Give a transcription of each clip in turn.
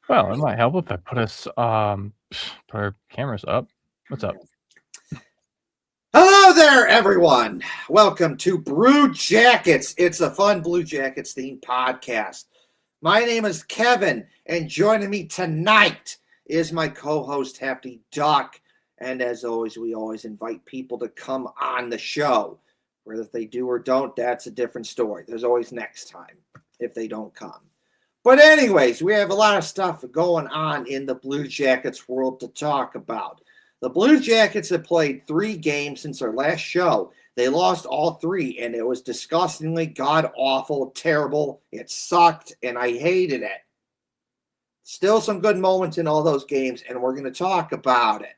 Well, it might help if I put our cameras up. What's up? Hello there, everyone. Welcome to Brew Jackets. It's a fun Blue Jackets themed podcast. My name is Kevin, and joining me tonight is my co-host Hefty Duck. And as always, we always invite people to come on the show. Whether if they do or don't, that's a different story. There's always next time if they don't come. But anyways, we have a lot of stuff going on in the Blue Jackets world to talk about. The Blue Jackets have played 3 games since our last show. They lost all 3, and it was disgustingly god-awful, terrible. It sucked, and I hated it. Still some good moments in all those games, and we're going to talk about it.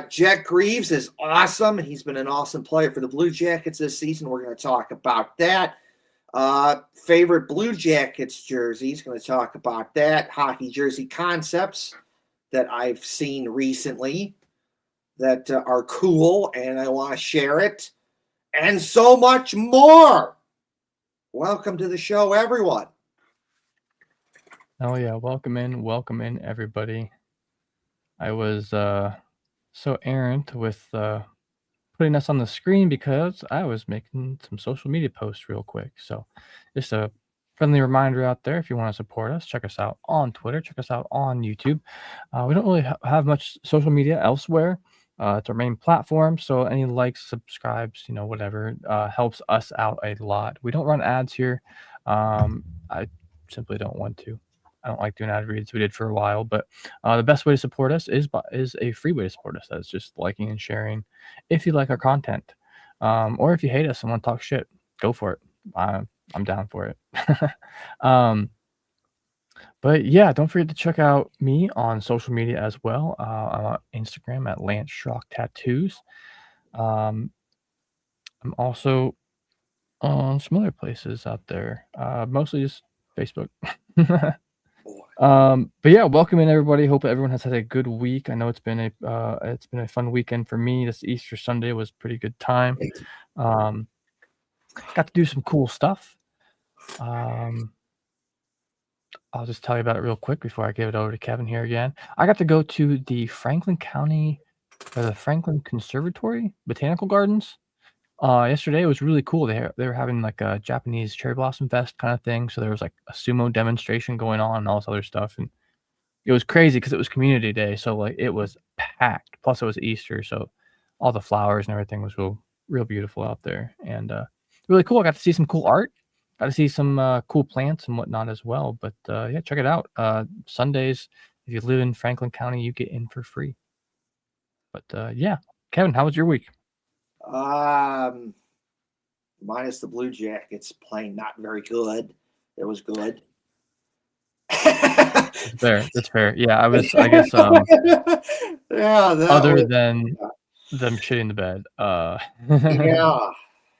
Jack Greaves is awesome. He's been an awesome player for the Blue Jackets this season. We're going to talk about that. Favorite Blue Jackets jerseys, going to talk about that. Hockey jersey concepts that I've seen recently that are cool, and I want to share it, and so much more. Welcome to the show, everyone. Oh yeah, welcome in, everybody. I was so errant with putting us on the screen because I was making some social media posts real quick. So just a friendly reminder out there, if you want to support us, check us out on Twitter, check us out on YouTube. We don't really have much social media elsewhere. It's our main platform, so any likes, subscribes, whatever, helps us out a lot. We don't run ads here. I simply don't want to. I don't like doing ad reads. We did for a while, but the best way to support us is a free way to support us. That's just liking and sharing. If you like our content, or if you hate us and want to talk shit, go for it. I'm down for it. But yeah, don't forget to check out me on social media as well. I'm on Instagram at Lance Schrock Tattoos. I'm also on some other places out there, mostly just Facebook. But yeah, welcome in everybody. Hope everyone has had a good week. I know it's been a fun weekend for me. This Easter Sunday was a pretty good time. Got to do some cool stuff. I'll just tell you about it real quick before I give it over to Kevin here again. I got to go to the Franklin Conservatory Botanical Gardens. Yesterday. It was really cool. They were having like a Japanese cherry blossom fest kind of thing. So there was like a sumo demonstration going on and all this other stuff. And it was crazy because it was community day. So like it was packed. Plus it was Easter. So all the flowers and everything was real beautiful out there. And really cool. I got to see some cool art. Got to see some cool plants and whatnot as well. But yeah, check it out. Sundays, if you live in Franklin County, you get in for free. But yeah, Kevin, how was your week? Minus the Blue Jackets playing not very good. It was good. That's fair. Yeah, I guess yeah. Other than them shitting the bed.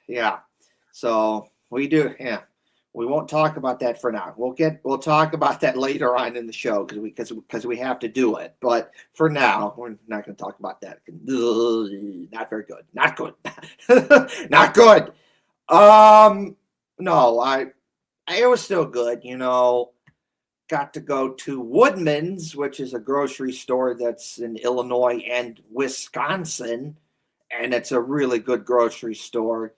Yeah. So we do. Yeah, we won't talk about that for now. We'll talk about that later on in the show because we have to do it. But for now, we're not going to talk about that. Not very good. Not good. Not good. No, it was still good. Got to go to Woodman's, which is a grocery store that's in Illinois and Wisconsin, and it's a really good grocery store.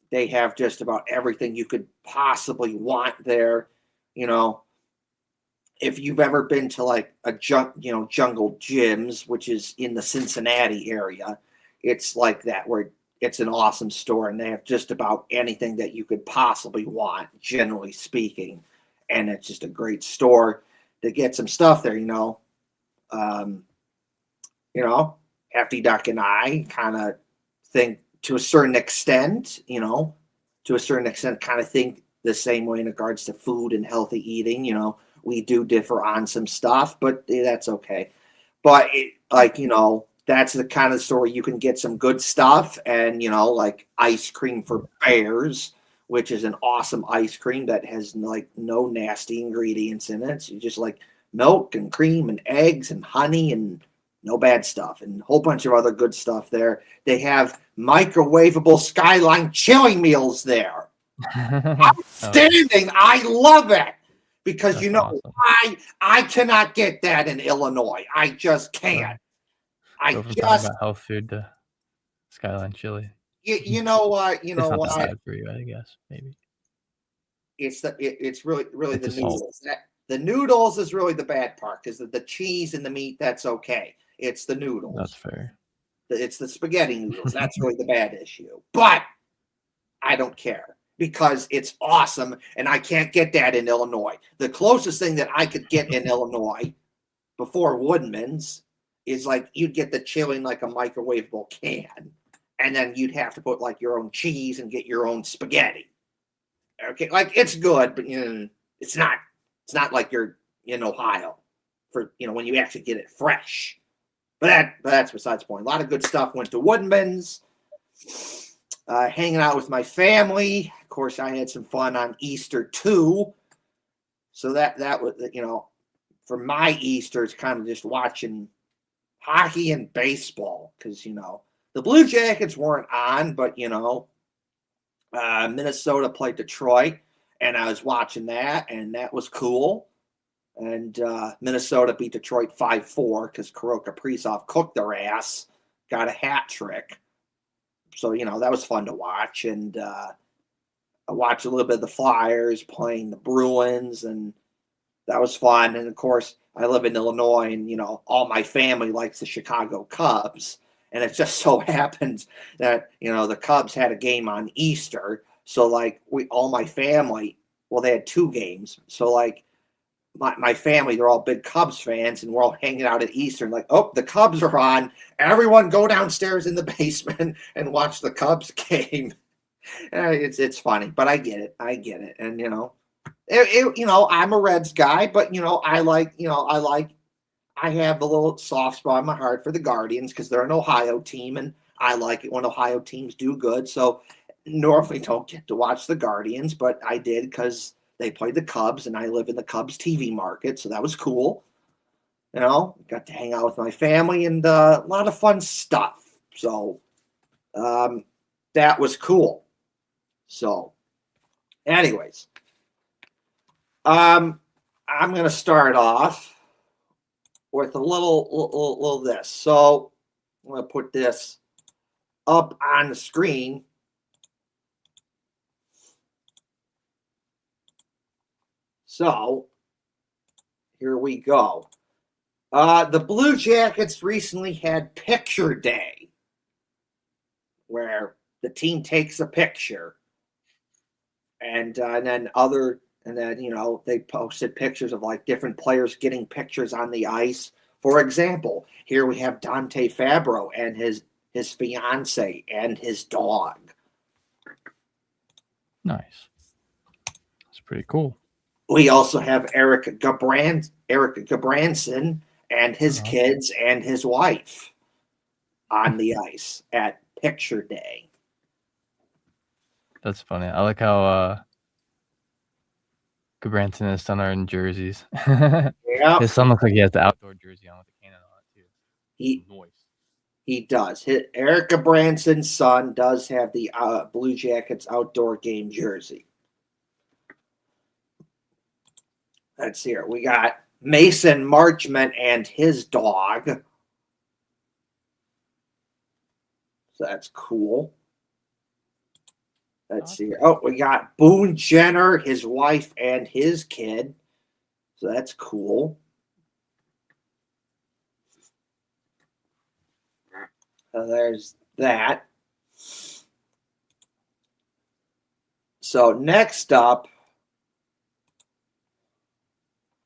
They have just about everything you could possibly want there. If you've ever been to like a Jungle Gyms, which is in the Cincinnati area, it's like that where it's an awesome store and they have just about anything that you could possibly want, generally speaking. And it's just a great store to get some stuff there, Hefty Duck and I kind of think to a certain extent, kind of think the same way in regards to food and healthy eating. We do differ on some stuff, but that's okay. But that's the kind of store you can get some good stuff and, like ice cream for bears, which is an awesome ice cream that has like no nasty ingredients in it. So you just like milk and cream and eggs and honey and no bad stuff and a whole bunch of other good stuff there. They have microwavable Skyline chili meals there. Outstanding. I love it because That's awesome. I cannot get that in Illinois. I just can't. Go I from talking just about health food to Skyline chili. you know what It's not that bad for you, I guess, maybe. it's really It's the the salt. noodles. The noodles is really the bad part because the cheese and the meat, that's okay. It's the That's noodles. fair. It's the spaghetti noodles. That's really the bad issue. But I don't care because it's awesome and I can't get that in Illinois. The closest thing that I could get in Illinois before Woodman's is like you'd get the chili in like a microwavable can, and then you'd have to put like your own cheese and get your own spaghetti. Okay, like it's good, but it's not like you're in Ohio for when you actually get it fresh. But that's besides the point. A lot of good stuff went to Woodman's. Hanging out with my family. Of course, I had some fun on Easter too. So that was for my Easter, it's kind of just watching hockey and baseball because the Blue Jackets weren't on, but Minnesota played Detroit, and I was watching that, and that was cool. And Minnesota beat Detroit 5-4 because Kirill Kaprizov cooked their ass, got a hat trick. So, that was fun to watch. And I watched a little bit of the Flyers playing the Bruins, and that was fun. And, of course, I live in Illinois, and, all my family likes the Chicago Cubs. And it just so happens that, the Cubs had a game on Easter. So, like, all my family, well, they had 2 games. So, like, my family, they're all big Cubs fans, and we're all hanging out at Easter. And like, oh, the Cubs are on. Everyone go downstairs in the basement and watch the Cubs game. It's funny, but I get it. And I'm a Reds guy, but I have a little soft spot in my heart for the Guardians because they're an Ohio team, and I like it when Ohio teams do good. So normally don't get to watch the Guardians, but I did because they played the Cubs, and I live in the Cubs TV market, so that was cool. Got to hang out with my family and a lot of fun stuff. So that was cool. So, anyways, I'm going to start off with a little this. So I'm going to put this up on the screen. So here we go. The Blue Jackets recently had Picture Day, where the team takes a picture, and then they posted pictures of like different players getting pictures on the ice. For example, here we have Dante Fabro and his fiance and his dog. Nice. That's pretty cool. We also have Eric Gabranson and his kids and his wife on the ice at Picture Day. That's funny. I like how Gabranson and his son are in jerseys. Yeah, His son looks like he has the outdoor jersey on with the cannon on it too. He does. Eric Branson's son does have the Blue Jackets outdoor game jersey. Let's see here. We got Mason Marchment and his dog. So that's cool. Let's see here. Oh, we got Boone Jenner, his wife, and his kid. So that's cool. There's that. So next up,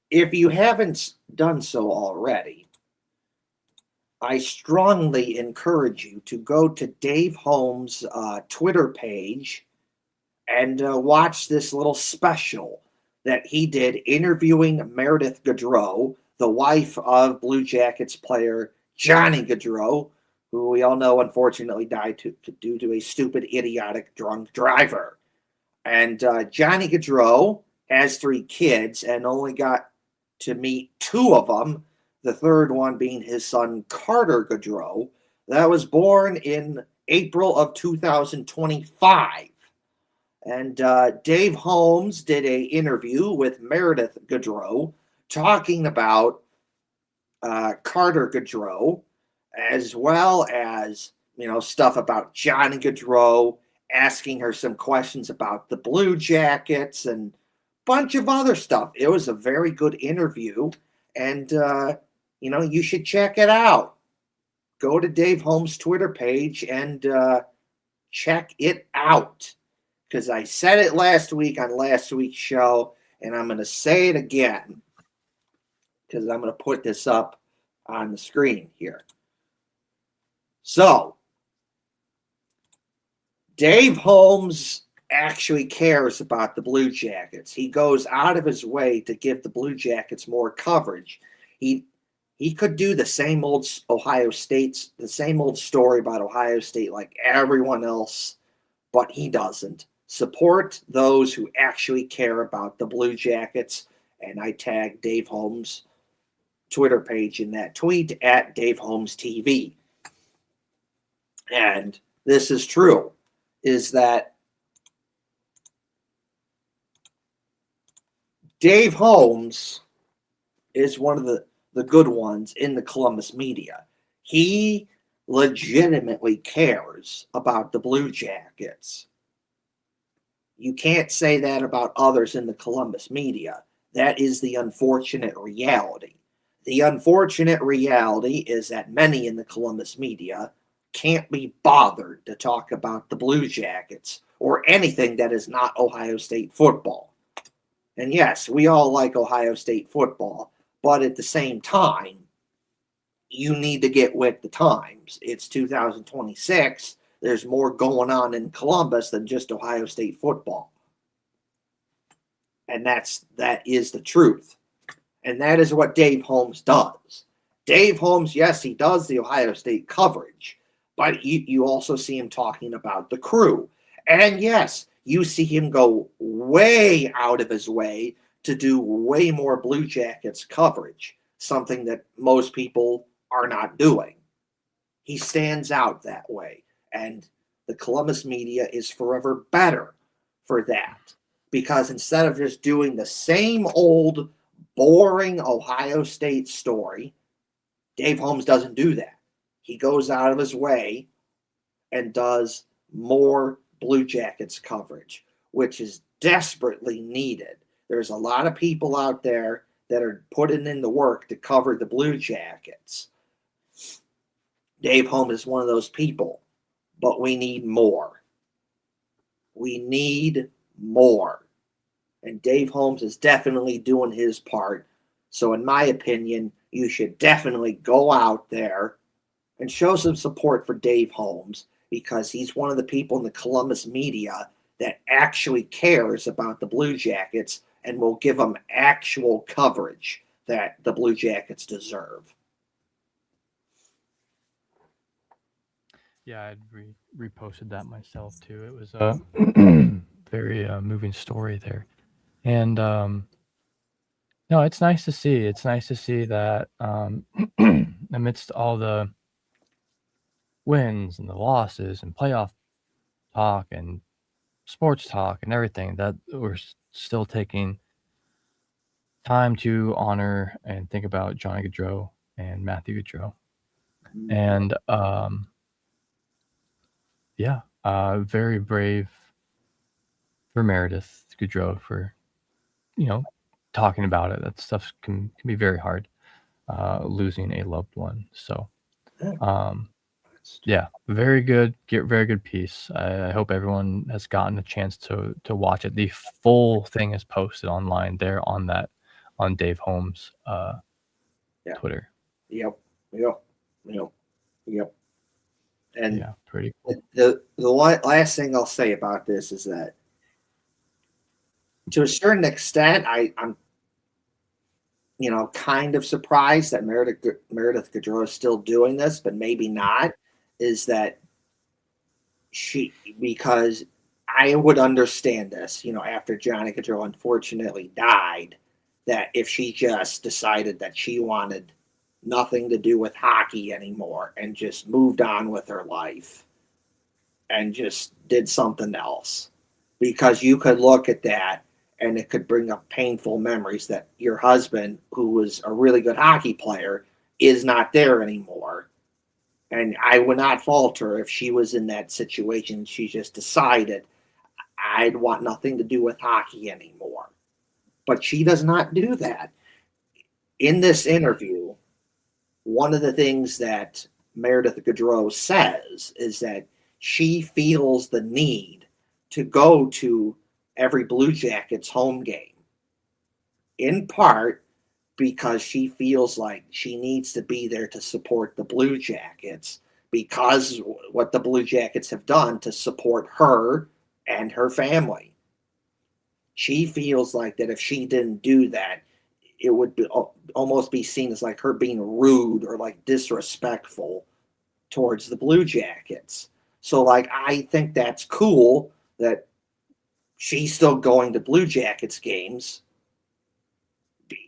if you haven't done so already, I strongly encourage you to go to Dave Holmes' Twitter page and watch this little special that he did interviewing Meredith Gaudreau, the wife of Blue Jackets player Johnny Gaudreau, who we all know unfortunately died due to a stupid, idiotic, drunk driver. And Johnny Gaudreau has 3 kids and only got to meet 2 of them, the third one being his son Carter Gaudreau, that was born in April of 2025. And Dave Holmes did a interview with Meredith Gaudreau talking about Carter Gaudreau, as well as stuff about Johnny Gaudreau, asking her some questions about the Blue Jackets and a bunch of other stuff. It was a very good interview, and you should check it out. Go to Dave Holmes' Twitter page and check it out, because I said it last week on last week's show, and I'm going to say it again because I'm going to put this up on the screen here. So, Dave Holmes actually cares about the Blue Jackets. He goes out of his way to give the Blue Jackets more coverage. He could do the same old the same old story about Ohio State like everyone else, but he doesn't. Support those who actually care about the Blue Jackets, and I tagged Dave Holmes' Twitter page in that tweet at Dave Holmes TV. And this is true, is that Dave Holmes is one of the good ones in the Columbus media. He legitimately cares about the Blue Jackets. You can't say that about others in the Columbus media. That is the unfortunate reality. The unfortunate reality is that many in the Columbus media can't be bothered to talk about the Blue Jackets or anything that is not Ohio State football. And yes, we all like Ohio State football, but at the same time, you need to get with the times. It's 2026. There's more going on in Columbus than just Ohio State football. And that is the truth. And that is what Dave Holmes does. Dave Holmes, yes, he does the Ohio State coverage, but you also see him talking about the crew. And yes, you see him go way out of his way to do way more Blue Jackets coverage, something that most people are not doing. He stands out that way. And the Columbus media is forever better for that. Because instead of just doing the same old boring Ohio State story, Dave Holmes doesn't do that. He goes out of his way and does more Blue Jackets coverage, which is desperately needed. There's a lot of people out there that are putting in the work to cover the Blue Jackets. Dave Holmes is one of those people, but we need more. We need more. And Dave Holmes is definitely doing his part. So in my opinion, you should definitely go out there and show some support for Dave Holmes, because he's one of the people in the Columbus media that actually cares about the Blue Jackets and will give them actual coverage that the Blue Jackets deserve. Yeah, I'd reposted that myself too. It was a very moving story there. And no, it's nice to see. It's nice to see that amidst all the wins and the losses and playoff talk and sports talk and everything, that we're still taking time to honor and think about Johnny Gaudreau and Matthew Gaudreau. And yeah, very brave for Meredith Gaudreau for talking about it. That stuff can be very hard, losing a loved one. So yeah, very good piece. I hope everyone has gotten a chance to watch it. The full thing is posted online there on Dave Holmes Twitter. Yep. And yeah, pretty cool. The last thing I'll say about this is that, to a certain extent, I'm kind of surprised that Meredith Gaudreau is still doing this, but maybe not. Is that because I would understand this, after Johnny Gaudreau unfortunately died, that if she just decided that she wanted nothing to do with hockey anymore and just moved on with her life and just did something else, because you could look at that and it could bring up painful memories that your husband, who was a really good hockey player, is not there anymore. And I would not fault her if she was in that situation. She just decided, I'd want nothing to do with hockey anymore. But she does not do that. In this interview, one of the things that Meredith Gaudreau says is that she feels the need to go to every Blue Jackets home game, in part because she feels like she needs to be there to support the Blue Jackets because what the Blue Jackets have done to support her and her family. She feels like that if she didn't do that, it would be, almost be seen as like her being rude or like disrespectful towards the Blue Jackets. So like I think that's cool that she's still going to Blue Jackets games,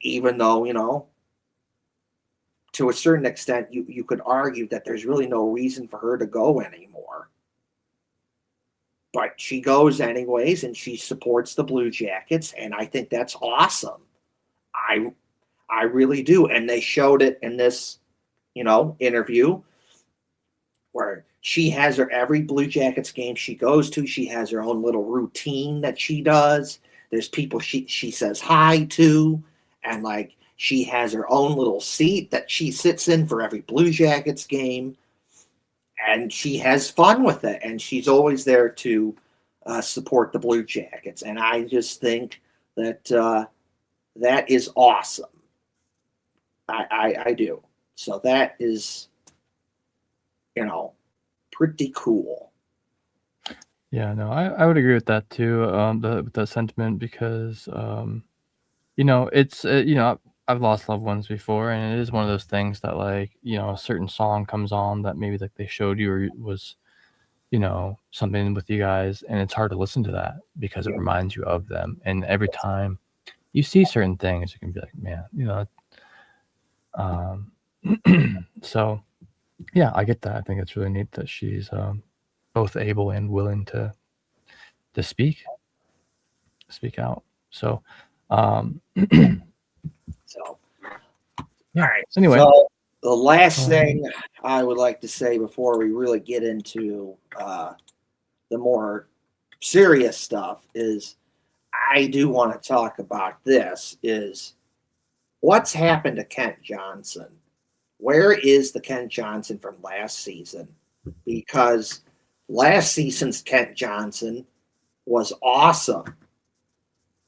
even though, you know, to a certain extent, you could argue that there's really no reason for her to go anymore. But she goes anyways, and she supports the Blue Jackets, and I think that's awesome. I really do. And they showed it in this, you know, interview where she has her every Blue Jackets game she goes to. She has her own little routine that she does. There's people she says hi to, and like she has her own little seat that she sits in for every Blue Jackets game, and she has fun with it. And she's always there to support the Blue Jackets. And I just think that that is awesome. I do. So that is, you know, pretty cool. Yeah, no, I would agree with that too, with that sentiment because, you know, it's, you know, I've lost loved ones before, and it is one of those things that, like, you know, a certain song comes on that maybe like they showed you or was, you know, something with you guys, and it's hard to listen to that because it Yeah. reminds you of them. And every time you see certain things, you can be like, man, you know, um, so yeah, I get that. I think it's really neat that she's both able and willing to speak out. So, um, So, yeah. all right. Anyway, So the last um, thing I would like to say before we really get into the more serious stuff is I do want to talk about this is what's happened to Kent Johnson? Where is the Kent Johnson from last season? Because last season's Kent Johnson was awesome.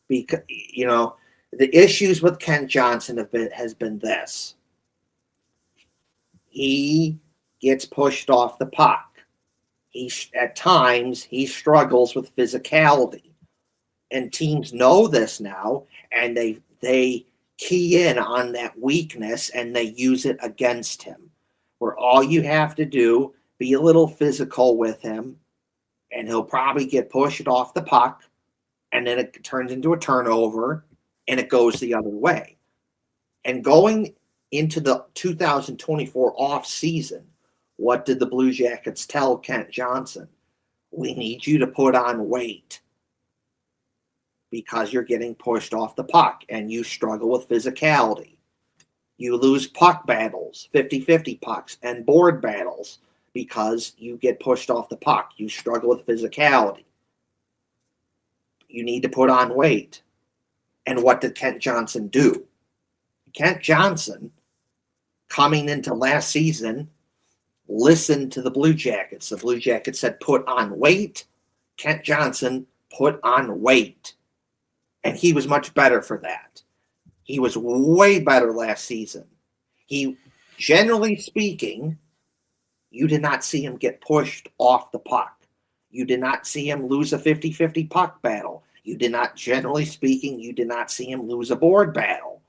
Because, you know, the issues with Kent Johnson has been this. He gets pushed off the puck. At times he struggles with physicality. And teams know this now, and they key in on that weakness and they use it against him. Where all you have to do, be a little physical with him, and he'll probably get pushed off the puck, and then it turns into a turnover, and it goes the other way. And going into the 2024 off season, what did the Blue Jackets tell Kent Johnson? We need you to put on weight because you're getting pushed off the puck and you struggle with physicality. You lose puck battles, 50-50 pucks, and board battles because you get pushed off the puck. You struggle with physicality. You need to put on weight. And what did Kent Johnson do? Kent Johnson, coming into last season, listened to the Blue Jackets. The Blue Jackets said, put on weight. Kent Johnson put on weight. And he was much better for that. He was way better last season. He, generally speaking, you did not see him get pushed off the puck. You did not see him lose a 50-50 puck battle. You did not, generally speaking, you did not see him lose a board battle.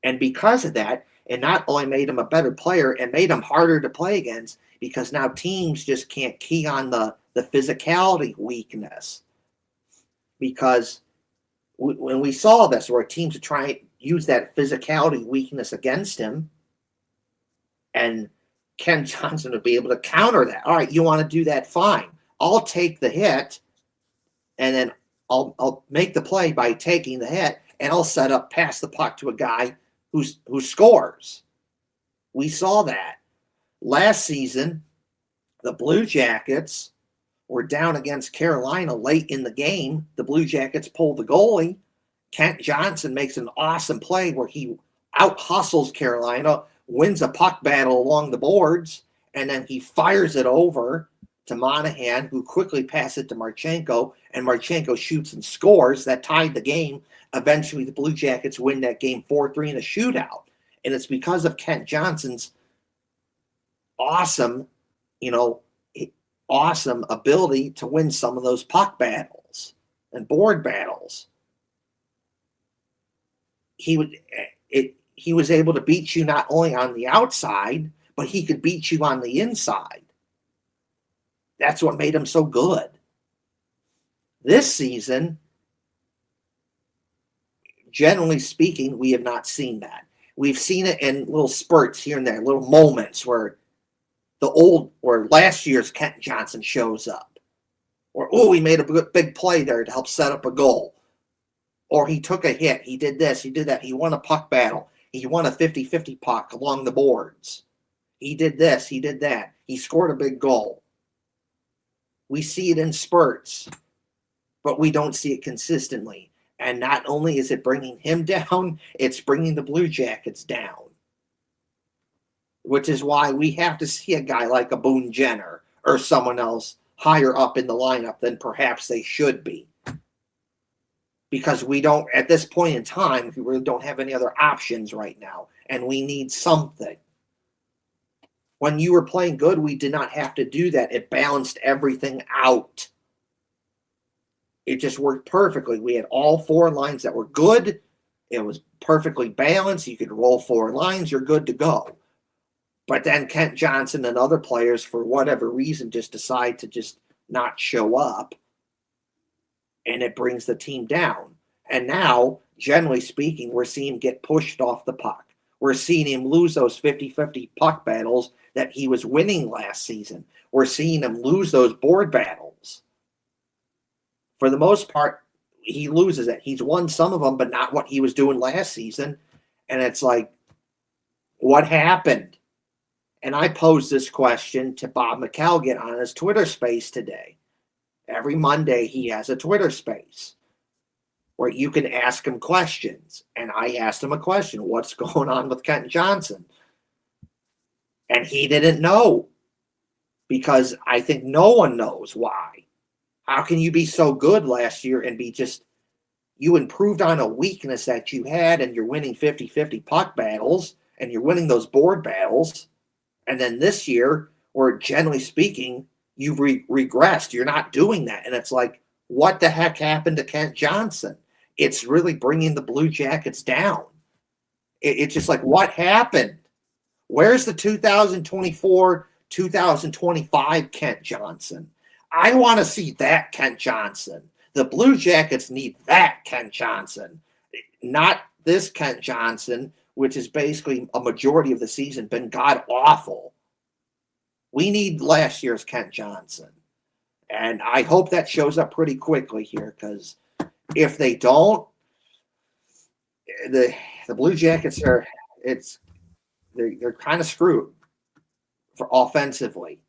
And because of that, it not only made him a better player, it made him harder to play against because now teams just can't key on the physicality weakness. Because when we saw this, where teams are trying to use that physicality weakness against him, and Ken Johnson would be able to counter that. All right, you want to do that? Fine. I'll take the hit, and then I'll make the play by taking the hit, and I'll set up, pass the puck to a guy who scores. We saw that last season. The Blue Jackets were down against Carolina late in the game. The Blue Jackets pulled the goalie. Kent Johnson makes an awesome play where he out hustles Carolina, wins a puck battle along the boards, and then he fires it over to Monahan, who quickly passes it to Marchenko, and Marchenko shoots and scores. That tied the game. Eventually, the Blue Jackets win that game 4-3 in a shootout. And it's because of Kent Johnson's awesome, awesome ability to win some of those puck battles and board battles. He was able to beat you not only on the outside, but he could beat you on the inside. That's what made him so good. This season, generally speaking, we have not seen that. We've seen it in little spurts here and there, little moments where last year's Kent Johnson shows up. Or, he made a big play there to help set up a goal. Or he took a hit. He did this. He did that. He won a puck battle. He won a 50-50 puck along the boards. He did this. He did that. He scored a big goal. We see it in spurts, but we don't see it consistently. And not only is it bringing him down, it's bringing the Blue Jackets down. Which is why we have to see a guy like a Boone Jenner or someone else higher up in the lineup than perhaps they should be. Because we don't, at this point in time, we really don't have any other options right now, and we need something. When you were playing good, we did not have to do that. It balanced everything out. It just worked perfectly. We had all four lines that were good. It was perfectly balanced. You could roll four lines. You're good to go. But then Kent Johnson and other players, for whatever reason, just decide to just not show up. And it brings the team down. And now, generally speaking, we're seeing him get pushed off the puck. We're seeing him lose those 50-50 puck battles that he was winning last season. We're seeing him lose those board battles. For the most part, he loses it. He's won some of them, but not what he was doing last season. And it's like, what happened? And I posed this question to Bob McElgott on his Twitter space today. Every Monday, he has a Twitter space where you can ask him questions. And I asked him a question. What's going on with Kent Johnson? And he didn't know, because I think no one knows why. How can you be so good last year and be just, you improved on a weakness that you had, and you're winning 50-50 puck battles, and you're winning those board battles. And then this year, or generally speaking, you've regressed. You're not doing that. And it's like, what the heck happened to Kent Johnson? It's really bringing the Blue Jackets down. It's just like, what happened? Where's the 2024, 2025 Kent Johnson? I want to see that Kent Johnson. The Blue Jackets need that Kent Johnson, not this Kent Johnson, which is basically a majority of the season been god awful. We need last year's Kent Johnson. And I hope that shows up pretty quickly here, because if they don't, the Blue Jackets are they're kind of screwed for offensively.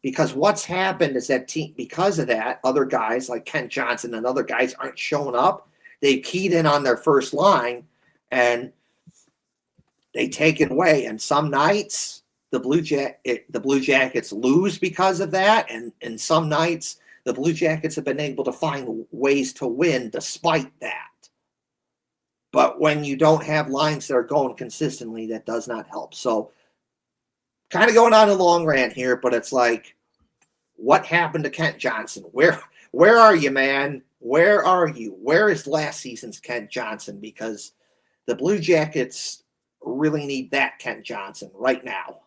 Because what's happened is that team, because of that, other guys like Kent Johnson and other guys aren't showing up. They keyed in on their first line and they take it away. And some nights the Blue Jackets lose because of that. And some nights the Blue Jackets have been able to find ways to win despite that. But when you don't have lines that are going consistently, that does not help. So kind of going on a long rant here, but it's like, what happened to Kent Johnson? Where are you, man? Where are you? Where is last season's Kent Johnson? Because the Blue Jackets really need that Kent Johnson right now.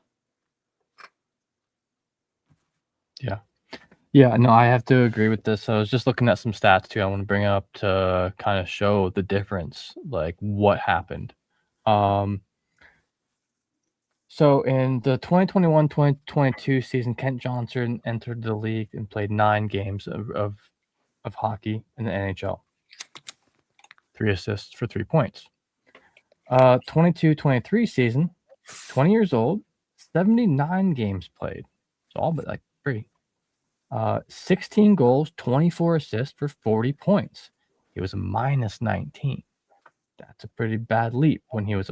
Yeah, no, I have to agree with this. I was just looking at some stats too. I want to bring up to kind of show the difference, like what happened. So in the 2021-2022 season, Kent Johnson entered the league and played 9 games of of hockey in the NHL. 3 assists for 3 points. 22-23 season, 20 years old, 79 games played. So all but like 3. 16 goals, 24 assists for 40 points. He was a minus 19. That's a pretty bad leap when he was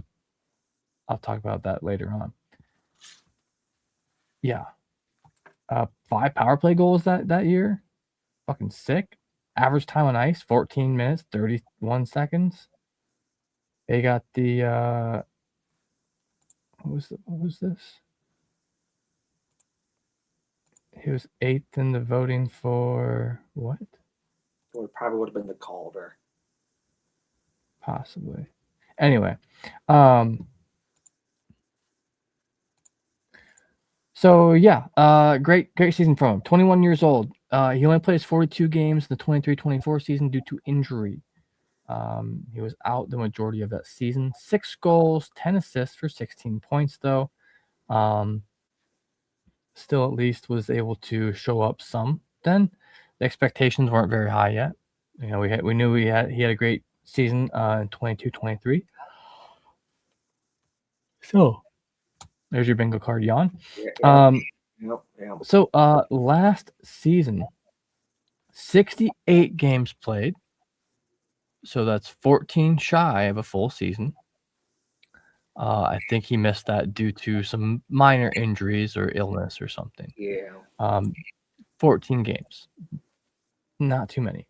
I'll talk about that later on. Yeah. 5 power play goals that year. Fucking sick. Average time on ice, 14 minutes, 31 seconds. They got the what was this? He was 8th in the voting for what? Well, it probably would have been the Calder. Possibly. Anyway, so yeah, great season from him. 21 years old. He only plays 42 games in the 23-24 season due to injury. He was out the majority of that season. 6 goals, 10 assists for 16 points, though. Still at least was able to show up some. Then the expectations weren't very high yet. You know, we knew he had a great season in 22-23. So there's your bingo card, Jan. Yep. So last season, 68 games played. So that's 14 shy of a full season. I think he missed that due to some minor injuries or illness or something. Yeah. 14 games. Not too many.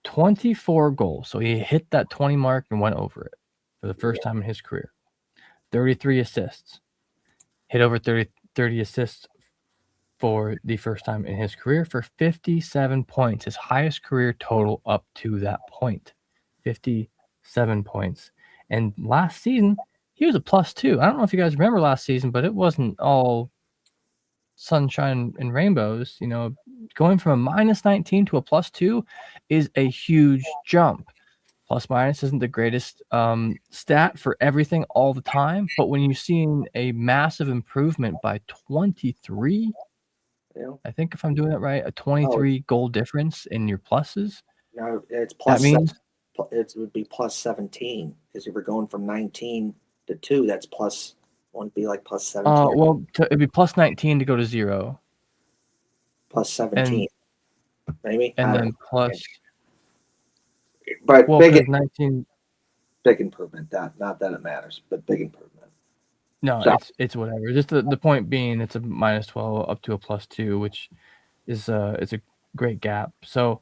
24 goals. So he hit that 20 mark and went over it for the first time in his career. 33 assists. Hit over 30 assists for the first time in his career for 57 points. His highest career total up to that point. 57 points. And last season, he was a +2. I don't know if you guys remember last season, but it wasn't all sunshine and rainbows. You know, going from a -19 to a +2 is a huge jump. Plus minus isn't the greatest stat for everything all the time, but when you've seen a massive improvement by 23, I think if I'm doing it right, a 23 goal difference in your pluses. No, it's That means it would be +17 because if we're going from 19 to 2, that's plus. Won't be like +17. well, it'd be +19 to go to 0. +17, maybe. And then plus. But well, big 19. Big improvement. Not that it matters, but big improvement. No, it's whatever. Just the point being, it's a -12 up to a +2, which is it's a great gap. So,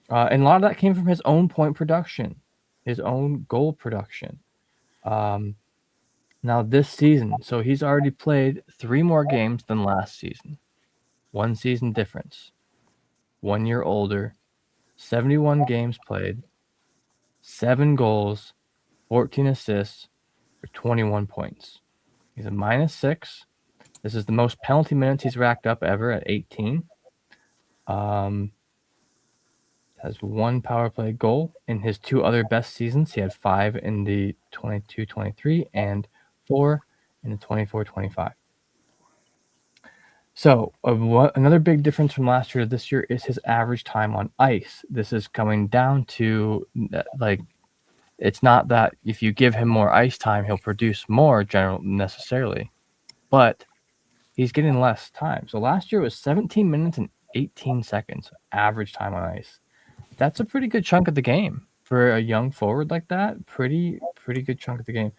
and a lot of that came from his own point production, his own goal production. Now this season, so he's already played 3 more games than last season. 1 season difference. 1 year older. 71 games played. 7 goals, 14 assists for 21 points. He's a -6. This is the most penalty minutes he's racked up ever at 18. Has 1 power play goal. In his 2 other best seasons, he had 5 in the 22-23 and 4 in the 24-25. So another big difference from last year to this year is his average time on ice. This is coming down to like, it's not that if you give him more ice time, he'll produce more necessarily, but he's getting less time. So last year was 17 minutes and 18 seconds average time on ice. That's a pretty good chunk of the game for a young forward like that. Pretty good chunk of the game.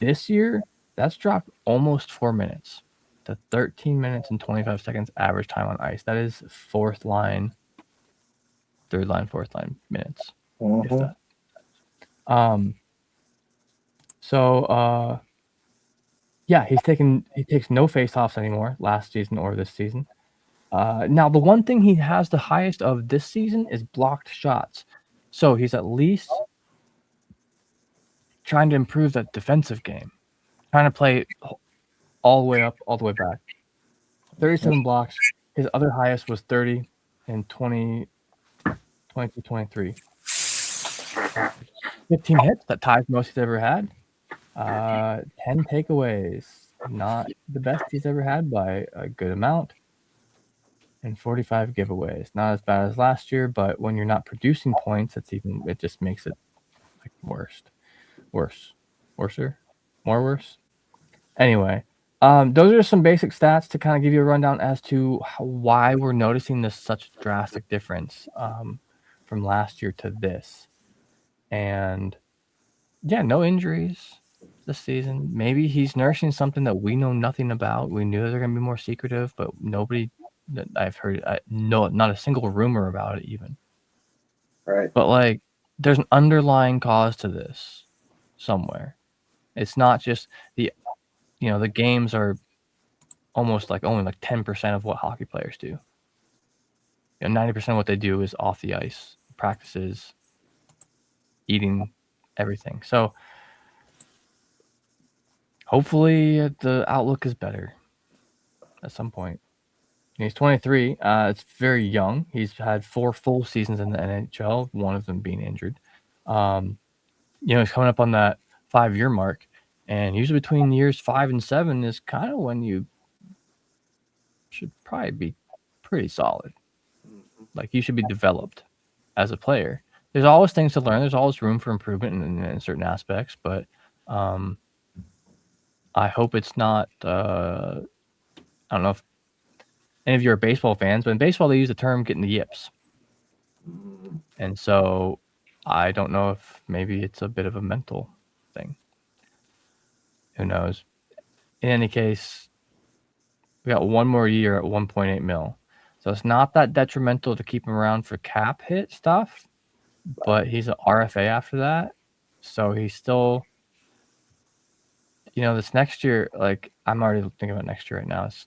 This year, that's dropped almost 4 minutes to 13 minutes and 25 seconds average time on ice. That is 4th line, 3rd line, 4th line minutes. If that. So yeah, he takes no faceoffs anymore last season or this season. Now the one thing he has the highest of this season is blocked shots. So he's at least trying to improve that defensive game, trying to play all the way up, all the way back. 37 blocks. His other highest was 30 in 22-23. 15 hits, that ties most he's ever had. 10 takeaways, not the best he's ever had by a good amount. and 45 giveaways. Not as bad as last year, but when you're not producing points, it just makes it like worser, more worse. Anyway, those are some basic stats to kind of give you a rundown as to why we're noticing this such drastic difference from last year to this. And yeah, no injuries this season. Maybe he's nursing something that we know nothing about. We knew they're going to be more secretive, but nobody that I've heard, no, not a single rumor about it even. Right. But like, there's an underlying cause to this somewhere. It's not just the games are almost like only like 10% of what hockey players do. 90% of what they do is off the ice, practices, eating, everything. So hopefully the outlook is better at some point. He's 23. It's very young. He's had 4 full seasons in the NHL, one of them being injured. He's coming up on that 5-year mark, and usually between years 5 and 7 is kind of when you should probably be pretty solid. Like, you should be developed as a player. There's always things to learn. There's always room for improvement in certain aspects, but I hope it's not. I don't know if any of you are baseball fans, but in baseball they use the term "getting the yips," and so I don't know if maybe it's a bit of a mental thing. Who knows? In any case, we got one more year at 1.8 mil, so it's not that detrimental to keep him around for cap hit stuff. But he's an RFA after that, so he's still. This next year, like, I'm already thinking about next year right now. It's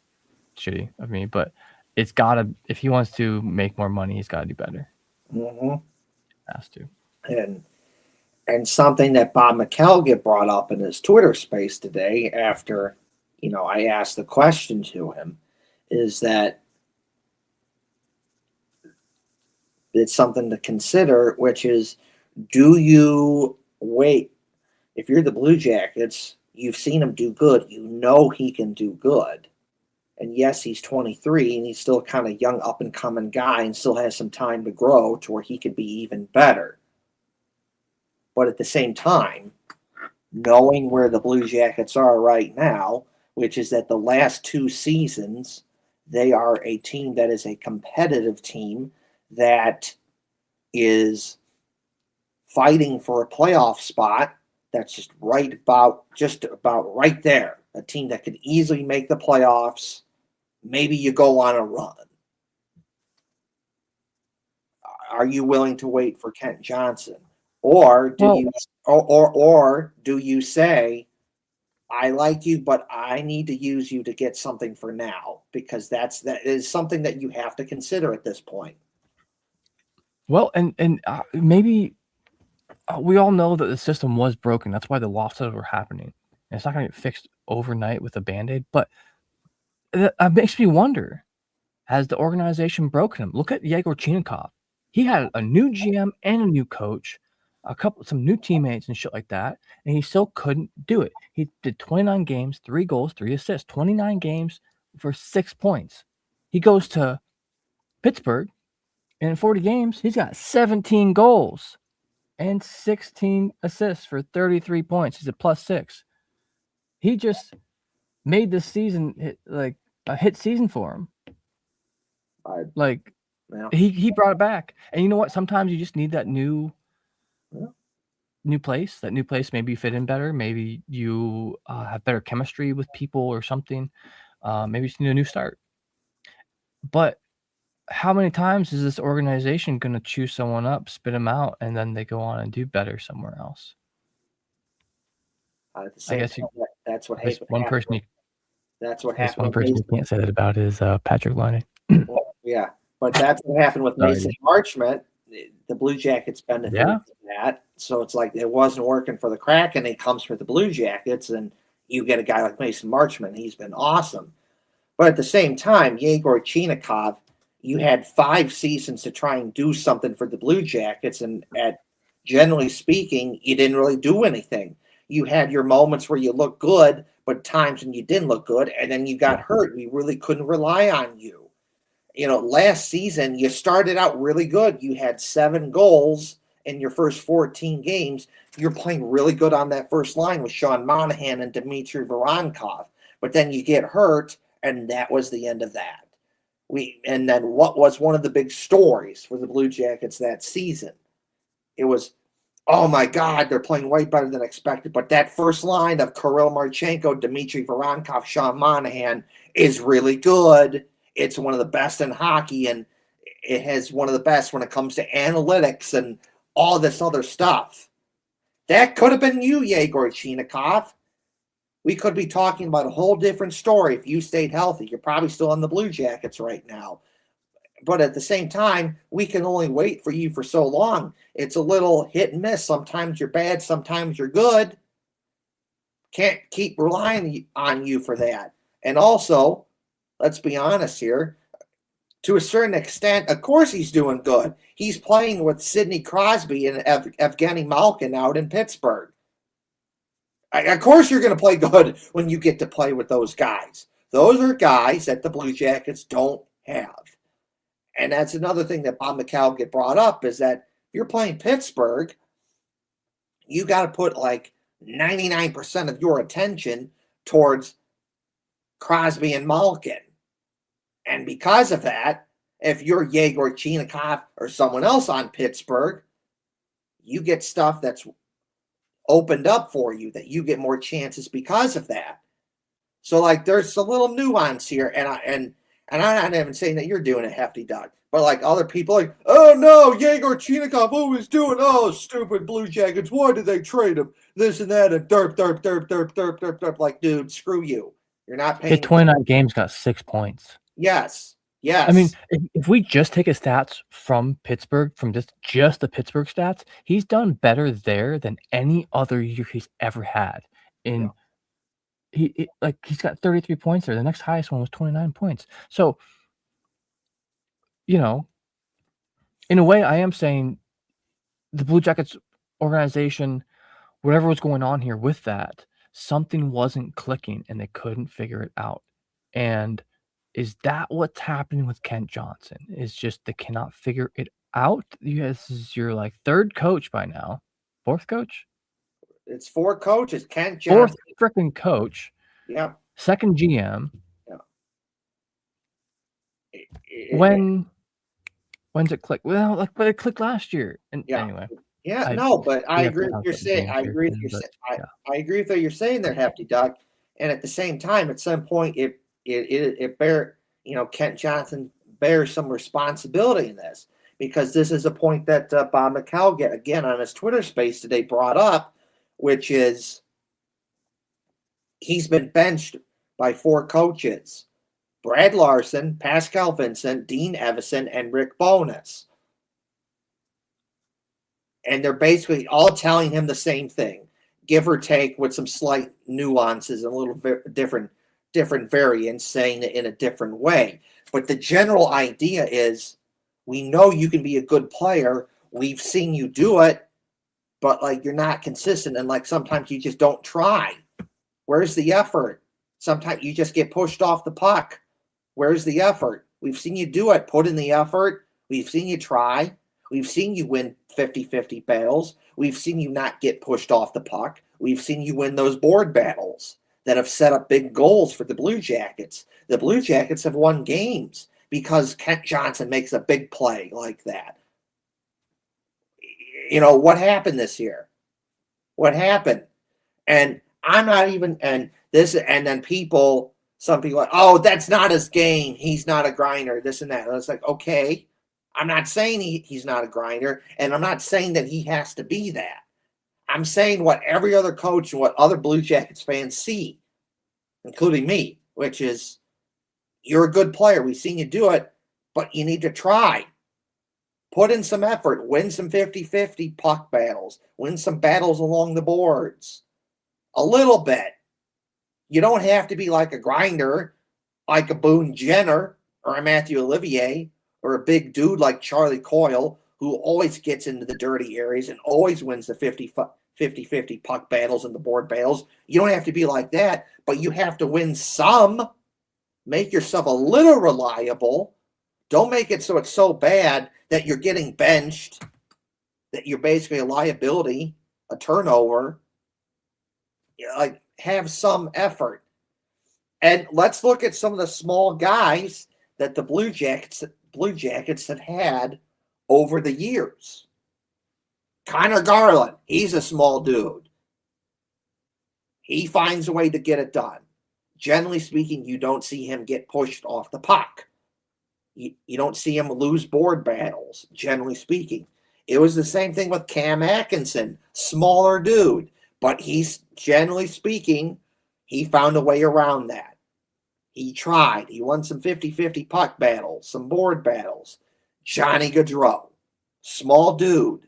shitty of me, but it's gotta. If he wants to make more money, he's got to do better. Mm-hmm. Has to. And something that Bob McElgit brought up in his Twitter space today after, I asked the question to him, is that it's something to consider, which is, do you wait? If you're the Blue Jackets, you've seen him do good. You know he can do good. And yes, he's 23 and he's still kind of young, up and coming guy and still has some time to grow to where he could be even better. But at the same time, knowing where the Blue Jackets are right now, which is that the last 2 seasons, they are a team that is a competitive team that is fighting for a playoff spot. That's just about right there. A team that could easily make the playoffs. Maybe you go on a run. Are you willing to wait for Kent Johnson? Or do you say, I like you, but I need to use you to get something for now? Because that is something that you have to consider at this point. Well, and maybe we all know that the system was broken. That's why the losses were happening. And it's not going to get fixed overnight with a Band-Aid. But that makes me wonder, has the organization broken him? Look at Yegor Chinikov. He had a new GM and a new coach, some new teammates and shit like that, and he still couldn't do it. He did 29 games, 3 goals, 3 assists, 29 games for 6 points. He goes to Pittsburgh, and in 40 games, he's got 17 goals and 16 assists for 33 points. He's a +6. He just made this season like a hit season for him. He brought it back. And you know what? Sometimes you just need that new place. That new place, maybe you fit in better. Maybe you have better chemistry with people or something. Maybe you just need a new start. But how many times is this organization going to chew someone up, spit them out, and then they go on and do better somewhere else? At the same time, that's what happens. One person One person you can't say that about is Patrick Laine. Well, yeah, but that's what happened with Mason Marchment. The Blue Jackets benefited from that. So it's like it wasn't working for the Kraken. He comes for the Blue Jackets, and you get a guy like Mason Marchment. He's been awesome. But at the same time, Yegor Chinikov, you had 5 seasons to try and do something for the Blue Jackets, and generally speaking, you didn't really do anything. You had your moments where you looked good, but times when you didn't look good, and then you got hurt. We really couldn't rely on you. last season you started out really good. You had 7 goals in your first 14 games. You're playing really good on that first line with Sean Monahan and Dmitry Voronkov. But then you get hurt, and that was the end of that. And then what was one of the big stories for the Blue Jackets that season? It was, oh my God, they're playing way better than expected. But that first line of Kirill Marchenko, Dmitry Voronkov, Sean Monahan is really good. It's one of the best in hockey, and it has one of the best when it comes to analytics and all this other stuff. That could have been you, Yegor Chinakhov. We could be talking about a whole different story if you stayed healthy. You're probably still on the Blue Jackets right now. But at the same time, we can only wait for you for so long. It's a little hit and miss. Sometimes you're bad, sometimes you're good. Can't keep relying on you for that. And also, let's be honest here, to a certain extent, of course he's doing good. He's playing with Sidney Crosby and Evgeny Malkin out in Pittsburgh. Of course you're going to play good when you get to play with those guys. Those are guys that the Blue Jackets don't have. And that's another thing that Bob McCalgett brought up, is that if you're playing Pittsburgh, you got to put like 99% of your attention towards Crosby and Malkin. And because of that, if you're Yegor Chinakhov or someone else on Pittsburgh, you get stuff that's opened up for you, that you get more chances because of that. So like there's a little nuance here, and I'm not even saying that you're doing it, Hefty Doug, but like other people like, oh no, Yegor Chinakhov always doing, oh stupid Blue Jackets, why did they trade him? This and that, and derp. Like, dude, screw you. You're not paying. Hit 29 games, got 6 points. Yes. I mean, if we just take his stats from Pittsburgh, from just the Pittsburgh stats, he's done better there than any other year he's ever had. He's got 33 points there. The next highest one was 29 points. So, in a way, I am saying the Blue Jackets organization, whatever was going on here with that, something wasn't clicking and they couldn't figure it out. And is that what's happening with Kent Johnson? Is just they cannot figure it out? This is your like 3rd coach by now. 4th coach? It's 4 coaches. Kent Johnson. 4th freaking coach. Yeah. 2nd GM. Yeah. When's it click? Well, but it clicked last year. And anyway. Yeah, but I agree with you're saying. I agree with what you're saying there, Hefty Doug. And at the same time, at some point, it Kent Johnson bears some responsibility in this, because this is a point that Bob McCalgett, again, on his Twitter space today brought up, which is he's been benched by 4 coaches: Brad Larson, Pascal Vincent, Dean Evison, and Rick Bowness. And they're basically all telling him the same thing, give or take, with some slight nuances and a little different variants, saying it in a different way. But the general idea is, we know you can be a good player. We've seen you do it, but like you're not consistent, and like sometimes you just don't try. Where's the effort? Sometimes you just get pushed off the puck. Where's the effort? We've seen you do it. Put in the effort. We've seen you try. We've seen you win 50-50 battles. We've seen you not get pushed off the puck. We've seen you win those board battles that have set up big goals for the Blue Jackets. The Blue Jackets have won games because Kent Johnson makes a big play like that. What happened this year? What happened? And I'm not even, and then some people are, oh, that's not his game. He's not a grinder, this and that. And it's like, okay, I'm not saying he's not a grinder, and I'm not saying that he has to be that. I'm saying what every other coach and what other Blue Jackets fans see, including me, which is, you're a good player. We've seen you do it, but you need to try. Put in some effort. Win some 50-50 puck battles. Win some battles along the boards. A little bit. You don't have to be like a grinder, like a Boone Jenner or a Matthew Olivier, or a big dude like Charlie Coyle, who always gets into the dirty areas and always wins the 50-50 puck battles and the board battles. You don't have to be like that, but you have to win some. Make yourself a little reliable, Don't make it so it's so bad that you're getting benched, that you're basically a liability, a turnover. Like, have some effort. And let's look at some of the small guys that the Blue Jackets have had over the years. Connor Garland, he's a small dude. He finds a way to get it done. Generally speaking, you don't see him get pushed off the puck. You don't see him lose board battles, generally speaking. It was the same thing with Cam Atkinson, smaller dude. But he's, generally speaking, he found a way around that. He tried. He won some 50-50 puck battles, some board battles. Johnny Gaudreau, small dude.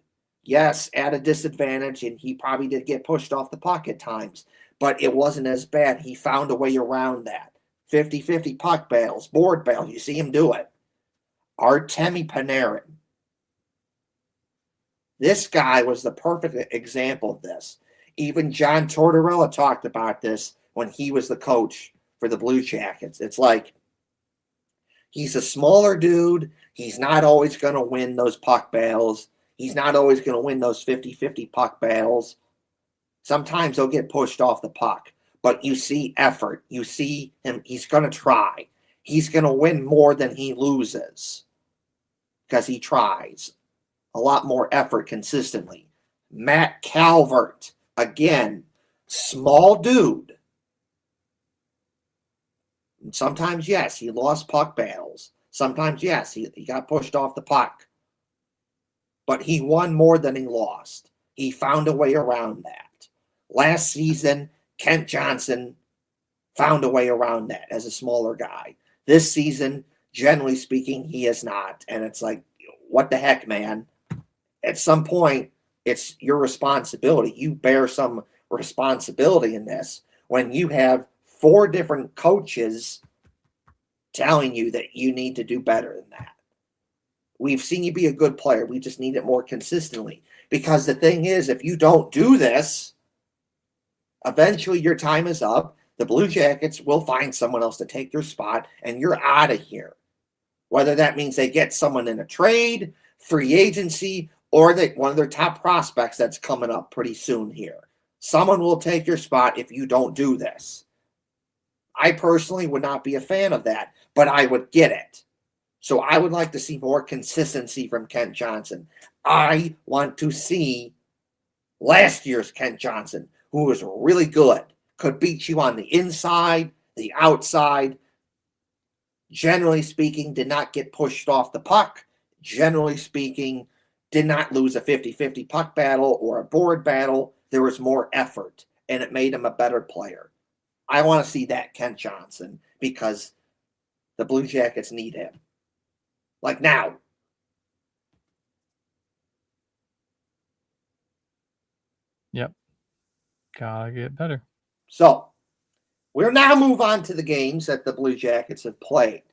Yes, at a disadvantage, and he probably did get pushed off the puck at times. But it wasn't as bad. He found a way around that. 50-50 puck battles, board battles. You see him do it. Artemi Panarin. This guy was the perfect example of this. Even John Tortorella talked about this when he was the coach for the Blue Jackets. It's like, he's a smaller dude. He's not always going to win those puck battles. He's not always going to win those 50-50 puck battles. Sometimes he'll get pushed off the puck. But you see effort. You see him. He's going to try. He's going to win more than he loses because he tries a lot more effort consistently. Matt Calvert, again, small dude. Sometimes, yes, he lost puck battles. Sometimes, yes, he got pushed off the puck. But he won more than he lost. He found a way around that. Last season, Kent Johnson found a way around that as a smaller guy. This season, generally speaking, he is not. And it's like, what the heck, man? At some point, it's your responsibility. You bear some responsibility in this when you have 4 different coaches telling you that you need to do better than that. We've seen you be a good player. We just need it more consistently. Because the thing is, if you don't do this, eventually your time is up. The Blue Jackets will find someone else to take your spot, and you're out of here. Whether that means they get someone in a trade, free agency, or one of their top prospects that's coming up pretty soon here. Someone will take your spot if you don't do this. I personally would not be a fan of that, but I would get it. So I would like to see more consistency from Kent Johnson. I want to see last year's Kent Johnson, who was really good, could beat you on the inside, the outside. Generally speaking, did not get pushed off the puck. Generally speaking, did not lose a 50-50 puck battle or a board battle. There was more effort, and it made him a better player. I want to see that Kent Johnson because the Blue Jackets need him. Like now. Yep. Gotta get better. So, we'll now move on to the games that the Blue Jackets have played.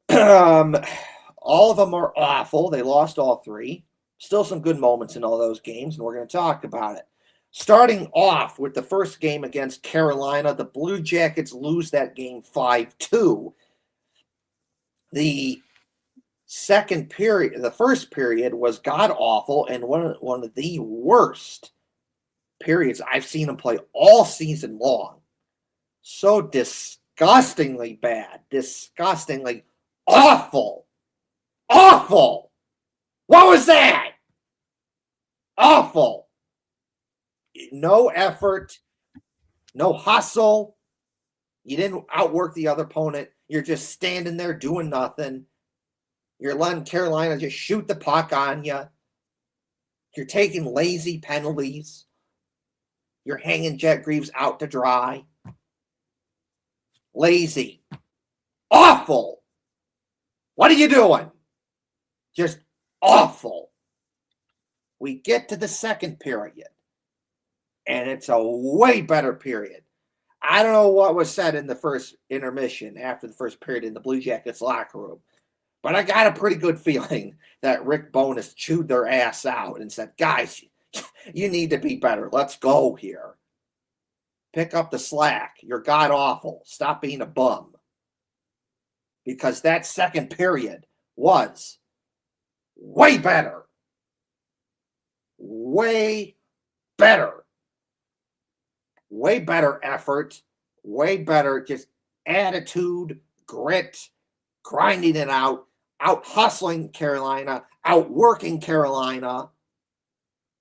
All of them are awful. They lost all 3. Still some good moments in all those games, and we're going to talk about it. Starting off with the first game against Carolina, the Blue Jackets lose that game 5-2. The second period, the first period was god-awful and one of the worst periods I've seen them play all season long. So disgustingly bad, disgustingly awful. Awful! What was that? Awful. No effort, no hustle. You didn't outwork the other opponent. You're just standing there doing nothing. You're letting Carolina just shoot the puck on you. You're taking lazy penalties. You're hanging Jet Greaves out to dry. Lazy. Awful. What are you doing? Just awful. We get to the second period, and it's a way better period. I don't know what was said in the first intermission after the first period in the Blue Jackets locker room, but I got a pretty good feeling that Rick Bowness chewed their ass out and said, guys, you need to be better. Let's go here. Pick up the slack. You're god-awful. Stop being a bum. because that second period was way better. Way better. Way better effort. Way better just attitude, grit, grinding it out hustling Carolina, outworking Carolina.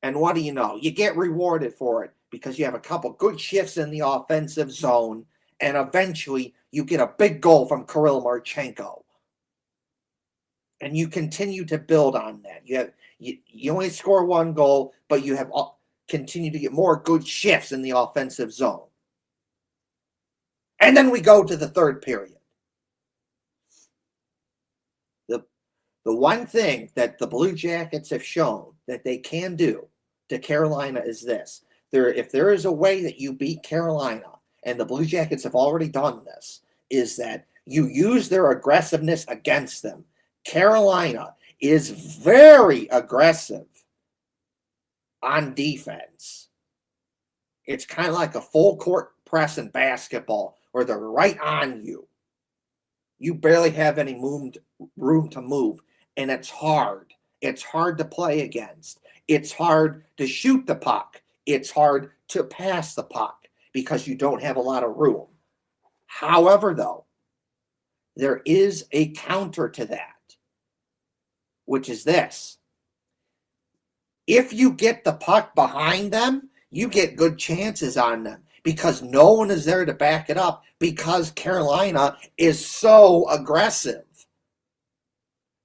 And what do you know? You get rewarded for it because you have a couple good shifts in the offensive zone, and eventually you get a big goal from Kirill Marchenko. And you continue to build on that. You only score one goal, but you have continued to get more good shifts in the offensive zone. And then we go to the third period. The one thing that the Blue Jackets have shown that they can do to Carolina is this. If there is a way that you beat Carolina, and the Blue Jackets have already done this, is that you use their aggressiveness against them. Carolina is very aggressive on defense. It's kind of like a full court press in basketball where they're right on you. You barely have any room to move, and it's hard. It's hard to play against. It's hard to shoot the puck. It's hard to pass the puck because you don't have a lot of room. However, though, there is a counter to that, which is this. If you get the puck behind them, you get good chances on them because no one is there to back it up because Carolina is so aggressive.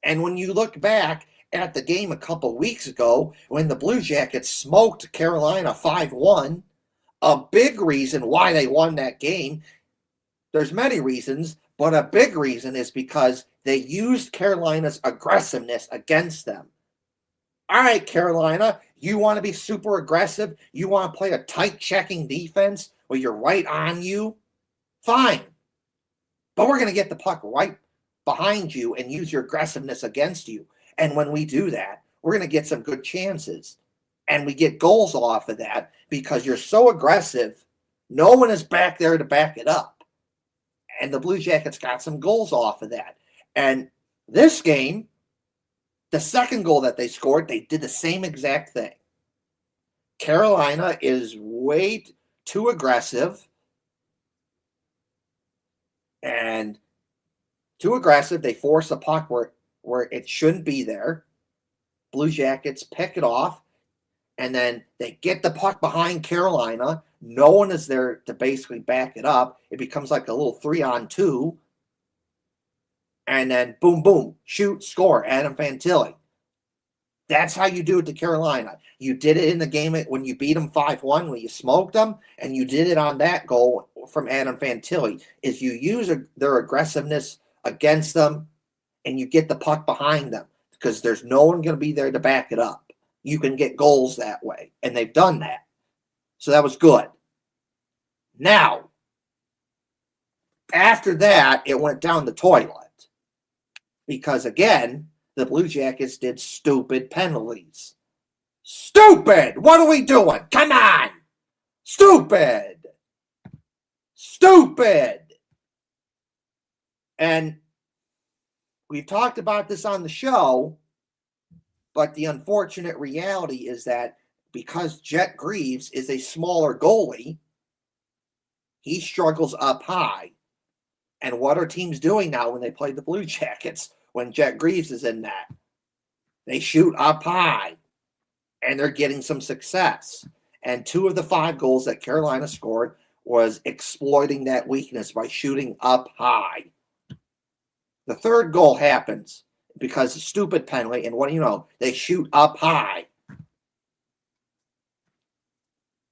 And when you look back at the game a couple weeks ago when the Blue Jackets smoked Carolina 5-1, a big reason why they won that game, there's many reasons, but a big reason is because they used Carolina's aggressiveness against them. All right, Carolina, you want to be super aggressive? You want to play a tight checking defense where you're right on you? Fine. But we're going to get the puck right behind you and use your aggressiveness against you. And when we do that, we're going to get some good chances. And we get goals off of that because you're so aggressive, no one is back there to back it up. And the Blue Jackets got some goals off of that. And this game, the second goal that they scored, they did the same exact thing. Carolina is way too aggressive. And too aggressive. They force a puck where it shouldn't be there. Blue Jackets pick it off. And then they get the puck behind Carolina. No one is there to basically back it up. It becomes like a little 3-on-2. And then boom, boom, shoot, score, Adam Fantilli. That's how you do it to Carolina. You did it in the game when you beat them 5-1, when you smoked them, and you did it on that goal from Adam Fantilli, is you use their aggressiveness against them, and you get the puck behind them because there's no one going to be there to back it up. You can get goals that way, and they've done that. So that was good. Now, after that, it went down the toilet because, again, the Blue Jackets did stupid penalties. Stupid! What are we doing? Come on! Stupid! Stupid! And we've talked about this on the show, but the unfortunate reality is that because Jet Greaves is a smaller goalie, he struggles up high. And what are teams doing now when they play the Blue Jackets when Jet Greaves is in that? They shoot up high, and they're getting some success. And 2 of the 5 goals that Carolina scored was exploiting that weakness by shooting up high. The third goal happens because of stupid penalty, and what do you know? They shoot up high.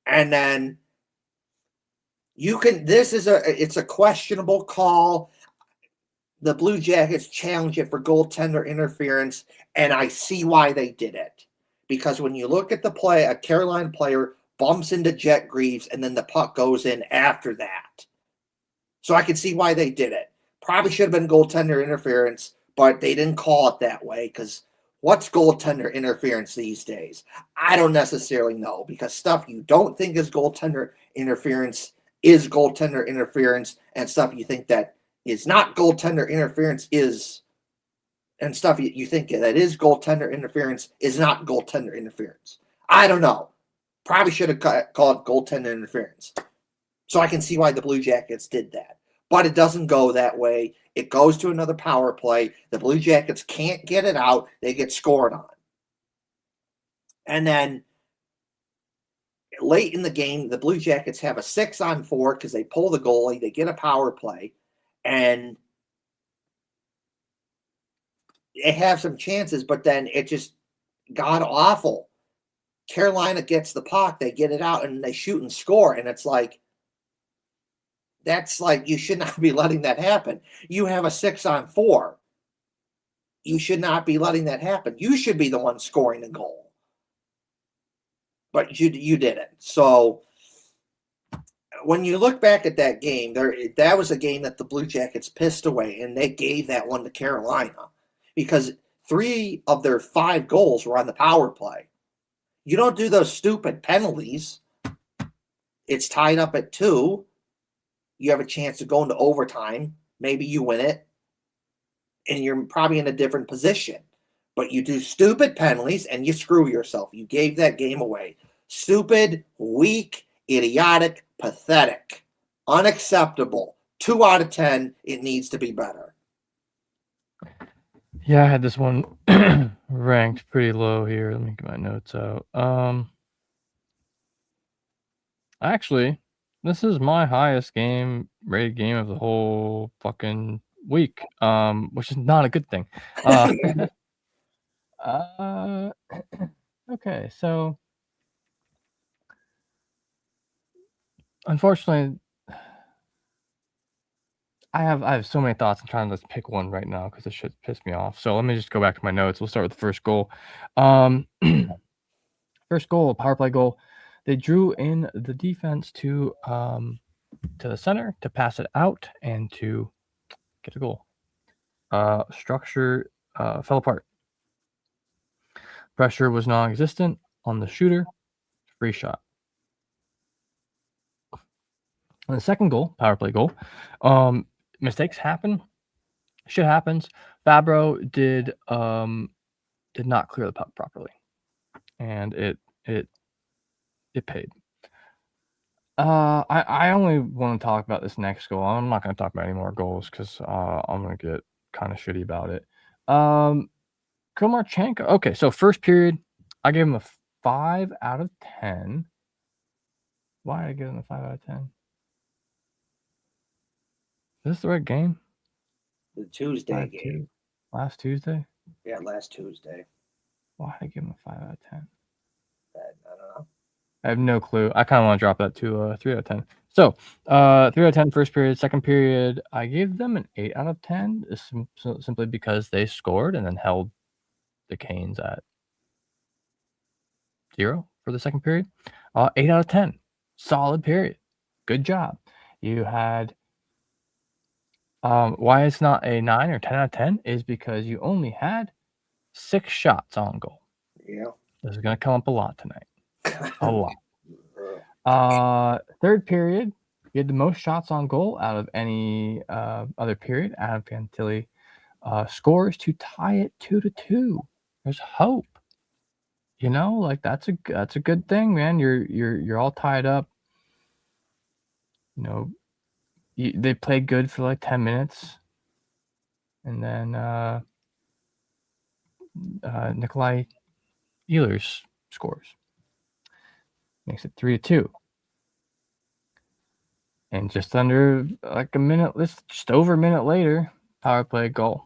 And then it's a questionable call. The Blue Jackets challenge it for goaltender interference, and I see why they did it. Because when you look at the play, a Carolina player bumps into Jet Greaves, and then the puck goes in after that. So I can see why they did it. Probably should have been goaltender interference, but they didn't call it that way because what's goaltender interference these days? I don't necessarily know because stuff you don't think is goaltender interference is goaltender interference, and stuff you think that is not goaltender interference is and stuff you think that is goaltender interference is not goaltender interference. I don't know. Probably should have called goaltender interference. So I can see why the Blue Jackets did that. But it doesn't go that way. It goes to another power play. The Blue Jackets can't get it out. They get scored on. And then late in the game, the Blue Jackets have a 6-on-4 because they pull the goalie. They get a power play. And they have some chances, but then it just god awful. Carolina gets the puck. They get it out, and they shoot and score. And it's like, that's like, you should not be letting that happen. You have a 6-on-4. You should not be letting that happen. You should be the one scoring the goal. But you didn't. So when you look back at that game, that was a game that the Blue Jackets pissed away, and they gave that one to Carolina because 3 of their 5 goals were on the power play. You don't do those stupid penalties. It's tied up at 2. You have a chance to go into overtime. Maybe you win it, and you're probably in a different position. But you do stupid penalties, and you screw yourself. You gave that game away. Stupid, weak, idiotic, pathetic, unacceptable. 2 out of 10. It needs to be better. Yeah, I had this one ranked pretty low here. Let me get my notes out. Actually, this is my highest rated game of the whole fucking week, which is not a good thing. Okay, so unfortunately, I have so many thoughts. I'm trying to just pick one right now because this shit pissed me off. So let me just go back to my notes. We'll start with the first goal. First goal, power play goal. They drew in the defense to the center to pass it out and to get a goal. Structure fell apart. Pressure was non-existent on the shooter. Free shot. And the second goal, power play goal, mistakes happen. Shit happens. Fabro did not clear the puck properly, and it paid. I only want to talk about this next goal. I'm not going to talk about any more goals because I'm going to get kind of shitty about it. Komarchenko. Okay, so first period, I gave him a 5 out of 10. Why did I give him a 5 out of 10? Is this the right game? The Tuesday game. Last Tuesday? Yeah, last Tuesday. Why did I give him a 5 out of 10? I don't know. I have no clue. I kind of want to drop that to 3 out of 10. So, 3 out of 10 first period. Second period, I gave them an 8 out of 10 simply because they scored and then held the Canes at 0 for the second period. 8 out of 10. Solid period. Good job. You had why it's not a 9 or 10 out of 10 is because you only had 6 shots on goal. Yeah. This is going to come up a lot tonight. A lot. Third period, you had the most shots on goal out of any other period. Adam Fantilli scores to tie it 2-2. There's hope. You know, like that's a good thing, man. You're all tied up. You know, they played good for like 10 minutes, and then Nikolai Ehlers scores, makes it 3-2. And just under like a minute, just over a minute later, power play goal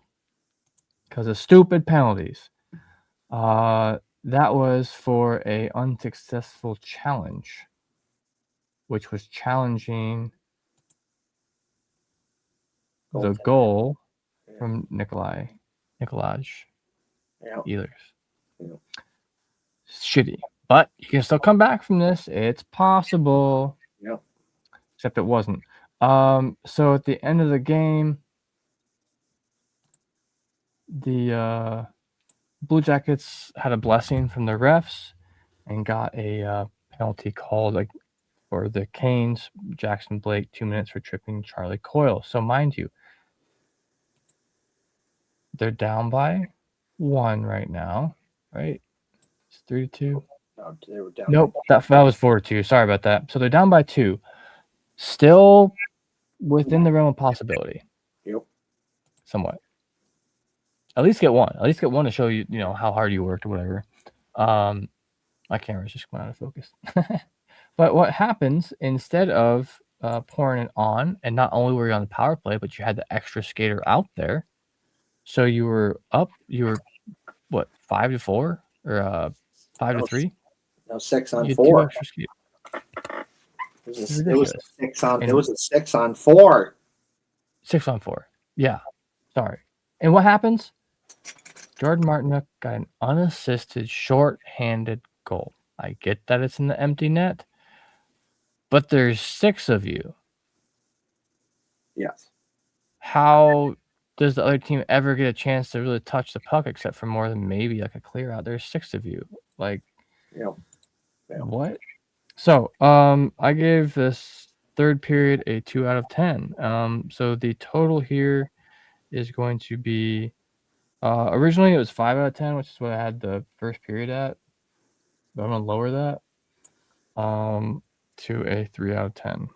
because of stupid penalties. That was for a unsuccessful challenge, which was challenging the goal from Nikolaj Ehlers. Yeah. Shitty, but you can still come back from this. It's possible. Yeah. Except it wasn't. So at the end of the game, the Blue Jackets had a blessing from the refs and got a penalty called for the Canes. Jackson Blake 2 minutes for tripping Charlie Coyle. So mind you, They're down by 1 right now, right? It's 3-2. No, they were down. Nope, that was 4-2. Sorry about that. So they're down by 2. Still within the realm of possibility. Yep. Somewhat. At least get 1. At least get 1 to show you, how hard you worked or whatever. My camera's just going out of focus. But what happens instead of pouring it on, and not only were you on the power play, but you had the extra skater out there. So you were up. You were what, 5-4 or 5-3? No, 6 on You had 4. 2 extra skaters. It It's was ridiculous. a 6 on. It was a 6 on 4. 6 on 4. Yeah. Sorry. And what happens? Jordan Martinook got an unassisted, short-handed goal. I get that it's in the empty net, but there's 6 of you. Yes. How does the other team ever get a chance to really touch the puck except for more than maybe like a clear out? There's 6 of you. Like, Yeah. what? So, I gave this third period a 2 out of 10. So the total here is going to be originally it was 5 out of 10, which is what I had the first period at. But I'm gonna lower that to a 3 out of 10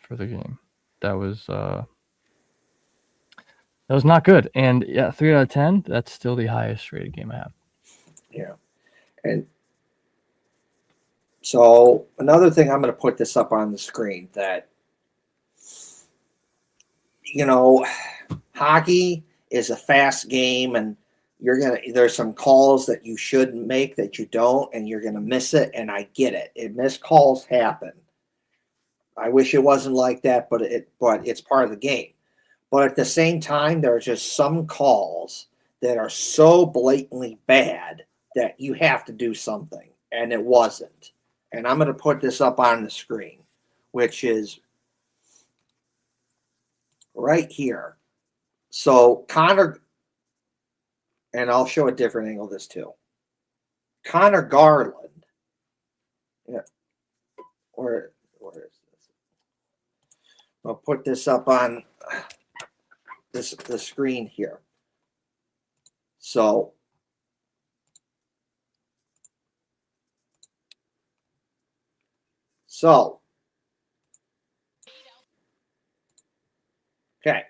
for the game. That was not good. And yeah, 3 out of 10, that's still the highest rated game I have. Yeah. And so another thing, I'm going to put this up on the screen, that hockey is a fast game, and there's some calls that you should make that you don't, and you're gonna miss it, and I get it. Missed calls happen. I wish it wasn't like that, but it's part of the game. But at the same time, there are just some calls that are so blatantly bad that you have to do something, and it wasn't. And I'm going to put this up on the screen, which is right here. So Connor, and I'll show a different angle of this too. Connor Garland, yeah, where is this? I'll put this up on the screen here. So okay.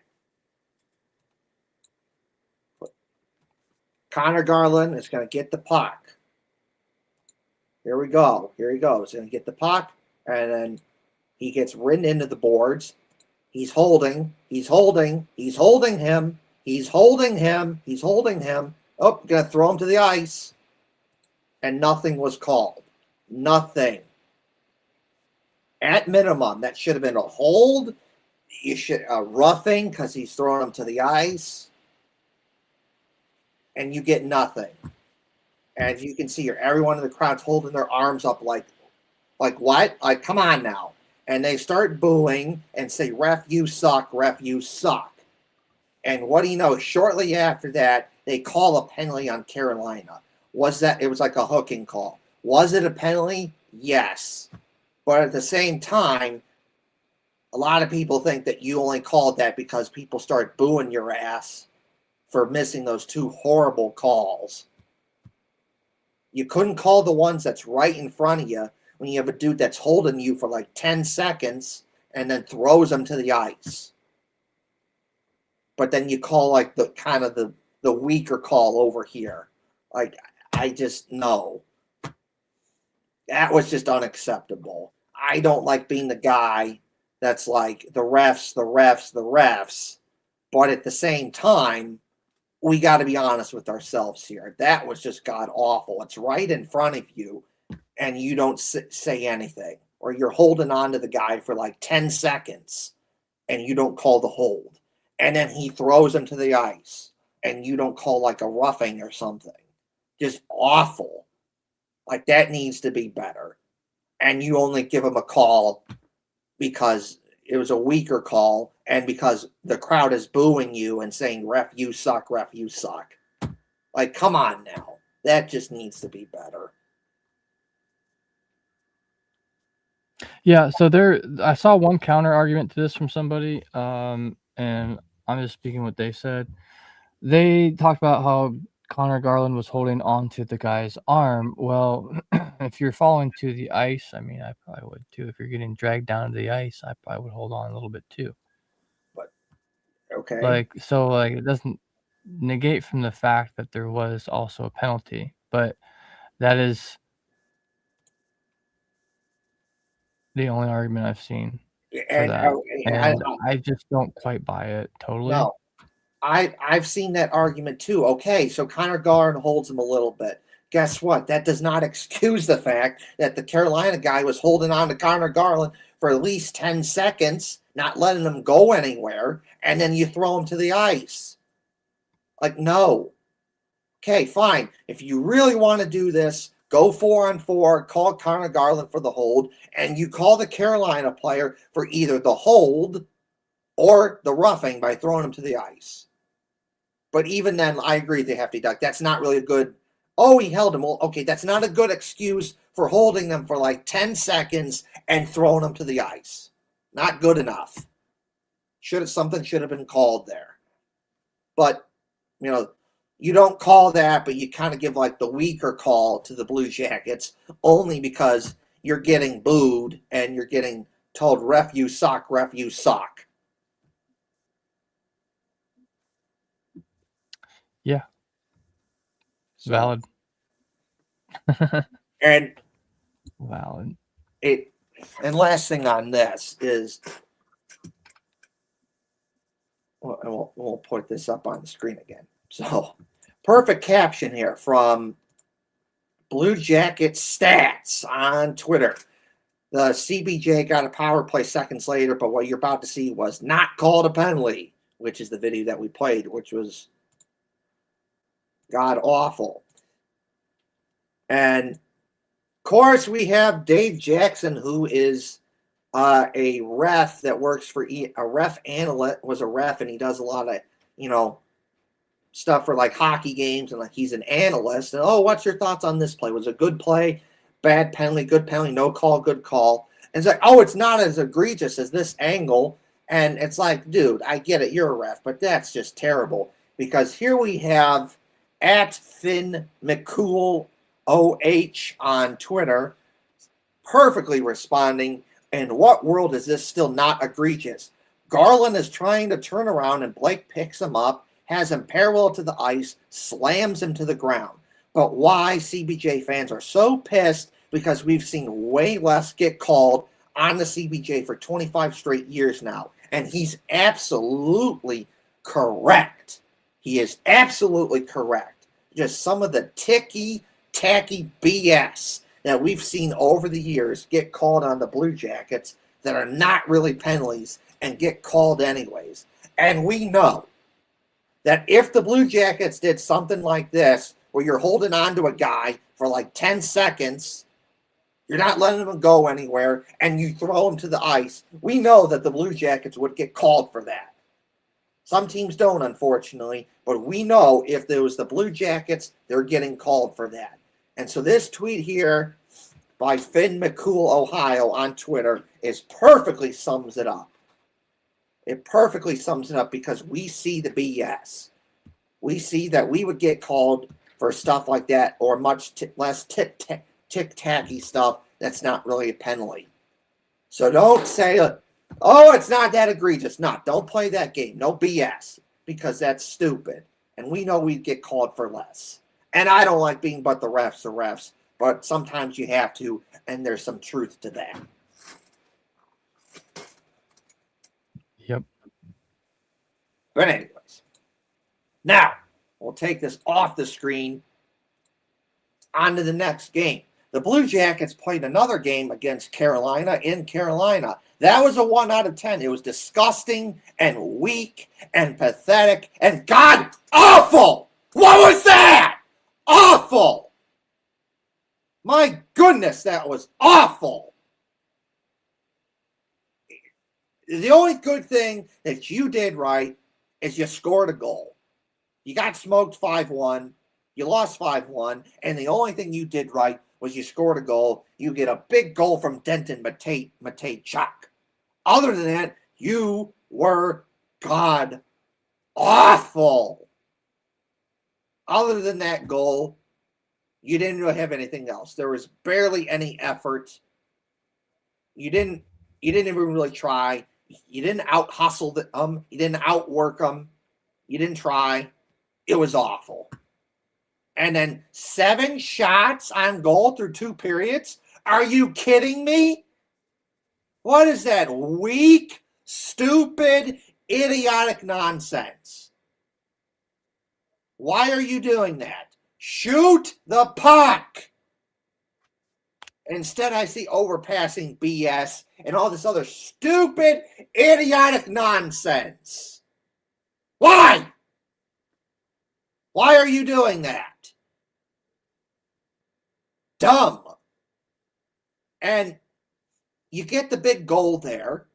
Connor Garland is going to get the puck. Here we go. Here he goes. He's going to get the puck, and then he gets ridden into the boards. He's holding him. He's holding him. Oh, going to throw him to the ice. And nothing was called. Nothing. At minimum, that should have been a hold. You should roughing, because he's throwing him to the ice. And you get nothing. As you can see here, everyone in the crowd's holding their arms up like what? Like, come on now. And they start booing and say, ref, you suck, ref, you suck. And what do you know? Shortly after that, they call a penalty on Carolina. It was like a hooking call. Was it a penalty? Yes. But at the same time, a lot of people think that you only called that because people start booing your ass for missing those 2 horrible calls. You couldn't call the ones that's right in front of you when you have a dude that's holding you for like 10 seconds and then throws them to the ice. But then you call like the kind of the weaker call over here. Like, I just know. That was just unacceptable. I don't like being the guy that's like the refs. But at the same time, we got to be honest with ourselves here. That was just god awful. It's right in front of you, and you don't say anything, or you're holding on to the guy for like 10 seconds, and you don't call the hold, and then he throws him to the ice, and you don't call like a roughing or something. Just awful. Like, that needs to be better. And you only give him a call because it was a weaker call, and because the crowd is booing you and saying, ref, you suck, ref, you suck. Like, come on now. That just needs to be better. Yeah, so I saw one counter argument to this from somebody, and I'm just speaking what they said. They talked about how Connor Garland was holding onto the guy's arm. Well, if you're falling to the ice, I mean, I probably would too. If you're getting dragged down to the ice, I probably would hold on a little bit too. But okay. Like, so, like, it doesn't negate from the fact that there was also a penalty, but that is the only argument I've seen for And that, I and I just don't quite buy it totally. no, I've seen that argument too. Okay, so Connor Garland holds him a little bit. Guess what? That does not excuse the fact that the Carolina guy was holding on to Connor Garland for at least 10 seconds, not letting him go anywhere, and then you throw him to the ice. Like, no. Okay, fine. If you really want to do this, go 4-on-4, call Connor Garland for the hold, and you call the Carolina player for either the hold or the roughing by throwing him to the ice. But even then, I agree with the hefty duck. That's not really a good. Oh, he held him. Well, okay, that's not a good excuse for holding them for like 10 seconds and throwing them to the ice. Not good enough. Something should have been called there. But, you don't call that, but you kind of give like the weaker call to the Blue Jackets only because you're getting booed and you're getting told, ref, you suck, ref, you suck. Yeah, So, valid. and Valid. and last thing on this is, well, we'll put this up on the screen again. So, perfect caption here from Blue Jacket Stats on Twitter. The CBJ got a power play seconds later, but what you're about to see was not called a penalty, which is the video that we played, which was god awful. And of course, we have Dave Jackson, who is a ref that works for a ref analyst, was a ref, and he does a lot of, stuff for like hockey games, and like he's an analyst. And what's your thoughts on this play? Was it a good play, bad penalty, good penalty, no call, good call? And it's like, it's not as egregious as this angle. And it's like, dude, I get it, you're a ref, but that's just terrible. Because here we have at Finn McCool OH on Twitter perfectly responding. In what world is this still not egregious? Garland is trying to turn around and Blake picks him up, has him parallel to the ice, slams him to the ground. But why CBJ fans are so pissed? Because we've seen way less get called on the CBJ for 25 straight years now. And he's absolutely correct. He is absolutely correct. Just some of the ticky-tacky BS that we've seen over the years get called on the Blue Jackets that are not really penalties and get called anyways. And we know that if the Blue Jackets did something like this, where you're holding on to a guy for like 10 seconds, you're not letting him go anywhere, and you throw him to the ice, we know that the Blue Jackets would get called for that. Some teams don't, unfortunately, but we know if there was the Blue Jackets, they're getting called for that. And so this tweet here by Finn McCool, Ohio on Twitter perfectly sums it up. It perfectly sums it up because we see the BS. We see that we would get called for stuff like that or much less tick-tacky stuff that's not really a penalty. So don't say, it's not that egregious. No, don't play that game. No BS, because that's stupid. And we know we'd get called for less. And I don't like being but the refs, but sometimes you have to, and there's some truth to that. Yep. But anyways, now we'll take this off the screen on to the next game. The Blue Jackets played another game against Carolina in Carolina. That was a 1 out of 10. It was disgusting and weak and pathetic and god awful. What was that? Awful. My goodness, that was awful. The only good thing that you did right is you scored a goal. You got smoked 5-1. You lost 5-1. And the only thing you did right was you scored a goal. You get a big goal from Denton Matej-Chuk. Other than that, you were god awful. Other than that goal, you didn't really have anything else. There was barely any effort. You didn't even really try. You didn't out hustle them. You didn't outwork them. You didn't try. It was awful. And then 7 shots on goal through 2 periods? Are you kidding me? What is that weak, stupid, idiotic nonsense? Why are you doing that? Shoot the puck! Instead, I see overpassing BS and all this other stupid, idiotic nonsense. Why? Why are you doing that? Dumb. And you get the big goal there.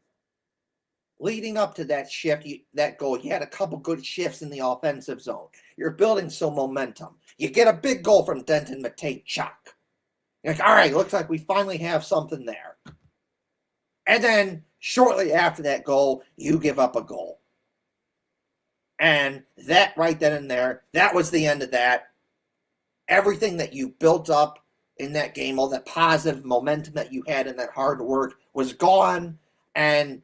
Leading up to that shift, that goal, you had a couple good shifts in the offensive zone. You're building some momentum. You get a big goal from Denton Matejchuk. You're like, all right, looks like we finally have something there. And then shortly after that goal, you give up a goal. And that right then and there, that was the end of that. Everything that you built up in that game, all that positive momentum that you had in that hard work was gone, and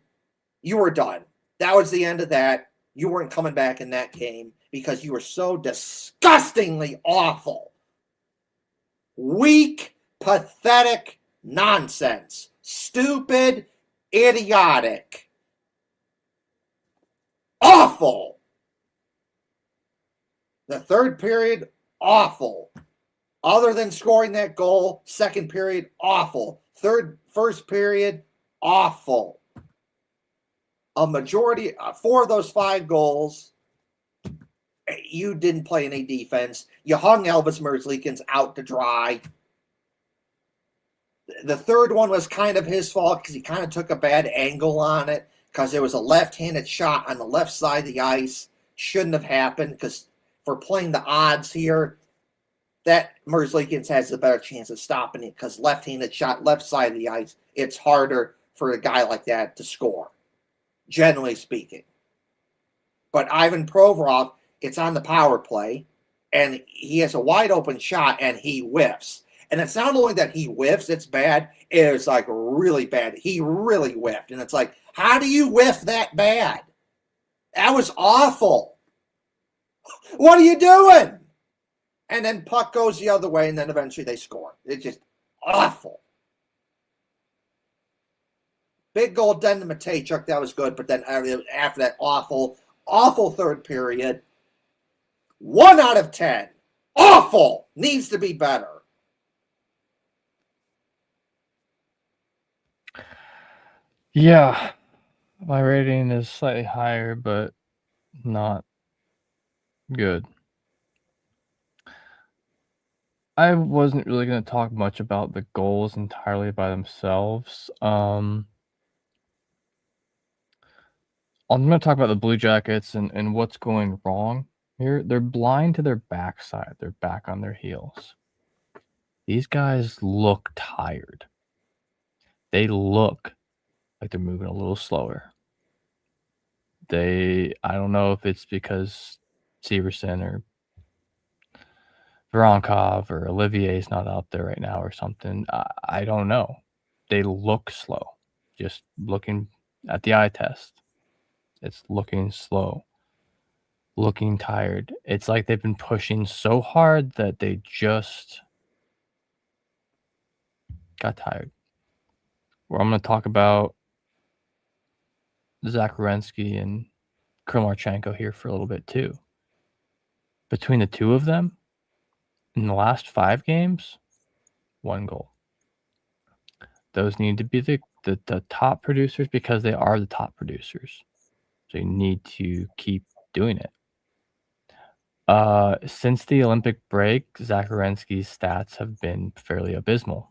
you were done. That was the end of that. You weren't coming back in that game because you were so disgustingly awful. Weak, pathetic nonsense. Stupid, idiotic. Awful. The third period, awful. Other than scoring that goal, second period, awful. First period, awful. A majority, 4 of those 5 goals, you didn't play any defense. You hung Elvis Merzlikins out to dry. The third one was kind of his fault because he kind of took a bad angle on it because there was a left-handed shot on the left side of the ice. Shouldn't have happened because for playing the odds here, that Merzlikins has a better chance of stopping it because left-handed shot, left side of the ice, it's harder for a guy like that to score, generally speaking. But Ivan Provorov, it's on the power play, and he has a wide open shot, and he whiffs. And it's not only that he whiffs, it's bad. It's like really bad. He really whiffed. And it's like, how do you whiff that bad? That was awful. What are you doing? And then puck goes the other way, and then eventually they score. It's just awful. Big goal, Denton Matejchuk, that was good. But then after that awful, awful third period, 1 out of 10. Awful. Needs to be better. Yeah, my rating is slightly higher, but not good. I wasn't really going to talk much about the goals entirely by themselves. I'm going to talk about the Blue Jackets and what's going wrong here. They're blind to their backside. They're back on their heels. These guys look tired. They look like they're moving a little slower. I don't know if it's because Severson or Voronkov or Olivier's not out there right now or something. I don't know. They look slow. Just looking at the eye test. It's looking slow. Looking tired. It's like they've been pushing so hard that they just got tired. Where I'm going to talk about Zach Werenski and Krymarchenko here for a little bit too. Between the two of them, in the last 5 games, 1 goal. Those need to be the top producers because they are the top producers. So you need to keep doing it. Since the Olympic break, Zach Werenski's stats have been fairly abysmal.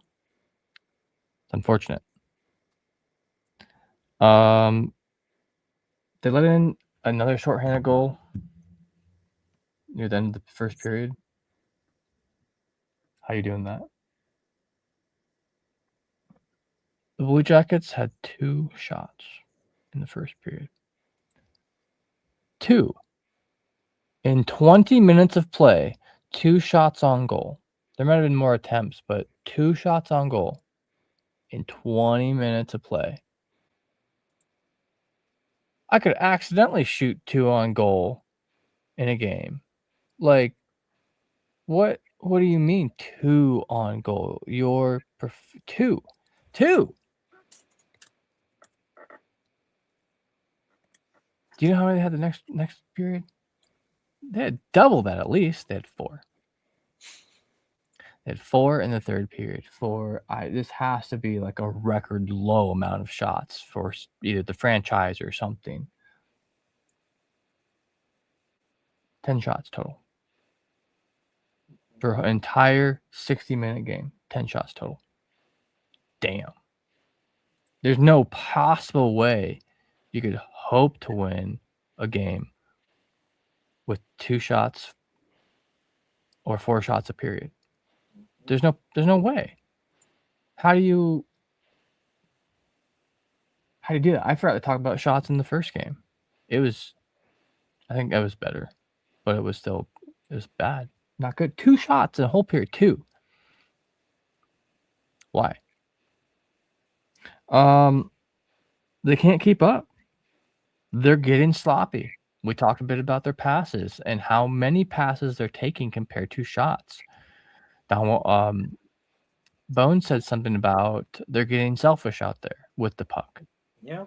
It's unfortunate. They let in another shorthanded goal near the end of the first period. How you doing that? The Blue Jackets had 2 shots in the first period. 2. In 20 minutes of play, 2 shots on goal. There might have been more attempts, but 2 shots on goal in 20 minutes of play. I could accidentally shoot 2 on goal in a game. Like, what do you mean 2 on goal? 2. 2. Do you know how many they had the next period? They had double that at least. They had 4. They had 4 in the third period. This has to be like a record low amount of shots for either the franchise or something. 10 shots total. For an entire 60-minute game. 10 shots total. Damn. There's no possible way you could hope to win a game with 2 shots or 4 shots a period. There's no way. How do you do that? I forgot to talk about shots in the first game. I think that was better, but it was bad. Not good. 2 shots in a whole period. 2. Why? They can't keep up. They're getting sloppy. We talked a bit about their passes and how many passes they're taking compared to shots. Now, Bone said something about they're getting selfish out there with the puck. Yeah.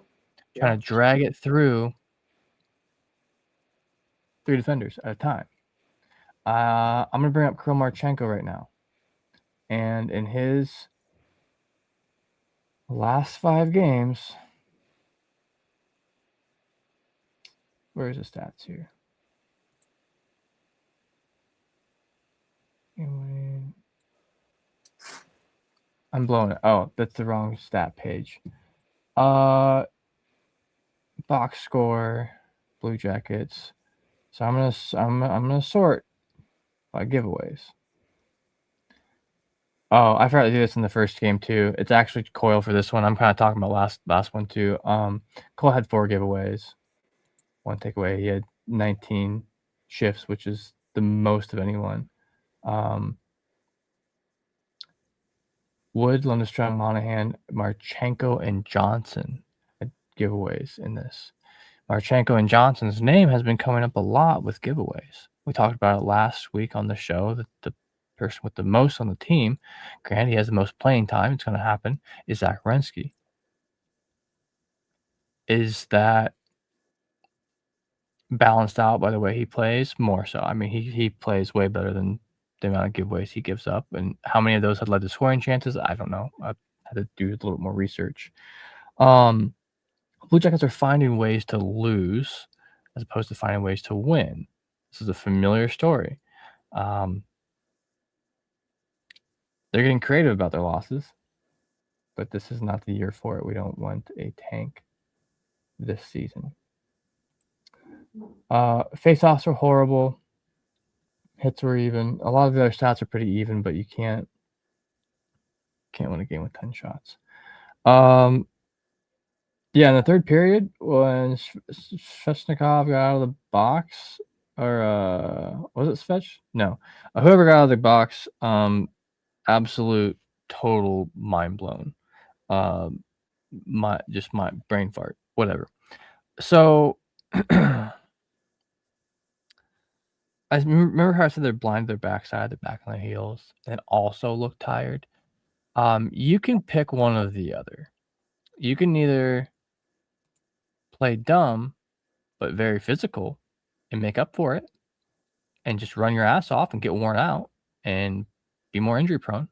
Trying to drag it through 3 defenders at a time. I'm going to bring up Kirill Marchenko right now. And in his last 5 games, where's the stats here? I'm blowing it. Oh, that's the wrong stat page. Box score, Blue Jackets. So I'm gonna sort by giveaways. Oh, I forgot to do this in the first game too. It's actually Coyle for this one. I'm kind of talking about last one too. Cole had 4 giveaways, 1 takeaway. He had 19 shifts, which is the most of anyone. Wood, Lundestrom, Monahan, Marchenko, and Johnson had giveaways in this. Marchenko and Johnson's name has been coming up a lot with giveaways. We talked about it last week on the show that the person with the most on the team, granted he has the most playing time, it's going to happen, is Zach Werenski. Is that balanced out by the way he plays? More so. I mean, he plays way better than the amount of giveaways he gives up. And how many of those had led to scoring chances? I don't know. I had to do a little bit more research. Blue Jackets are finding ways to lose as opposed to finding ways to win. This is a familiar story. They're getting creative about their losses, but this is not the year for it. We don't want a tank this season. Face-offs are horrible. Hits were even. A lot of the other stats are pretty even, but you can't win a game with 10 shots. Yeah, in the third period, when Svechnikov got out of the box, or was it Svech? No. Whoever got out of the box, absolute total mind blown. My brain fart, whatever. So I remember how I said they're blind to their backside, they're back on their heels, and also look tired. You can pick one or the other. You can either play dumb but very physical and make up for it and just run your ass off and get worn out and be more injury prone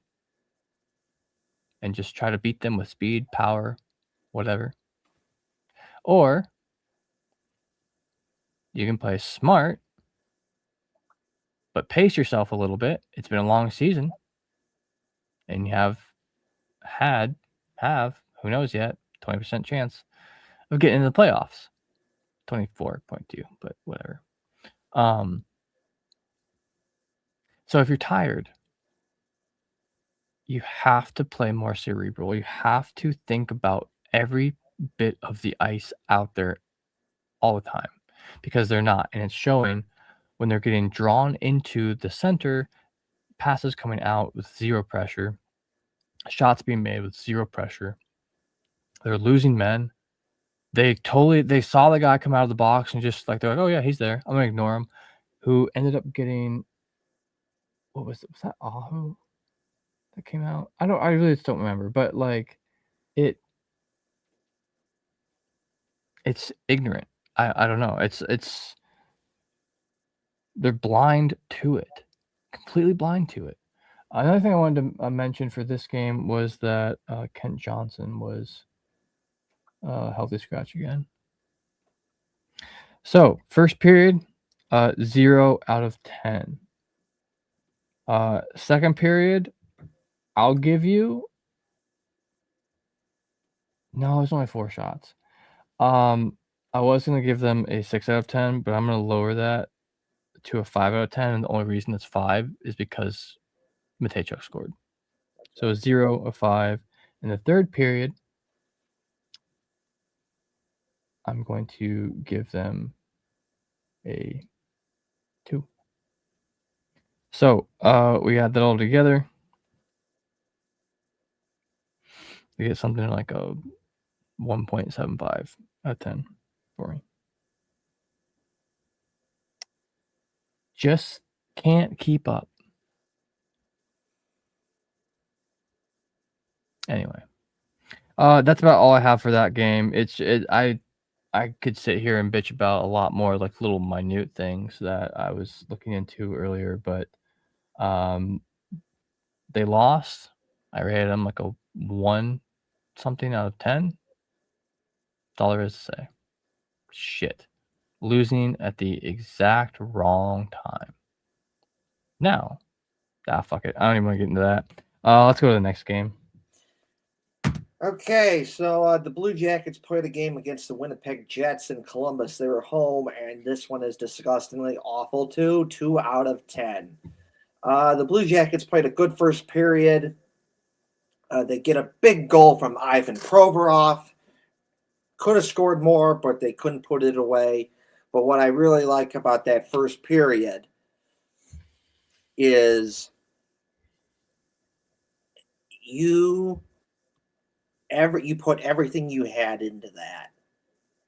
and just try to beat them with speed, power, whatever. Or you can play smart but pace yourself a little bit. It's been a long season and you have who knows yet, 20% chance of getting into the playoffs. 24.2, but whatever. So if you're tired, you have to play more cerebral. You have to think about every bit of the ice out there all the time because they're not. And it's showing when they're getting drawn into the center, passes coming out with zero pressure, shots being made with zero pressure. They're losing men. They saw the guy come out of the box and just like they're like, "Oh yeah, he's there. I'm gonna ignore him." Who ended up getting what was it? Was that Ahu that came out? I really just don't remember, but like it it's ignorant. I don't know. It's they're blind to it. Completely blind to it. Another thing I wanted to mention for this game was that Kent Johnson was healthy scratch again. So first period, 0 out of 10. Second period, I'll give you. No, it's only 4 shots. I was gonna give them a 6 out of 10, but I'm gonna lower that to a 5 out of 10, and the only reason it's 5 is because Matejchuk scored. So 0 of 5. In the third period, I'm going to give them a 2. So, we add that all together. We get something like a 1.75 out of 10 for me. Just can't keep up. Anyway, that's about all I have for that game. I could sit here and bitch about a lot more like little minute things that I was looking into earlier, but they lost. I rated them like a 1 something out of 10. That's all there is to say. Shit. Losing at the exact wrong time. Now, fuck it. I don't even want to get into that. Let's go to the next game. Okay, so the Blue Jackets played a game against the Winnipeg Jets in Columbus. They were home, and this one is disgustingly awful too. 2 out of 10. The Blue Jackets played a good first period. They get a big goal from Ivan Provorov. Could have scored more, but they couldn't put it away. But what I really like about that first period is you put everything you had into that.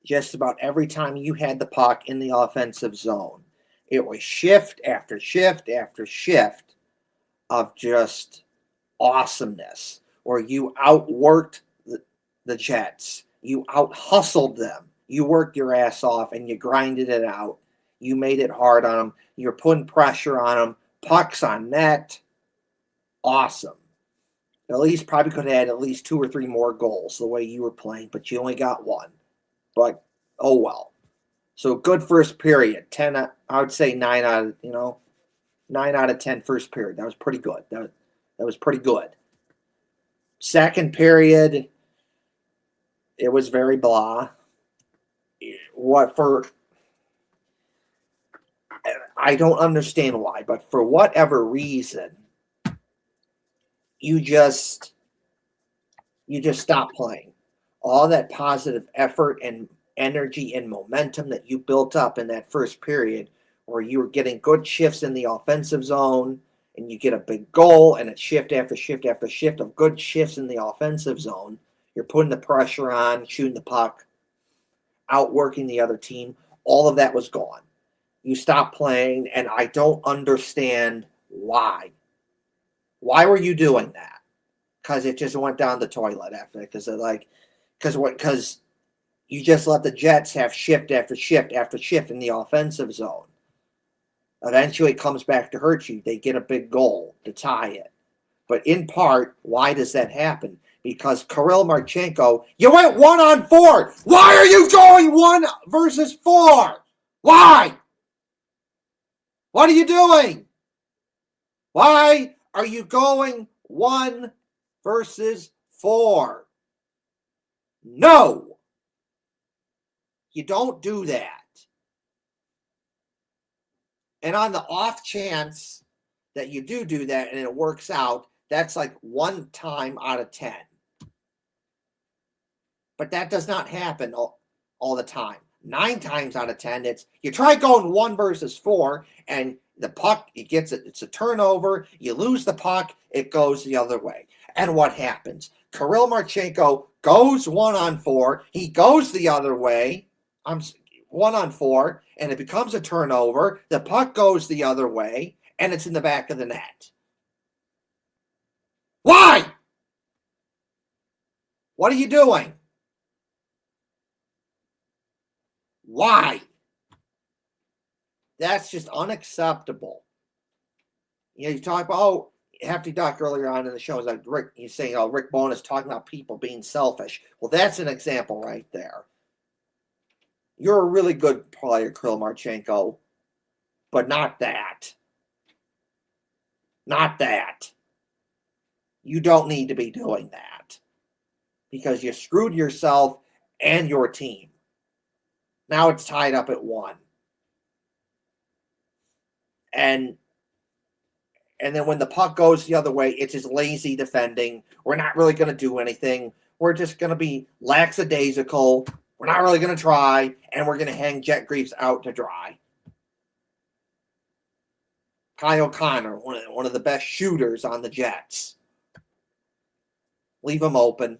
Just about every time you had the puck in the offensive zone, it was shift after shift after shift of just awesomeness, where you outworked the Jets. You out-hustled them. You worked your ass off, and you grinded it out. You made it hard on them. You're putting pressure on them. Pucks on net. Awesome. At least probably could have had at least 2 or 3 more goals the way you were playing, but you only got 1. But, oh well. So, good first period. 10, I would say 9 out of, 9 out of 10 first period. That was pretty good. That was pretty good. Second period, it was very blah. I don't understand why, but for whatever reason, you just stop playing. All that positive effort and energy and momentum that you built up in that first period, where you were getting good shifts in the offensive zone, and you get a big goal, and it's shift after shift after shift of good shifts in the offensive zone. You're putting the pressure on, shooting the puck, outworking the other team. All of that was gone. You stopped playing, and I don't understand why. Why were you doing that? Because it just went down the toilet after that. Because you just let the Jets have shift after shift after shift in the offensive zone. Eventually, it comes back to hurt you. They get a big goal to tie it. But in part, why does that happen? Because Kirill Marchenko, you went 1-on-4. Why are you going 1 versus 4? Why? What are you doing? Why are you going 1 versus 4? No. You don't do that. And on the off chance that you do that and it works out, that's like 1 time out of 10. But that does not happen all the time. 9 times out of 10, it's you try going 1 versus 4, and the puck, it's a turnover, you lose the puck, it goes the other way. And what happens? Kirill Marchenko goes 1-on-4, he goes the other way, 1-on-4, and it becomes a turnover, the puck goes the other way, and it's in the back of the net. Why? What are you doing? Why? That's just unacceptable. You talk about, Hefty Duck earlier on in the show is like Rick, he's saying, Rick Bowness talking about people being selfish. Well, that's an example right there. You're a really good player, Kirill Marchenko, but not that. Not that. You don't need to be doing that because you screwed yourself and your team. Now it's tied up at 1. And then when the puck goes the other way, it's just lazy defending. We're not really going to do anything. We're just going to be lackadaisical. We're not really going to try, and we're going to hang Jet Greaves out to dry. Kyle O'Connor, one of the best shooters on the Jets. Leave him open.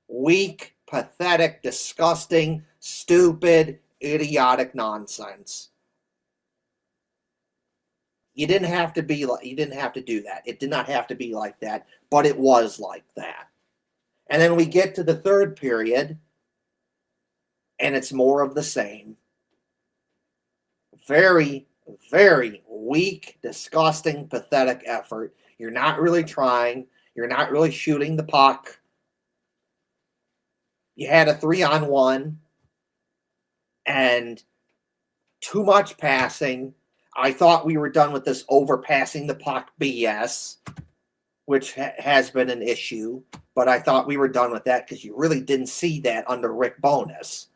Weak, pathetic, disgusting, stupid, idiotic nonsense. You didn't have to do that. It did not have to be like that, but it was like that. And then we get to the third period, and it's more of the same. Very, very weak, disgusting, pathetic effort. You're not really trying. You're not really shooting the puck. You had a 3-on-1 and too much passing. I thought we were done with this overpassing the puck BS, which has been an issue, but I thought we were done with that because you really didn't see that under Rick Bowness.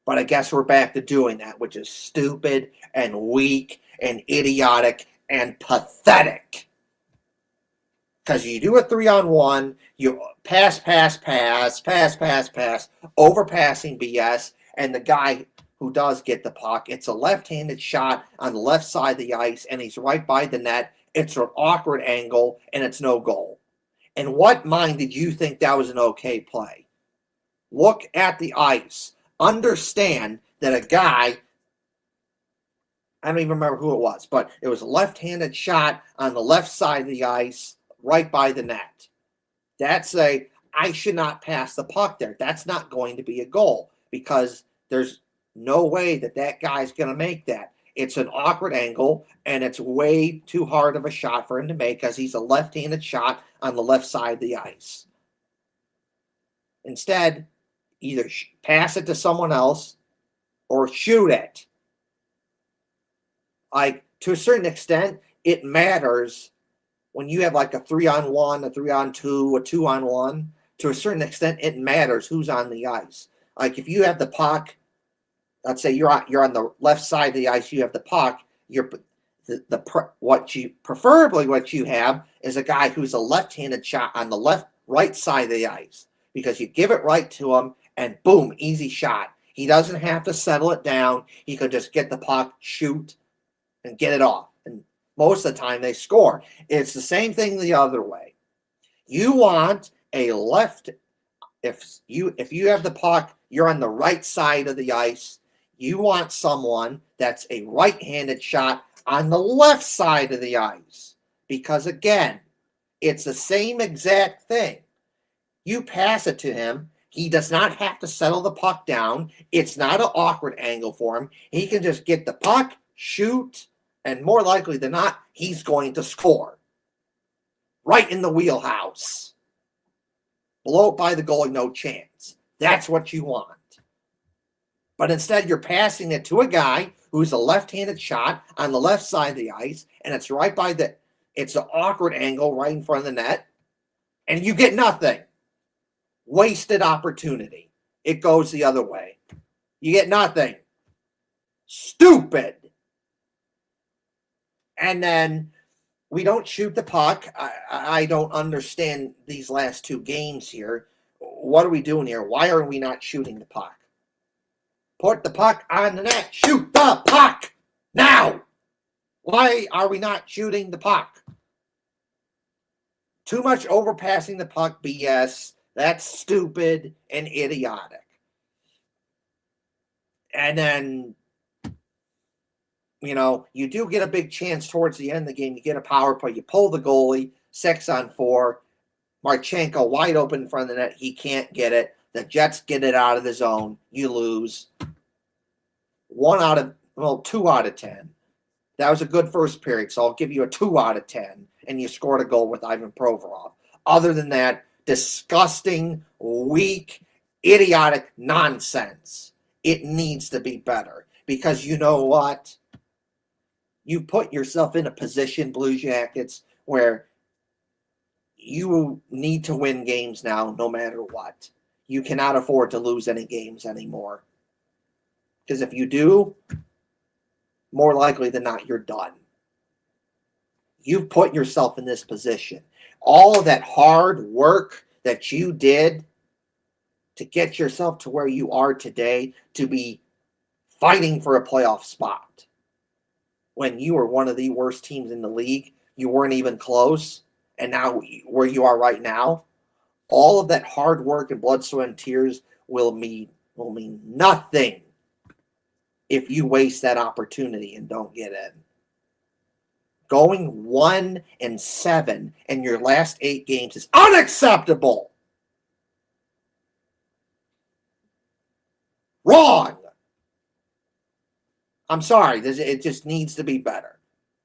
But I guess we're back to doing that, which is stupid and weak and idiotic and pathetic. Because you do a 3-on-1, you pass, overpassing BS, and the guy who does get the puck, it's a left-handed shot on the left side of the ice, and he's right by the net. It's an awkward angle, and it's no goal. In what mind did you think that was an okay play? Look at the ice. Understand that a guy, I don't even remember who it was, but it was a left-handed shot on the left side of the ice, right by the net. That's I should not pass the puck there. That's not going to be a goal because there's no way that guy's going to make that. It's an awkward angle, and it's way too hard of a shot for him to make because he's a left-handed shot on the left side of the ice. Instead, either pass it to someone else or shoot it. Like, to a certain extent, it matters when you have like a 3-on-1, a 3-on-2, a 2-on-1. To a certain extent, it matters who's on the ice. Like, if you have the puck, let's say you're on the left side of the ice, you have the puck. What you have is a guy who's a left-handed shot on the right side of the ice because you give it right to him and boom, easy shot. He doesn't have to settle it down. He can just get the puck, shoot, and get it off. And most of the time they score. It's the same thing the other way. You want a left. If you have the puck, you're on the right side of the ice. You want someone that's a right-handed shot on the left side of the ice. Because again, it's the same exact thing. You pass it to him. He does not have to settle the puck down. It's not an awkward angle for him. He can just get the puck, shoot, and more likely than not, he's going to score. Right in the wheelhouse. Blow it by the goalie, no chance. That's what you want. But instead, you're passing it to a guy who's a left-handed shot on the left side of the ice, and it's it's an awkward angle right in front of the net, and you get nothing. Wasted opportunity. It goes the other way. You get nothing. Stupid. And then we don't shoot the puck. I don't understand these last 2 games here. What are we doing here? Why are we not shooting the puck? Put the puck on the net. Shoot the puck now. Why are we not shooting the puck? Too much overpassing the puck BS. That's stupid and idiotic. And then, you do get a big chance towards the end of the game. You get a power play. You pull the goalie, 6-on-4. Marchenko wide open in front of the net. He can't get it. The Jets get it out of the zone. You lose. 2 out of 10. That was a good first period, so I'll give you a 2 out of 10. And you scored a goal with Ivan Provorov. Other than that, disgusting, weak, idiotic nonsense. It needs to be better. Because you know what? You put yourself in a position, Blue Jackets, where you need to win games now no matter what. You cannot afford to lose any games anymore. Because if you do, more likely than not, you're done. You've put yourself in this position. All of that hard work that you did to get yourself to where you are today, to be fighting for a playoff spot, when you were one of the worst teams in the league, you weren't even close, and now where you are right now, all of that hard work and blood, sweat, and tears will mean nothing if you waste that opportunity and don't get in. Going 1-7 in your last 8 games is unacceptable. Wrong. I'm sorry. It just needs to be better.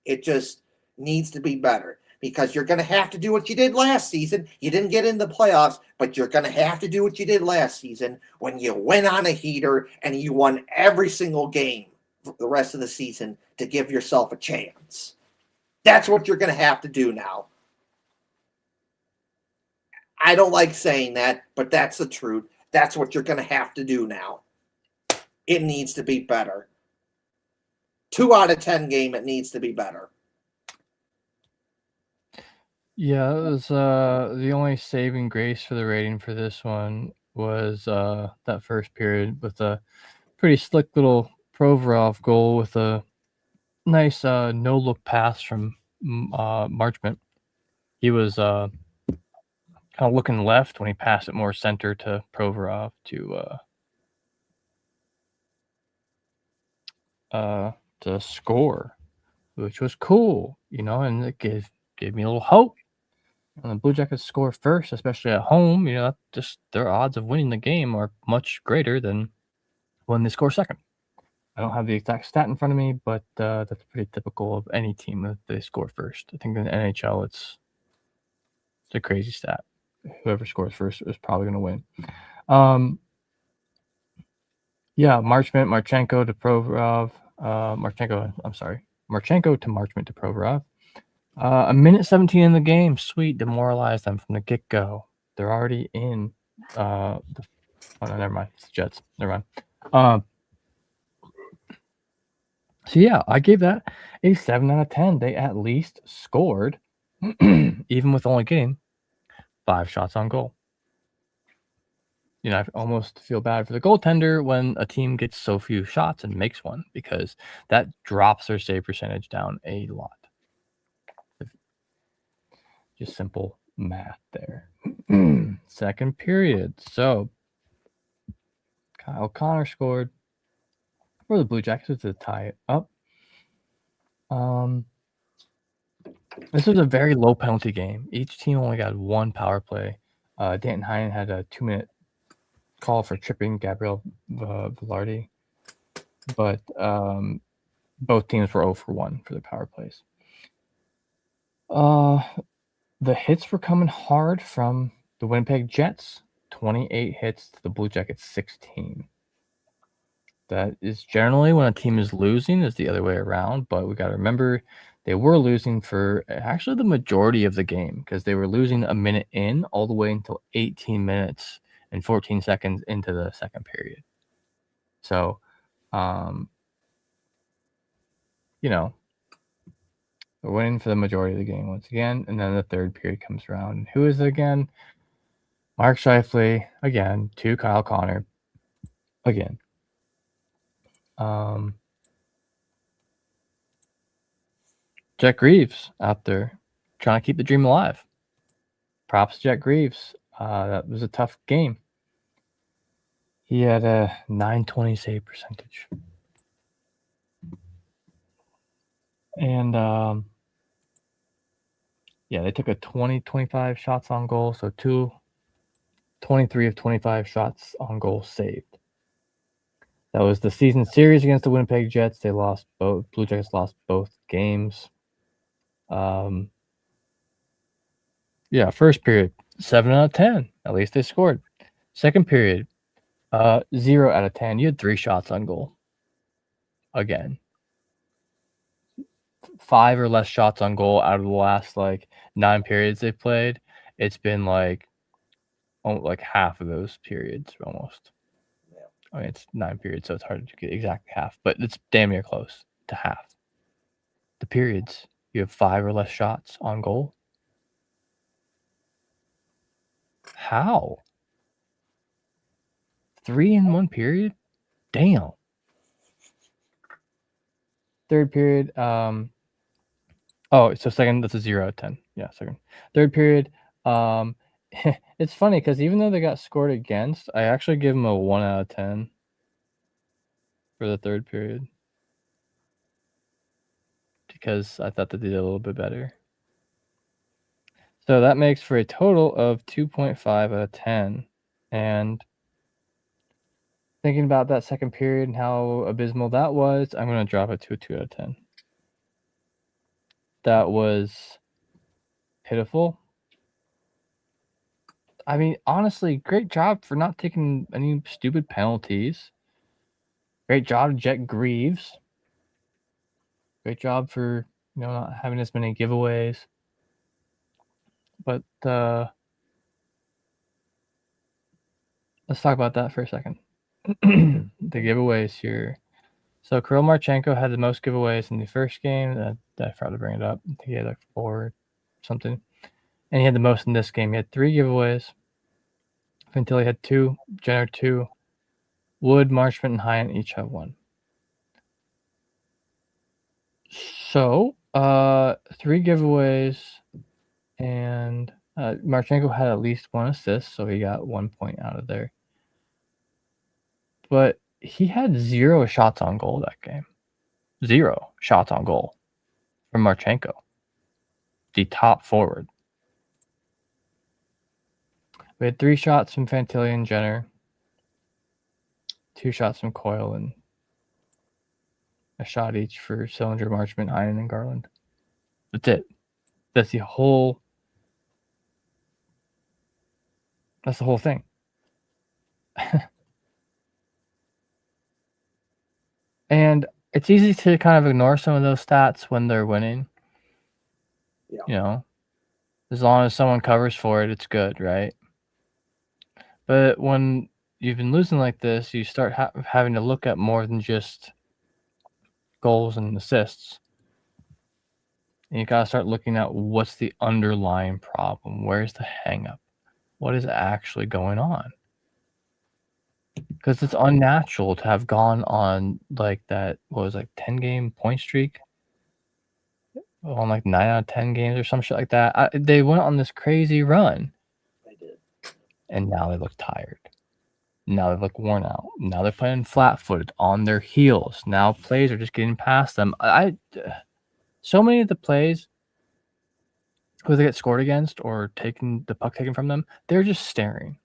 It just needs to be better. Because you're going to have to do what you did last season. You didn't get in the playoffs, but you're going to have to do what you did last season when you went on a heater and you won every single game for the rest of the season to give yourself a chance. That's what you're going to have to do now. I don't like saying that, but that's the truth. That's what you're going to have to do now. It needs to be better. 2 out of 10 game, it needs to be better. Yeah, it was the only saving grace for the rating for this one was that first period with a pretty slick little Provorov goal with a nice no-look pass from Marchment. He was kind of looking left when he passed it more center to Provorov to score, which was cool, and it gave me a little hope. And the Blue Jackets score first, especially at home, just their odds of winning the game are much greater than when they score second. I don't have the exact stat in front of me, but that's pretty typical of any team that they score first. I think in the NHL, it's a crazy stat. Whoever scores first is probably going to win. Yeah, Marchenko to Provorov. Marchenko to Marchment to Provorov. A minute 17 in the game. Sweet. Demoralized them from the get-go. They're already in oh, no, never mind. It's the Jets. Never mind. So, yeah, I gave that a 7 out of 10. They at least scored, even with only getting 5 shots on goal. I almost feel bad for the goaltender when a team gets so few shots and makes one, because that drops their save percentage down a lot. Just simple math there. Second period. So Kyle Connor scored for the Blue Jackets to tie it up. This was a very low penalty game. Each team only got 1 power play. Danton Heinen had a 2-minute call for tripping Gabriel Velarde, but both teams were 0 for 1 for the power plays. The hits were coming hard from the Winnipeg Jets. 28 hits to the Blue Jackets 16. That is generally when a team is losing, is the other way around, but we got to remember they were losing for actually the majority of the game, because they were losing a minute in all the way until 18 minutes and 14 seconds into the second period. So, they're winning for the majority of the game once again, and then the third period comes around. And who is it again? Mark Scheifele again to Kyle Connor again. Jack Greaves out there trying to keep the dream alive. Props to Jack Greaves. That was a tough game. He had a 920 save percentage. And yeah, they took a 20-25 shots on goal, so 23 of 25 shots on goal saved. That was the season series against the Winnipeg Jets. They lost both. Blue Jackets lost both games. Yeah, first period, 7 out of 10. At least they scored. Second period, 0 out of 10. You had 3 shots on goal. Again. 5 or less shots on goal out of the last, 9 periods they've played. It's been, half of those periods almost. Yeah. I mean, it's 9 periods, so it's hard to get exactly half, but it's damn near close to half. The periods, you have 5 or less shots on goal. How? 3 in 1 period? Damn. Third period, so second, that's a 0 out of 10. Yeah, second. Third period, it's funny because even though they got scored against, I actually give them a 1 out of 10 for the third period because I thought that they did a little bit better. So that makes for a total of 2.5 out of 10. And thinking about that second period and how abysmal that was, I'm going to drop it to a 2 out of 10. That was pitiful. I mean, honestly, great job for not taking any stupid penalties. Great job, Jack Greaves. Great job for, not having as many giveaways. But let's talk about that for a second. The giveaways here. So Kirill Marchenko had the most giveaways in the first game. I forgot to bring it up. I think he had 4 or something. And he had the most in this game. He had 3 giveaways. Fantilli had 2. Jenner 2. Wood, Marchment, and Hyatt each have 1. So 3 giveaways, and Marchenko had at least 1 assist, so he got 1 point out of there. But he had 0 shots on goal that game. 0 shots on goal from Marchenko, the top forward. We had 3 shots from Fantilli and Jenner, 2 shots from Coyle, and a shot each for Sillinger, Marchment, Heinen, and Garland. That's it. That's the whole thing. And it's easy to kind of ignore some of those stats when they're winning. Yeah. As long as someone covers for it, it's good, right? But when you've been losing like this, you start having to look at more than just goals and assists. And you got to start looking at what's the underlying problem. Where's the hang up? What is actually going on? Because it's unnatural to have gone on that, 10-game point streak on 9 out of 10 games or some shit like that. They went on this crazy run. They did. And now they look tired. Now they look worn out. Now they're playing flat-footed on their heels. Now plays are just getting past them. So many of the plays who they get scored against or taking the puck taken from them, they're just staring.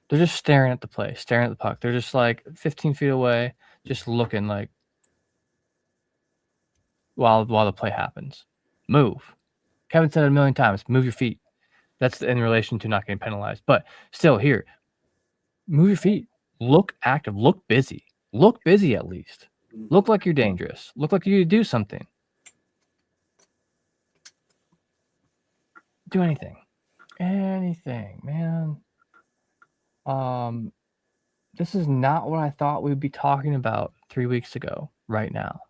They're just staring at the play, staring at the puck. They're just 15 feet away, just looking while the play happens. Move. Kevin said it a million times, move your feet. That's in relation to not getting penalized. But still here, move your feet. Look active. Look busy. Look busy at least. Look like you're dangerous. Look like you do something. Do anything. Anything, man. This is not what I thought we'd be talking about 3 weeks ago right now.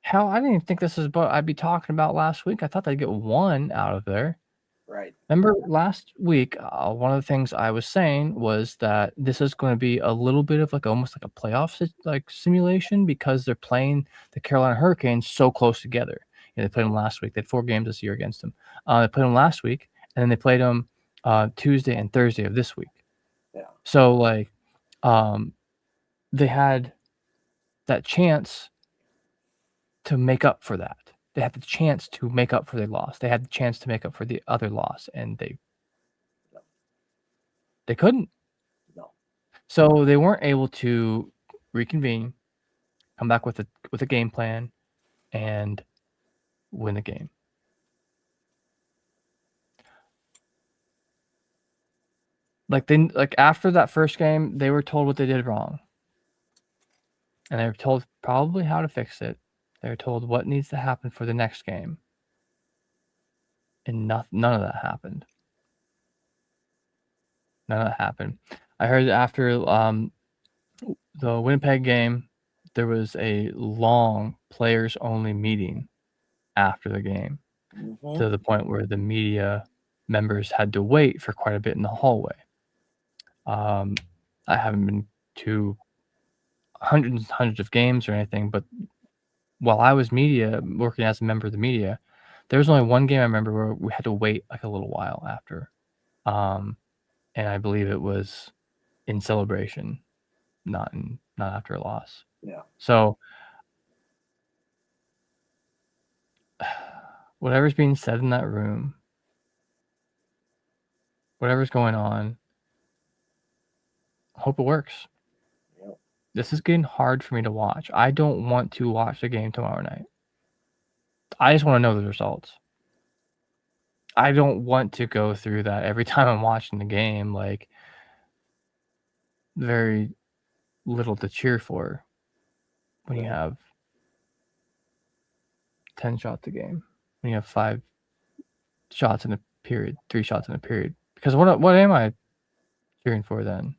Hell, I didn't even think this is what I'd be talking about last week. I thought they'd get 1 out of there. Right. Remember last week, one of the things I was saying was that this is going to be a little bit of like almost like a playoff like simulation because they're playing the Carolina Hurricanes so close together. They played them last week. They had 4 games this year against them. They played them last week, and then they played them Tuesday and Thursday of this week. Yeah. So like, they had that chance to make up for that. They had the chance to make up for their loss. They had the chance to make up for the other loss, and they couldn't. No. So they weren't able to reconvene, come back with a game plan, and win the game. Like after that first game, they were told what they did wrong, and they were told probably how to fix it. They were told what needs to happen for the next game, and none of that happened. None of that happened. I heard after the Winnipeg game, there was a long players-only meeting after the game, to the point where the media members had to wait for quite a bit in the hallway. I haven't been to hundreds and hundreds of games or anything, but while I was working as a member of the media, there was only one game I remember where we had to wait like a little while after. And I believe it was in celebration, not after a loss. Yeah. So whatever's being said in that room, whatever's going on, hope it works. Yep. This is getting hard for me to watch. I don't want to watch the game tomorrow night. I just want to know the results. I don't want to go through that every time I'm watching the game. Like, very little to cheer for when you have 10 shots a game. When you have 5 shots in a period, 3 shots in a period. Because what am I cheering for then?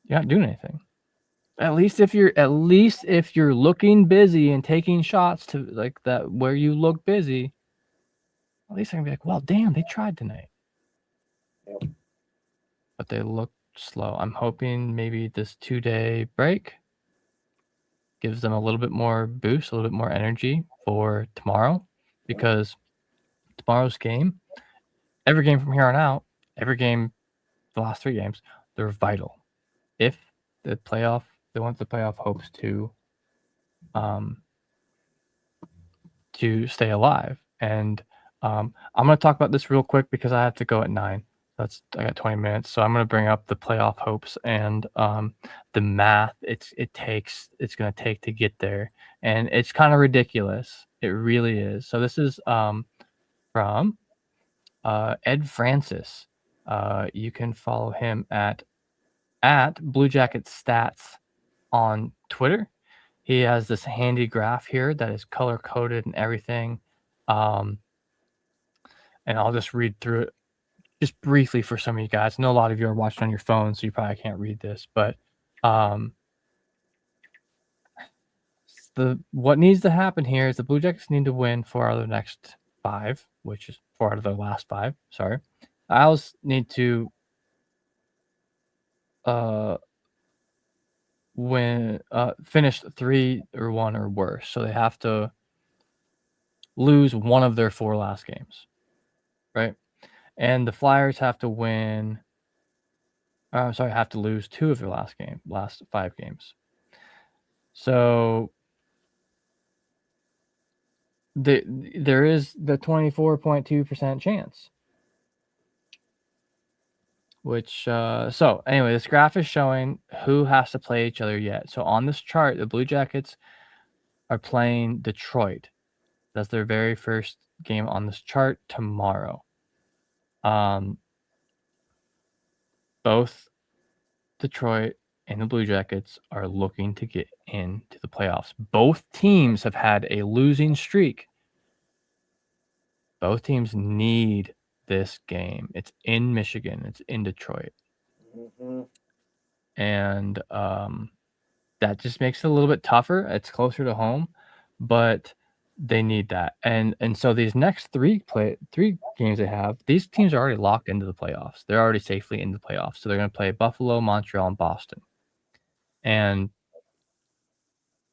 You're not doing anything. At least if you're looking busy and taking shots to like that where you look busy, at least I can be like, well, damn, they tried tonight. Yep. But they look slow. I'm hoping maybe this 2-day break gives them a little bit more boost, a little bit more energy for tomorrow, because tomorrow's game, every game from here on out, every game, the last 3 games, they're vital. If they want the playoff hopes to stay alive. And I'm going to talk about this real quick because I have to go at 9. I got 20 minutes, so I'm going to bring up the playoff hopes and the math it's going to take to get there, and it's kind of ridiculous. It really is. So this is from Ed Francis. You can follow him at Blue Jacket Stats on Twitter. He has this handy graph here that is color coded and everything. And I'll just read through it just briefly for some of you guys. I know a lot of you are watching on your phone, so you probably can't read this, but what needs to happen here is the Blue Jackets need to win 4 out of the next 5, which is 4 out of the last 5. Sorry. Isles need to finish 3 or 1 or worse. So they have to lose 1 of their 4 last games, right? And the Flyers have to have to lose 2 of their last 5 games. So there is the 24.2% chance. Which so anyway, this graph is showing who has to play each other yet. So on this chart, the Blue Jackets are playing Detroit. That's their very first game on this chart tomorrow. Both Detroit and the Blue Jackets are looking to get into the playoffs. Both teams have had a losing streak. Both teams need this game. It's in Michigan. It's in Detroit. Mm-hmm. And that just makes it a little bit tougher. It's closer to home, but They need that, and so these next 3 games they have, these teams are already locked into the playoffs. They're already safely in the playoffs, so they're gonna play Buffalo, Montreal, and Boston, and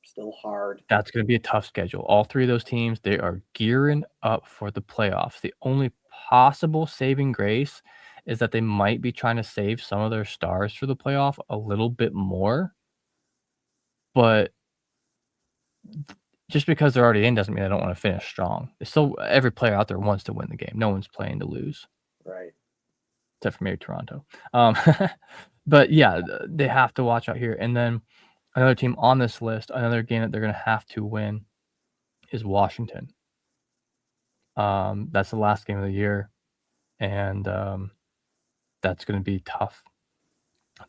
Still hard. that's gonna be a tough schedule. All 3 of those teams, they are gearing up for the playoffs. The only possible saving grace is that they might be trying to save some of their stars for the playoff a little bit more, but just because they're already in doesn't mean they don't wanna finish strong. It's still every player out there wants to win the game. No one's playing to lose, Right. except for maybe Toronto. Um, but yeah, they have to watch out here. And then another team on this list, another game that they're gonna have to win is Washington. That's the last game of the year, and, that's gonna be tough.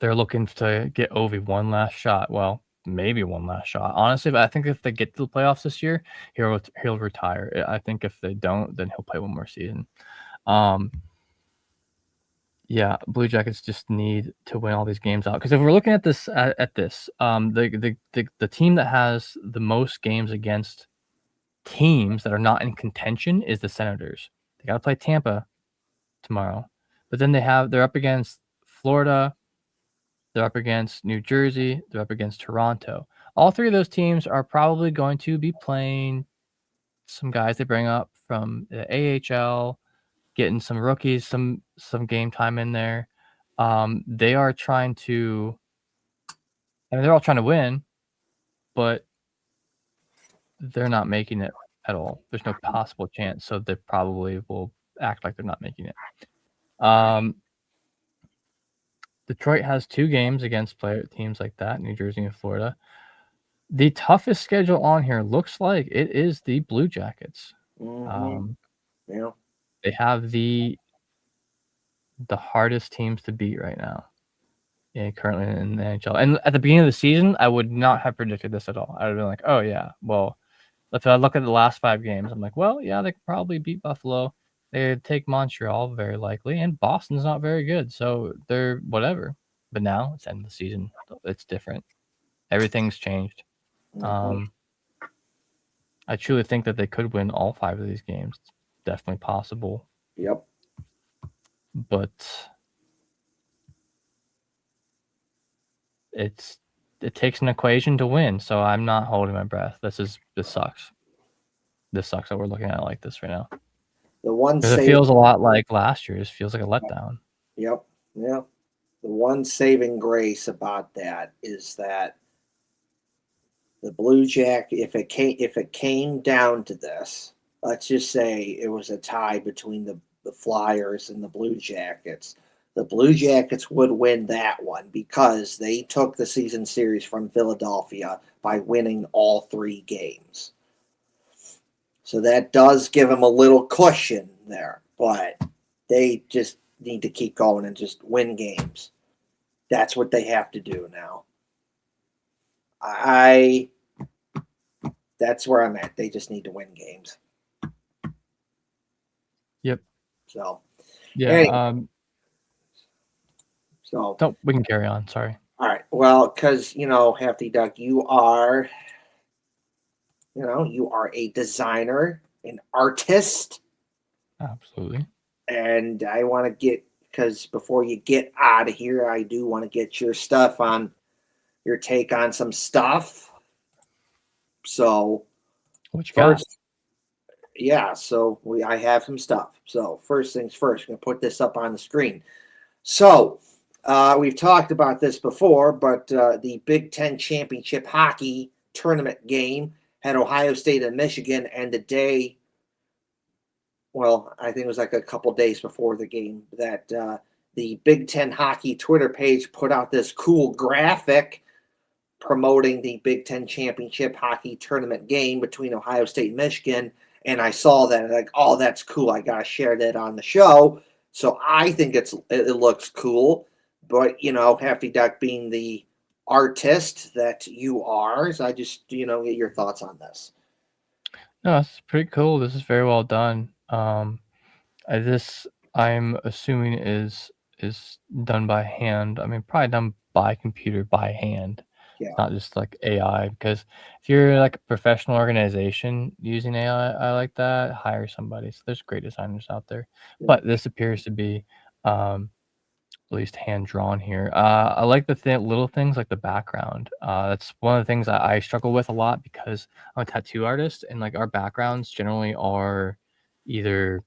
They're looking to get Ovi one last shot. Well, maybe one last shot. Honestly, but I think if they get to the playoffs this year, he'll retire. I think if they don't, then he'll play one more season. Um, yeah, Blue Jackets just need to win all these games out because if we're looking at this, the team that has the most games against teams that are not in contention is the Senators. They gotta play Tampa tomorrow, but then they're up against Florida, they're up against New Jersey, they're up against Toronto. All 3 of those teams are probably going to be playing some guys they bring up from the AHL, getting some rookies, some game time in there. They are trying to I mean, they're all trying to win, but they're not making it at all. There's no possible chance, so they probably will act like they're not making it. Um, Detroit has 2 games against player teams like that, New Jersey and Florida. The toughest schedule on here looks like it is the Blue Jackets. Mm-hmm. Um, Yeah. they have the hardest teams to beat right now, currently in the NHL. And at the beginning of the season, I would not have predicted this at all. I would have been like, "Oh, yeah, well" if I look at the last 5 games, I'm like, "Well, yeah, they could probably beat Buffalo. They'd take Montreal very likely, and Boston's not very good, so they're whatever." But now it's the end of the season. It's different. Everything's changed. Mm-hmm. Um, I truly think that they could win all 5 of these games. It's definitely possible, Yep. but it takes an equation to win, so I'm not holding my breath. This sucks. This sucks that we're looking at it like this right now. The one Because it save. feels a lot like last year. It just feels like a letdown. Yep. Yeah. The one saving grace about that is that the Blue Jack, if it came down to this, let's just say it was a tie between the Flyers and the Blue Jackets. The Blue Jackets would win that one because they took the season series from Philadelphia by winning all 3 games. So that does give them a little cushion there, but they just need to keep going and just win games. That's what they have to do now. I That's where I'm at. They just need to win games. Yep. So Yeah. anyway, so We can carry on. Sorry. all right. Well, because Hefty Duck, you are a designer, an artist, Absolutely. and I want to get because before you get out of here, I do want to get your take on some stuff. So What you got? first, yeah, so I have some stuff. So first things first, I'm gonna put this up on the screen. So we've talked about this before, but the Big Ten championship hockey tournament game had Ohio State and Michigan, and I think it was like a couple days before the game that the Big Ten hockey Twitter page put out this cool graphic promoting the Big Ten championship hockey tournament game between Ohio State and Michigan. And I saw that, like, oh, that's cool. I gotta share that on the show. So I think it looks cool. But Hefty Duck being the artist that you are, so I just get your thoughts on this. No, it's pretty cool. This is very well done. This I'm assuming is done by hand. I mean, probably done by computer by hand. It's Yeah. not just like AI, because if you're like a professional organization using AI like that, hire somebody. So there's great designers out there. Yeah. But this appears to be at least hand drawn here. I like the little things like the background. That's one of the things I struggle with a lot because I'm a tattoo artist, and like our backgrounds generally are either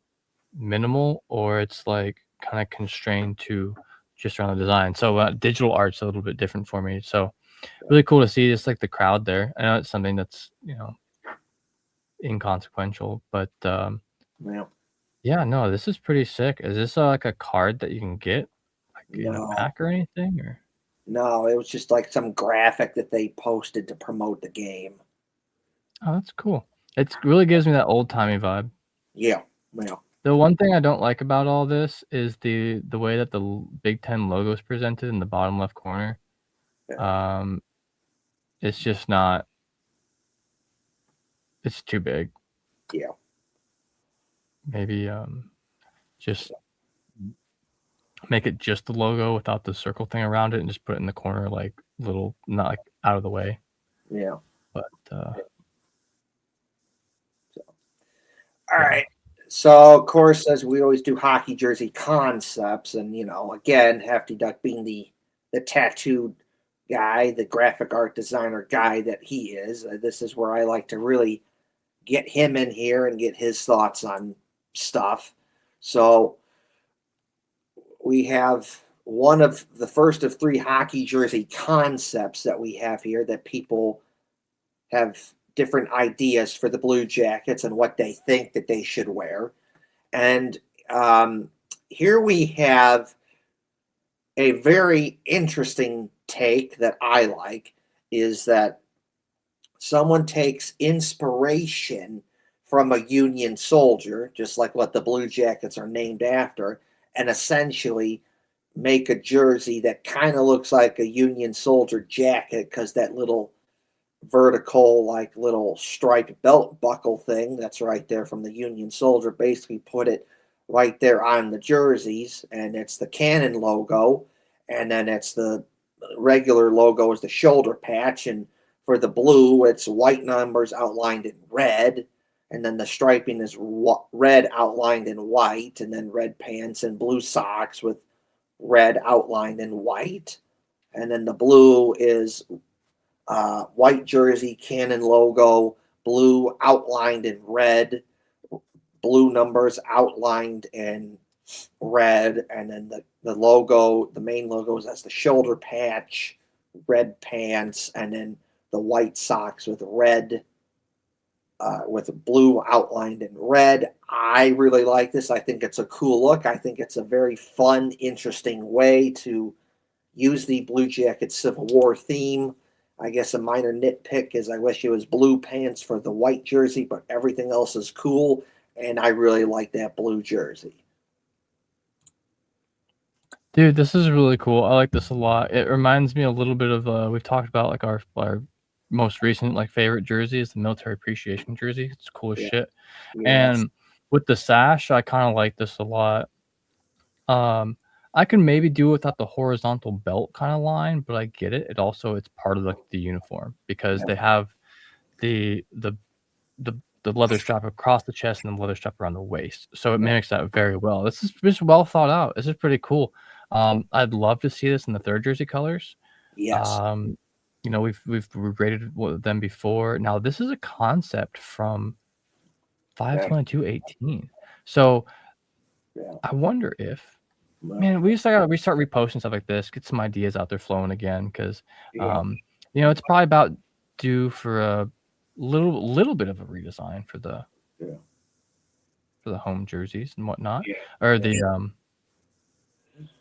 minimal or it's like kind of constrained to just around the design. So digital art's a little bit different for me. So really cool to see just like the crowd there. I know it's something that's inconsequential, but Yeah. yeah, no, this is pretty sick. Is this like a card that you can get like in a No, pack or anything? Or no, it was just like some graphic that they posted to promote the game. oh, that's cool. It really gives me that old timey vibe. Yeah. Yeah. The one thing I don't like about all this is the way that the Big Ten logo is presented in the bottom left corner. Yeah. Um, it's just not. It's too big. Yeah. Maybe just make it just the logo without the circle thing around it, and just put it in the corner, like little, not like out of the way. Yeah. But So, all yeah, right. So, of course, as we always do hockey jersey concepts, and again, Hefty Duck being the tattooed guy, the graphic art designer guy that he is, this is where I like to really get him in here and get his thoughts on stuff. So, we have one of the first of three hockey jersey concepts that we have here that people have different ideas for the Blue Jackets and what they think that they should wear. And here we have a very interesting take that I like is that someone takes inspiration from a Union soldier, just like what the Blue Jackets are named after, and essentially make a jersey that kind of looks like a Union soldier jacket because that little vertical, like little striped belt buckle thing that's right there from the Union soldier basically put it right there on the jerseys, and it's the cannon logo, and then it's the regular logo is the shoulder patch, and for the blue it's white numbers outlined in red, and then the striping is red outlined in white, and then red pants and blue socks with red outlined in white, and then the blue is white jersey, cannon logo, blue outlined in red, blue numbers outlined in red, and then the logo, the main logo is as the shoulder patch, red pants, and then the white socks with blue outlined in red. I really like this. I think it's a cool look. I think it's a very fun, interesting way to use the Blue Jackets Civil War theme. I guess a minor nitpick is I wish it was blue pants for the white jersey, but everything else is cool, and I really like that blue jersey. dude, this is really cool. I like this a lot. It reminds me a little bit of we've talked about like our most recent like favorite jersey is the military appreciation jersey. It's cool as Yeah. shit. Yes. And with the sash, I kind of like this a lot. Um, I can maybe do without the horizontal belt kind of line, but I get it. It's part of like the uniform because Yeah. they have the the the the leather strap across the chest and the leather strap around the waist. So it Yeah. mimics that very well. This is just well thought out. This is pretty cool. I'd love to see this in the third jersey colors. Yes. Um, we've rated them before. Now this is a concept from Yeah. 5/22/18. So Yeah. I wonder if, Well, man, we just gotta restart reposting stuff like this, get some ideas out there flowing again, because yeah. it's probably about due for a little bit of a redesign Yeah. for the home jerseys and whatnot, Yeah. or Yeah.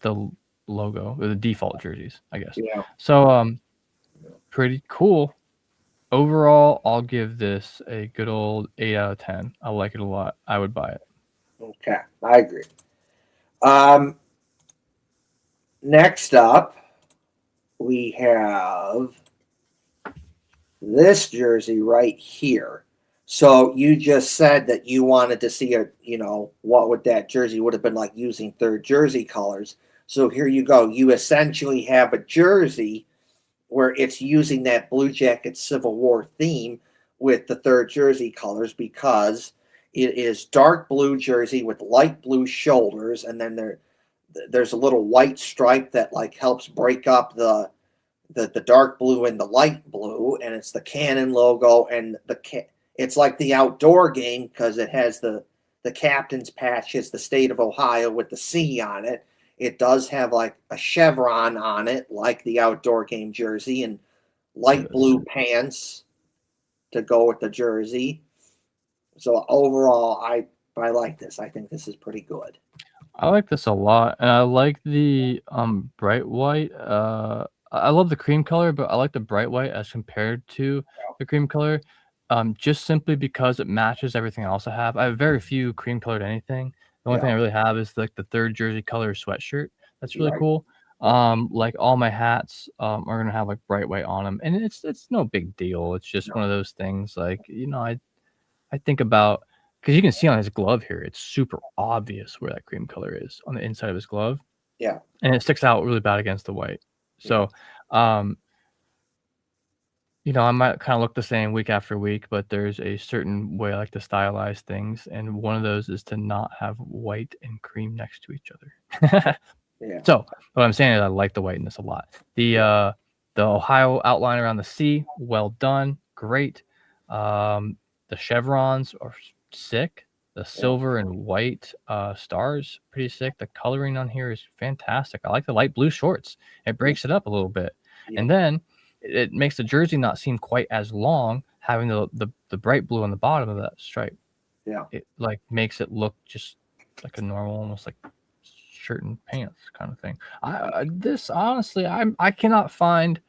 the logo or the default jerseys, I guess. Yeah. So pretty cool. Overall, I'll give this a good old 8 out of 10. I like it a lot. I would buy it. Okay. I agree. Um, Next up, we have this jersey right here. So you just said that you wanted to see what would that jersey would have been like using third jersey colors. So here you go. You essentially have a jersey where it's using that Blue Jackets Civil War theme with the third jersey colors because it is dark blue jersey with light blue shoulders, and then there's a little white stripe that like helps break up the dark blue and the light blue, and it's the Cannon logo, and it's like the outdoor game because it has the captain's patch is the state of Ohio with the C on it. It does have like a chevron on it, like the outdoor game jersey, and light blue pants to go with the jersey. So overall, I like this. I think this is pretty good. I like this a lot, and I like the bright white. I love the cream color, but I like the bright white as compared to the cream color, just simply because it matches everything else I have. I have very few cream colored anything. The only thing Yeah, I really have is like the third jersey color sweatshirt. That's you're really right. cool. Yeah, Like all my hats are gonna have like bright white on them, and it's no big deal. It's just no, one of those things. Like I think about because you can see on his glove here, it's super obvious where that cream color is on the inside of his glove, yeah, and it sticks out really bad against the white. yeah, So, um, I might kinda look the same week after week, but there's a certain way I like to stylize things, and one of those is to not have white and cream next to each other. yeah, So, what I'm saying is I like the whiteness a lot. yeah, The Ohio outline around the C, well done, great. Um, the chevrons are sick. The yeah, silver and white stars, pretty sick. The coloring on here is fantastic. I like the light blue shorts. It yeah, breaks it up a little bit, yeah, and then it makes the jersey not seem quite as long, having the bright blue on the bottom of that stripe. yeah. It like makes it look just like a normal, almost like shirt and pants kind of thing. This honestly, I cannot find.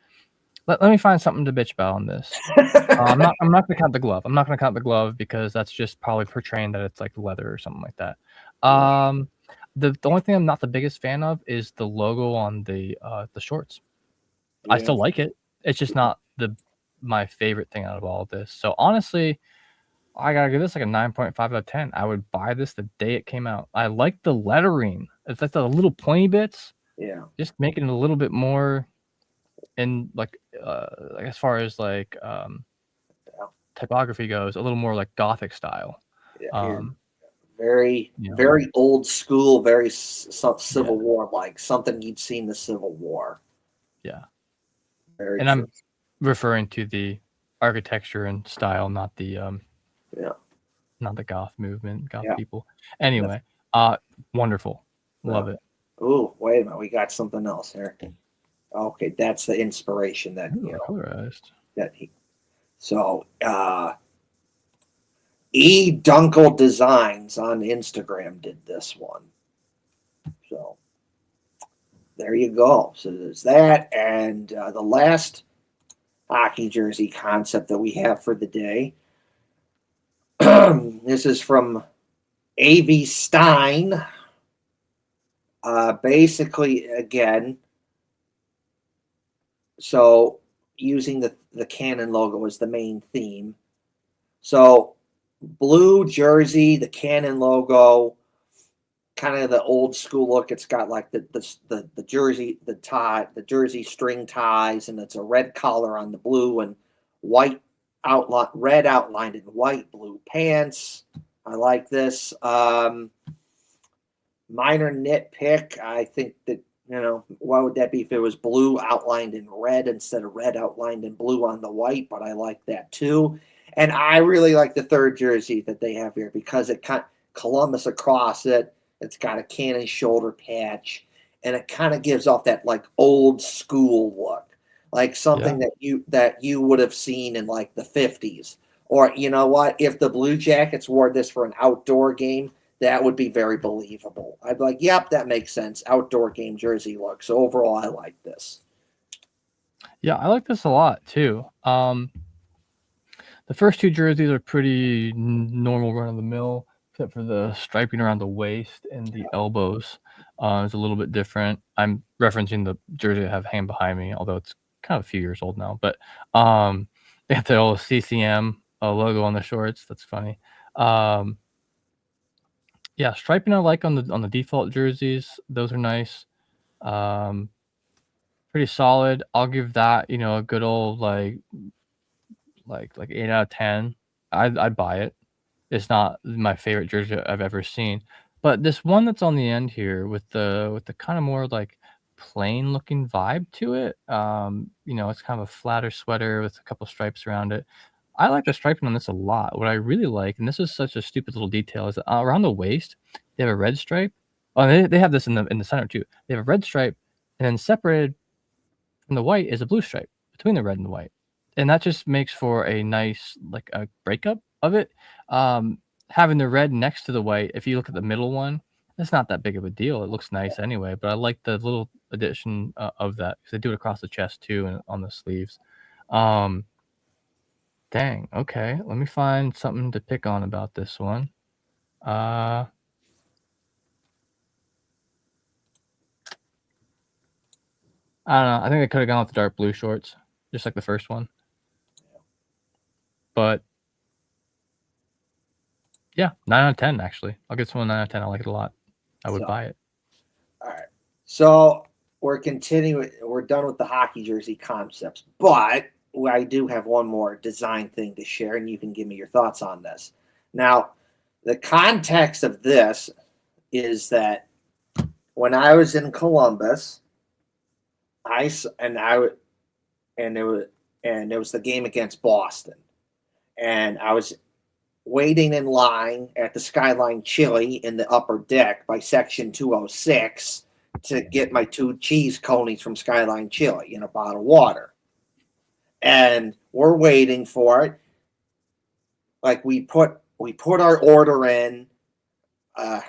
Let me find something to bitch about on this. I'm not gonna count the glove. I'm not gonna count the glove because that's just probably portraying that it's like leather or something like that. Yeah, Um, the only thing I'm not the biggest fan of is the logo on the shorts. I yeah, still like it. It's just not my favorite thing out of all of this. So honestly, I gotta give this like a 9.5 out of 10. I would buy this the day it came out. I like the lettering. It's like the little pointy bits, yeah, just making it a little bit more in like as far as like yeah, typography goes, a little more like Gothic style. yeah. Here, Um, very, you know, very old school, very yeah, Civil War like something you'd see in the Civil War. yeah. Very And true. I'm referring to the architecture and style, Yeah, not the goth movement, goth yeah. people. No, Anyway, wonderful. Love no. it. Ooh, wait a minute. We got something else here. Okay, that's the inspiration that Ooh, colorized. that he. So, E Dunkel Designs on Instagram did this one. So there you go. So there's that, and the last hockey jersey concept that we have for the day. This is from A.V. Stein. Basically, again, so using the Canon logo as the main theme. So blue jersey, the Canon logo, kind of the old school look. It's got like the jersey, the tie, the jersey string ties, and it's a red collar on the blue and white outline, red outlined in white, blue pants. I like this. Minor nitpick. I think that why would that be if it was blue outlined in red instead of red outlined in blue on the white? But I like that too. And I really like the third jersey that they have here because it kind of Columbus across it. It's got a cannon shoulder patch, and it kind of gives off that like old school look, like Yeah. something that you would have seen in like the 50s. Or you know what? If the Blue Jackets wore this for an outdoor game, that would be very believable. I'd be like, yep, that makes sense. Outdoor game jersey look. So overall, I like this. Yeah, I like this a lot too. The first two jerseys are pretty normal run of the mill, except for the striping around the waist and the elbows. Is a little bit different. I'm referencing the jersey I have hanging behind me, although it's kind of a few years old now. But they have the old CCM logo on the shorts. That's funny. Um, yeah, striping I like on the default jerseys. Those are nice. Um, pretty solid. I'll give that, you know, a good old, like 8 out of 10. I'd buy it. It's not my favorite jersey I've ever seen, but this one that's on the end here with the kinda more, like, plain looking vibe to it, you know, it's kind of a flatter sweater with a couple stripes around it. I like the striping on this a lot. What I really like, and this is such a stupid little detail, is that around the waist, they have a red stripe. Oh, they have this in the center too. They have a red stripe, and then separated from the white is a blue stripe between the red and the white, and that just makes for a nice, like, a breakup of it. Um, Having the red next to the white, if you look at the middle one, it's not that big of a deal. It looks nice anyway, but I like the little addition, of that because they do it across the chest too and on the sleeves. Um, Dang, okay, let me find something to pick on about this one. Uh, I don't know, I think I coulda gone with the dark blue shorts, just like the first one, but yeah, 9 out of 10, actually. I'll give someone 9 out of 10, I like it a lot. I would So, buy it. all right. So we're continuing. We're done with the hockey jersey concepts, but I do have one more design thing to share, and you can give me your thoughts on this. Now, the context of this is that when I was in Columbus, I s- and I would and it was the game against Boston, and I was waiting in line at the Skyline Chili in the upper deck by section 206 to get my 2 cheese conies from Skyline Chili in a bottle of water. And we're waiting for it. Like we put our order in.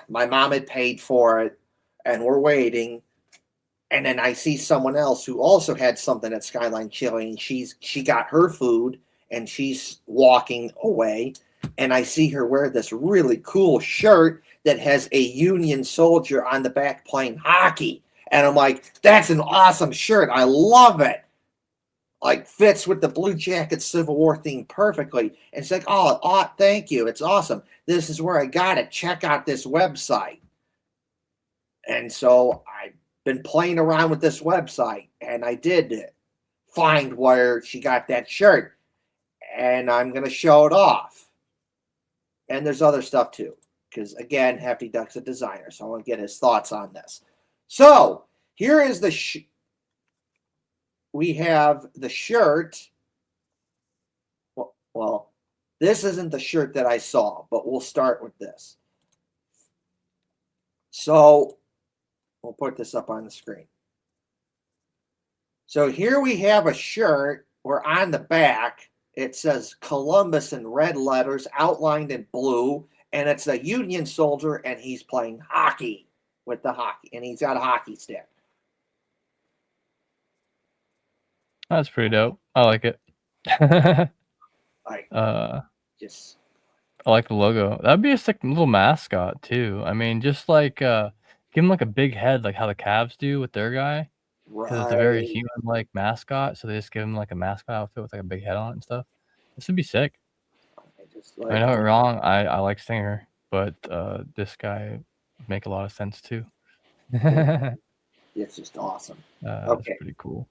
My mom had paid for it, and we're waiting. And then I see someone else who also had something at Skyline Chili, and she got her food, and she's walking away, and I see her wear this really cool shirt that has a Union soldier on the back playing hockey, and I'm like, that's an awesome shirt. I love it. Like fits with the Blue Jackets Civil War theme perfectly. And it's like, oh, thank you. It's awesome. This is where I got it. Check out this website. And so I've been playing around with this website, and I did find where she got that shirt, and I'm going to show it off. And there's other stuff too, because again, Hefty Duck's a designer, so I want to get his thoughts on this. So here is we have the shirt. Well, this isn't the shirt that I saw, but we'll start with this. So we'll put this up on the screen. So here we have a shirt where on the back it says Columbus in red letters outlined in blue, and it's a Union soldier, and he's playing hockey with the hockey, and he's got a hockey stick. That's pretty dope. I like it. Like, Uh, just I like the logo. That'd be a sick little mascot too. I mean, just like, give him, like, a big head like how the Cavs do with their guy, because it's a very right. human-like mascot, so they just give him, like, a mascot outfit with, like, a big head on it and stuff. This would be sick. I just I mean, like, don't get me wrong, I like Singer, but, this guy would make a lot of sense too. it's just awesome. That's Okay, pretty cool.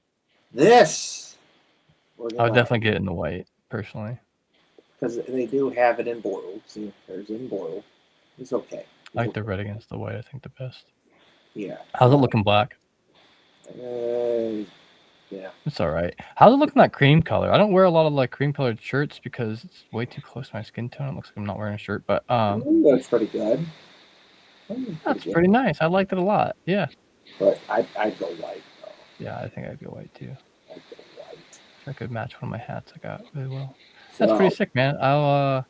this we're I would gonna definitely get it in the white, personally. because they do have it in blue. See, there's in blue. It's okay. I It's like the okay. red against the white, I think the best. Yeah. How's it looking black? Uh, yeah. It's alright. How's it looking that cream color? I don't wear a lot of, like, cream colored shirts because it's way too close to my skin tone. It looks like I'm not wearing a shirt, but, Ooh, that's pretty good. Pretty that's good. pretty nice. I liked it a lot. Yeah. But I'd go white though. Yeah, I think I'd go white too. I'd go white. If I could match one of my hats I got really well. That's pretty So sick, man. I'll,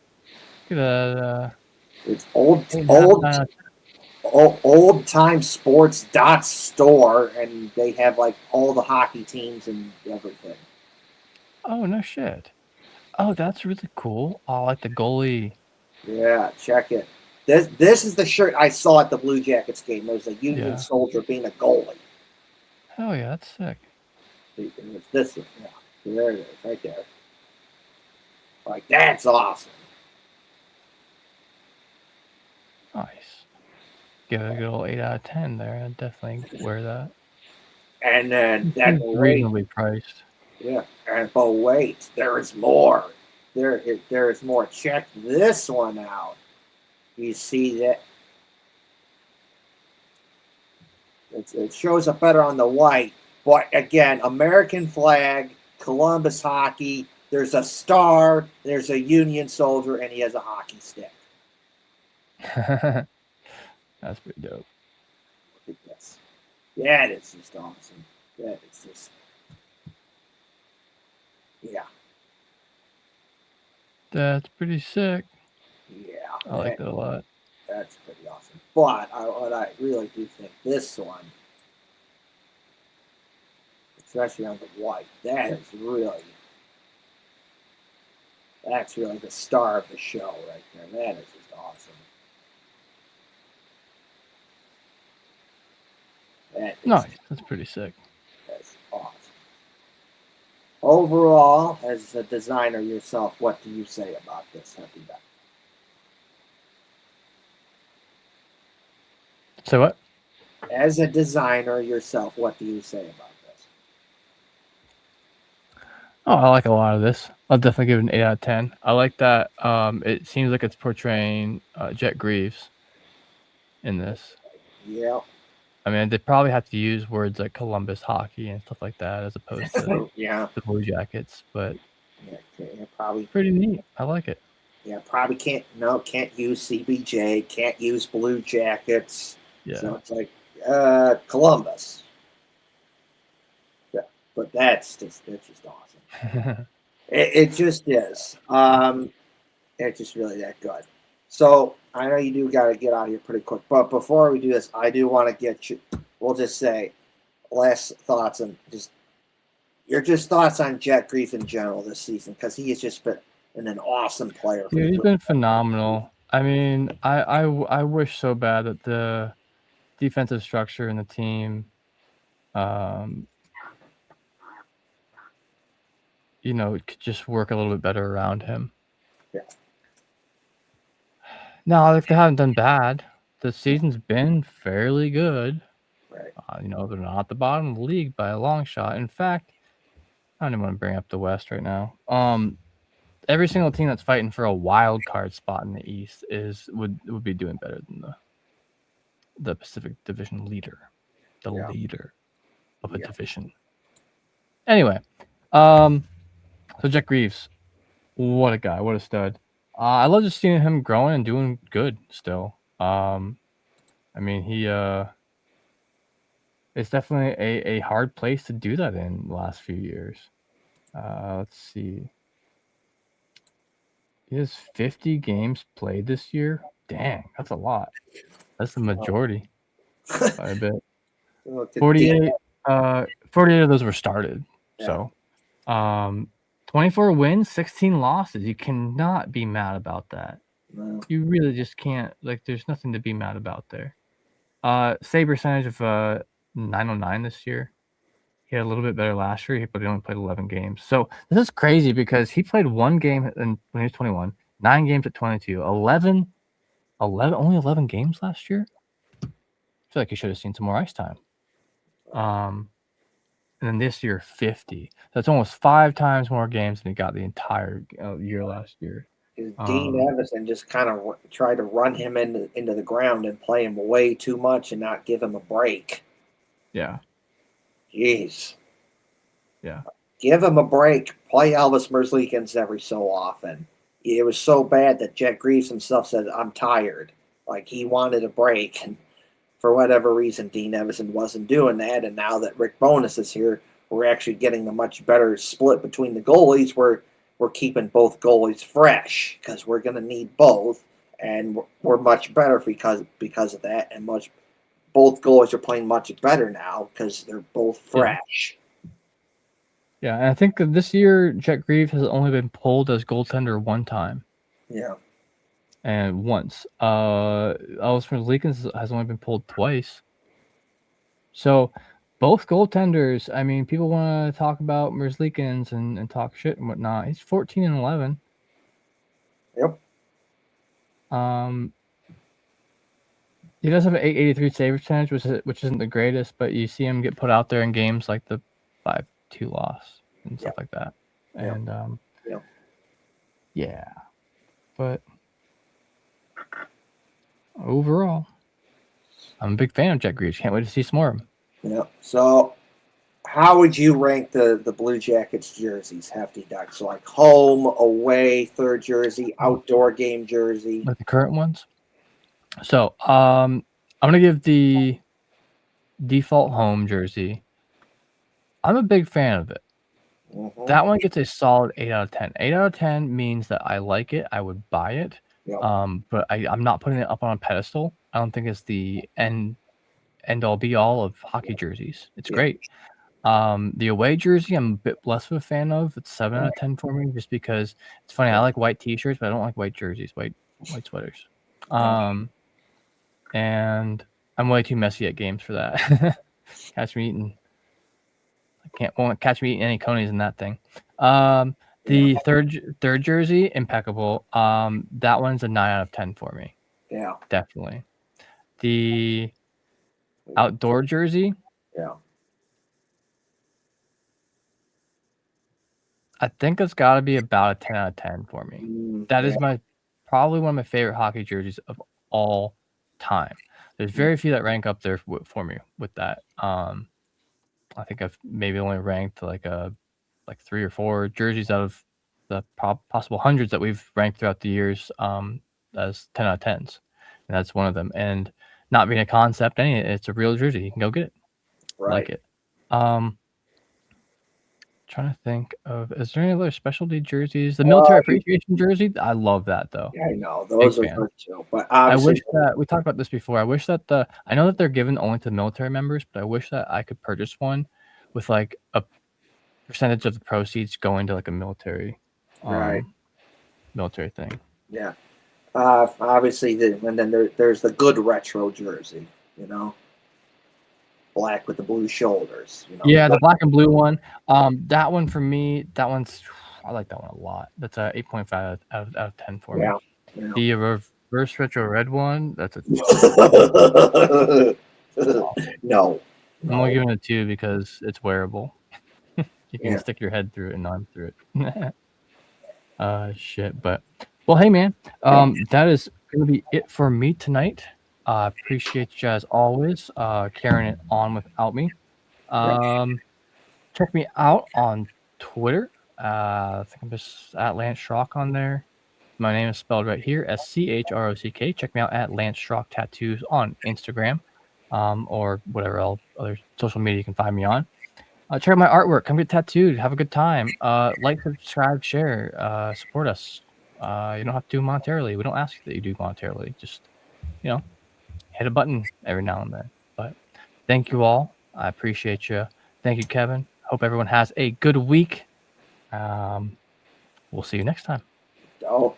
give it a, it's old 8.5, old 9 out of old time sports dot store, and they have like all the hockey teams and everything. oh, no shit. Oh, that's really cool. Oh, I like the goalie. Yeah, check it. This is the shirt I saw at the Blue Jackets game. There's a Union Yeah. soldier being a goalie. Hell yeah, that's sick. And it's this one, yeah. So there it is, right there. Like that's awesome. Nice. Give it a good old 8 out of 10 there. I'd definitely wear that. And then It that seems wait, reasonably priced. yeah, but wait, there is more. There is more. Check this one out. You see that it shows up better on the white, but again, American flag, Columbus hockey. There's a star. There's a Union soldier, and he has a hockey stick. That's pretty dope. Look at this. That is just awesome. That is just, yeah, That's pretty sick. yeah. I like that a lot. That's pretty awesome. But what I really do think this one, especially on the white, that's really the star of the show right there. That is just awesome. Nice. That's pretty sick. That's awesome. Overall, as a designer yourself, what do you say about this, Happy Duck? So what? As a designer yourself, what do you say about this? Oh, I like a lot of this. I'll definitely give it an 8 out of 10. I like that. It seems like it's portraying Jet Greaves in this. Yeah. I mean, they probably have to use words like Columbus hockey and stuff like that as opposed to Yeah. the Blue Jackets, but Probably. pretty neat. I like it. Yeah, probably can't use CBJ, can't use Blue Jackets. Yeah. So it's like Columbus. Yeah, but that's just awesome. It just is. It's just really that good. So I know you do got to get out of here pretty quick, but before we do this, I do want to get you. We'll just say last thoughts and just your just thoughts on Jack Grief in general this season because he has just been an awesome player. Dude, he's been phenomenal. I mean, I wish so bad that the defensive structure in the team, could just work a little bit better around him. Yeah. No, like they haven't done bad. The season's been fairly good. Right. They're not at the bottom of the league by a long shot. In fact, I don't even want to bring up the West right now. Every single team that's fighting for a wild card spot in the East would be doing better than the Pacific Division leader, the leader of a division. Anyway, so Jack Greaves, what a guy, what a stud. I love just seeing him growing and doing good still. I mean, it's definitely a hard place to do that in the last few years. Let's see. He has 50 games played this year. Dang, that's a lot. That's the majority by a bit. 48 of those were started. So 24 wins, 16 losses. You cannot be mad about that. No. You really just can't. Like, there's nothing to be mad about there. Save percentage of 909 this year. He had a little bit better last year, but he only played 11 games. So this is crazy because he played one game when he was 21, 9 games at 22, 11, only 11 games last year. I feel like he should have seen some more ice time. And then this year, 50. That's almost 5 times more games than he got the entire year last year. Dean Evison just kind of tried to run him into the ground and play him way too much and not give him a break. Yeah. Jeez. Yeah. Give him a break. Play Elvis Merzlikins every so often. It was so bad that Jack Greaves himself said, "I'm tired." Like he wanted a break, and for whatever reason, Dean Evison wasn't doing that. And now that Rick Bowness is here, we're actually getting the much better split between the goalies. We're keeping both goalies fresh because we're going to need both, and we're much better because of that. And both goalies are playing much better now because they're both fresh. Yeah, and I think that this year Jack Greaves has only been pulled as goaltender one time. Yeah. And once. Elvis Merzlikins has only been pulled twice. So both goaltenders, I mean, people want to talk about Merzlikins and talk shit and whatnot. He's 14 and 11. Yep. He does have an 883 save percentage, which isn't the greatest, but you see him get put out there in games like the 5-2 loss and stuff like that. Yeah. And Yeah. yeah, but overall, I'm a big fan of Jet Greaves. Can't wait to see some more of him. Yeah. So, how would you rank the Blue Jackets jerseys, Hefty Duck? So, like home, away, third jersey, outdoor game jersey. Like the current ones. So, I'm gonna give the default home jersey. I'm a big fan of it. Mm-hmm. That one gets a solid 8 out of 10. 8 out of 10 means that I like it. I would buy it. Yep. But I'm not putting it up on a pedestal. I don't think it's the end all be all of hockey jerseys. It's great. The away jersey, I'm a bit less of a fan of. It's 7 out of 10 for me, just because it's funny. I like white t-shirts, but I don't like white jerseys, white sweaters. And I'm way too messy at games for that. Catch me eating. Won't catch me eating any conies in that thing. The third jersey, impeccable. That one's a 9 out of 10 for me. Yeah. Definitely. The outdoor jersey. Yeah. I think it's got to be about a 10 out of 10 for me. That is probably one of my favorite hockey jerseys of all time. There's very few that rank up there for me with that. I think I've maybe only ranked like 3 or 4 jerseys out of the possible hundreds that we've ranked throughout the years as 10 out of 10s. And that's one of them. And not being a concept, it's a real jersey. You can go get it. Right. Like it. Trying to think of, is there any other specialty jerseys? The military appreciation jersey, I love that though. Yeah, I know those are good too. But I wish that we talked about this before. I wish that I know that they're given only to military members, but I wish that I could purchase one with like a percentage of the proceeds going to like a military thing. Yeah. Obviously, and then there's the good retro jersey, black with the blue shoulders. Yeah, the black and blue one. That one for me, I like that one a lot. That's a 8.5 out of 10 for me. Yeah. The reverse retro red one, that's a no. I'm only giving it a 2 because it's wearable. You can stick your head through it and arm through it. Shit. But well, hey man, that is gonna be it for me tonight. Appreciate you as always carrying it on without me. Check me out on Twitter. I think I'm just at Lance Schrock on there. My name is spelled right here, SCHROCK. Check me out at Lance Schrock Tattoos on Instagram, or whatever other social media you can find me on. Check out my artwork. Come get tattooed. Have a good time. Like, subscribe, share, support us. You don't have to do monetarily. We don't ask that you do monetarily. Just, hit a button every now and then. But thank you all. I appreciate you. Thank you, Kevin. Hope everyone has a good week. We'll see you next time. Oh,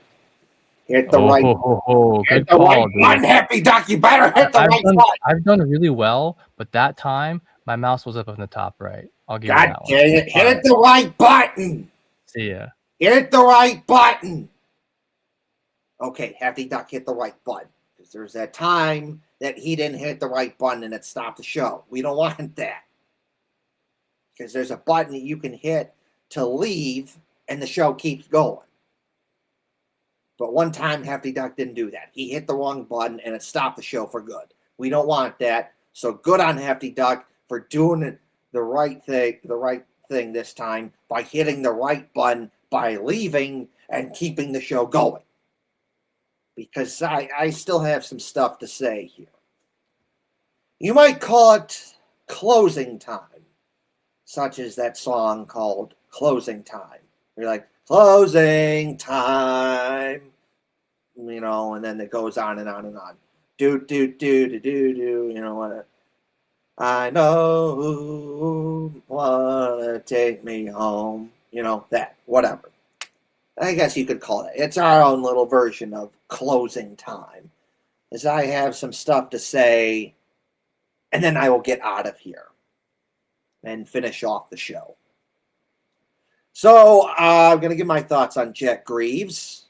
hit the right. Good call, dude. One Happy Duck. You better hit the right button. I've done really well, but that time my mouse was up on the top right. I'll give you that one. Dang it. Hit the right button. See ya. Hit the right button. Okay, Hefty Duck hit the right button. Because there's that time that he didn't hit the right button and it stopped the show. We don't want that. Because there's a button that you can hit to leave and the show keeps going. But one time Hefty Duck didn't do that. He hit the wrong button and it stopped the show for good. We don't want that. So good on Hefty Duck for doing the right thing this time by hitting the right button, by leaving and keeping the show going. Because I still have some stuff to say here. You might call it closing time, such as that song called Closing Time. You're like, closing time, and then it goes on and on and on. Do, what? I know, wanna take me home. That, whatever. I guess you could call it. It's our own little version of closing time. As I have some stuff to say, and then I will get out of here and finish off the show. So, I'm going to give my thoughts on Jet Greaves.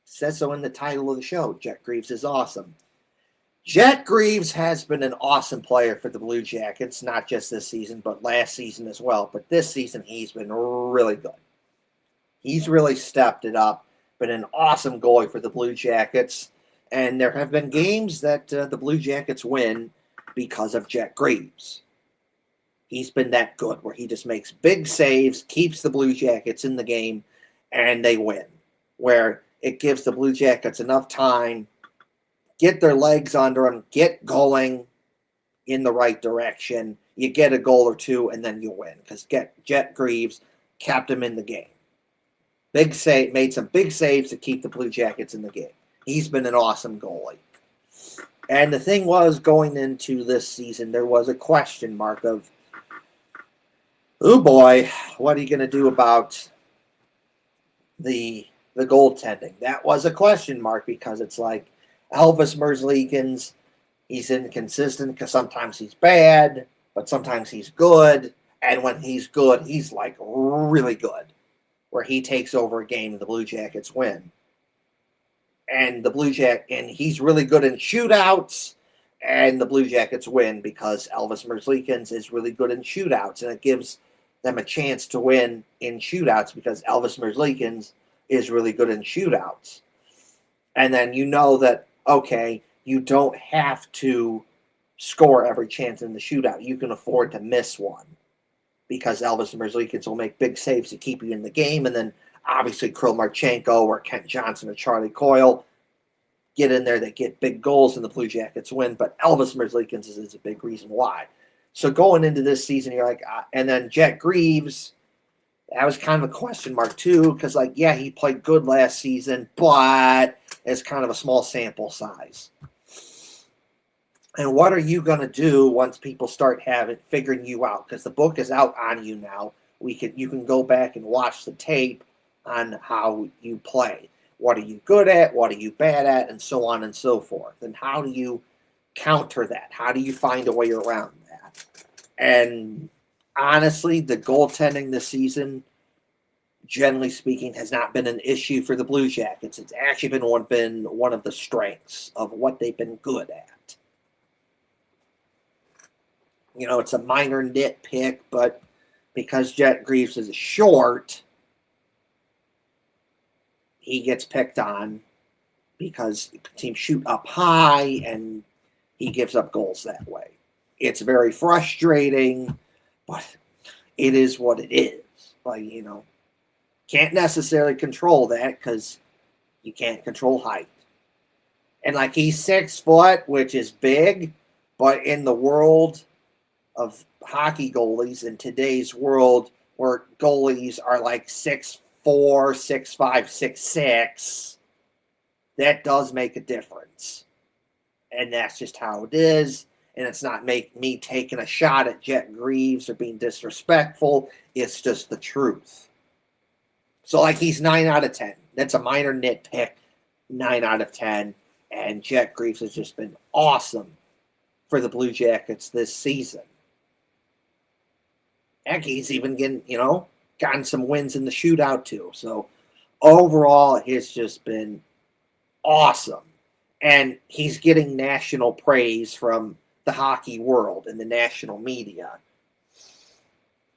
It says so in the title of the show. Jet Greaves is awesome. Jack Greaves has been an awesome player for the Blue Jackets, not just this season, but last season as well. But this season, he's been really good. He's really stepped it up, been an awesome goalie for the Blue Jackets. And there have been games that the Blue Jackets win because of Jack Greaves. He's been that good where he just makes big saves, keeps the Blue Jackets in the game, and they win. Where it gives the Blue Jackets enough time, get their legs under them, get going in the right direction. You get a goal or two, and then you win because Jack Greaves kept him in the game. Big save, made some big saves to keep the Blue Jackets in the game. He's been an awesome goalie. And the thing was, going into this season, there was a question mark of, oh boy, what are you going to do about the goaltending? That was a question mark because it's like Elvis Merzlikins, he's inconsistent because sometimes he's bad, but sometimes he's good. And when he's good, he's like really good, where he takes over a game and the Blue Jackets win. And he's really good in shootouts, and the Blue Jackets win because Elvis Merzlikins is really good in shootouts, and it gives them a chance to win in shootouts because Elvis Merzlikins is really good in shootouts. And then you know that, okay, you don't have to score every chance in the shootout. You can afford to miss one because Elvis Merzlikins will make big saves to keep you in the game, and then obviously Kirill Marchenko or Kent Johnson or Charlie Coyle get in there, they get big goals, and the Blue Jackets win. But Elvis Merzlikins is a big reason why. So going into this season, you're like, and then Jack Greaves, that was kind of a question mark too, because like, yeah, he played good last season, but it's kind of a small sample size. And what are you going to do once people start figuring you out? Because the book is out on you now. You can go back and watch the tape on how you play. What are you good at? What are you bad at? And so on and so forth. And how do you counter that? How do you find a way around that? And honestly, the goaltending this season, generally speaking, has not been an issue for the Blue Jackets. It's actually been one of the strengths of what they've been good at. You know, it's a minor nitpick, but because Jack Greaves is short, he gets picked on because teams shoot up high and he gives up goals that way. It's very frustrating, but it is what it is. Like, you know, can't necessarily control that because you can't control height. And like, he's 6 foot, which is big, but in the world of hockey goalies, in today's world where goalies are like 6'4", 6'5", 6'6", that does make a difference. And that's just how it is. And it's not me taking a shot at Jack Greaves or being disrespectful. It's just the truth. So like, he's 9 out of 10. That's a minor nitpick. 9 out of 10. And Jack Greaves has just been awesome for the Blue Jackets this season. Heck, he's even gotten some wins in the shootout too. So overall, it's just been awesome. And he's getting national praise from the hockey world and the national media.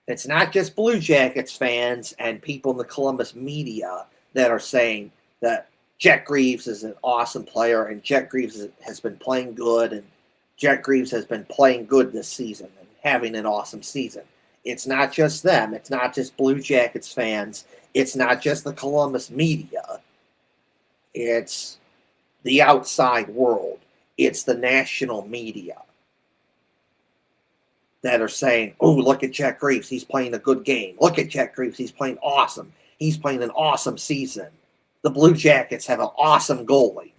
It's not just Blue Jackets fans and people in the Columbus media that are saying that Jack Greaves is an awesome player and Jack Greaves has been playing good and Jack Greaves has been playing good this season and having an awesome season. It's not just them. It's not just Blue Jackets fans. It's not just the Columbus media. It's the outside world. It's the national media that are saying, oh, look at Jack Greaves. He's playing a good game. Look at Jack Greaves. He's playing awesome. He's playing an awesome season. The Blue Jackets have an awesome goalie.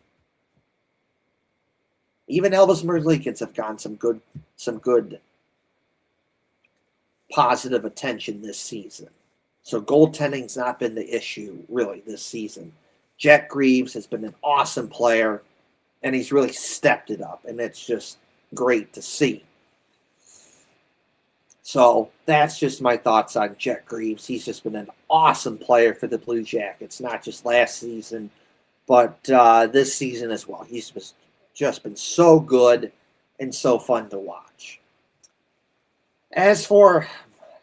Even Elvis Merzlikins have gotten some good positive attention this season. So goaltending's not been the issue, really, this season. Jack Greaves has been an awesome player, and he's really stepped it up, and it's just great to see. So that's just my thoughts on Jack Greaves. He's just been an awesome player for the Blue Jackets, not just last season, but this season as well. He's just just been so good and so fun to watch. As for,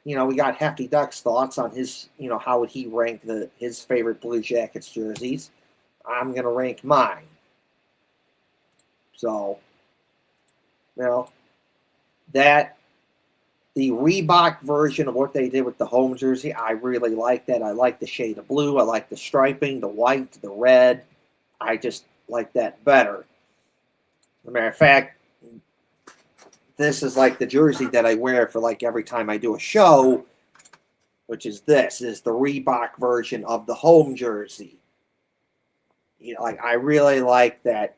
we got Hefty Duck's thoughts on his, how would he rank his favorite Blue Jackets jerseys. I'm going to rank mine. So, that the Reebok version of what they did with the home jersey, I really like that. I like the shade of blue. I like the striping, the white, the red. I just like that better. As a matter of fact, this is like the jersey that I wear for like every time I do a show, which is this is the Reebok version of the home jersey. I really like that.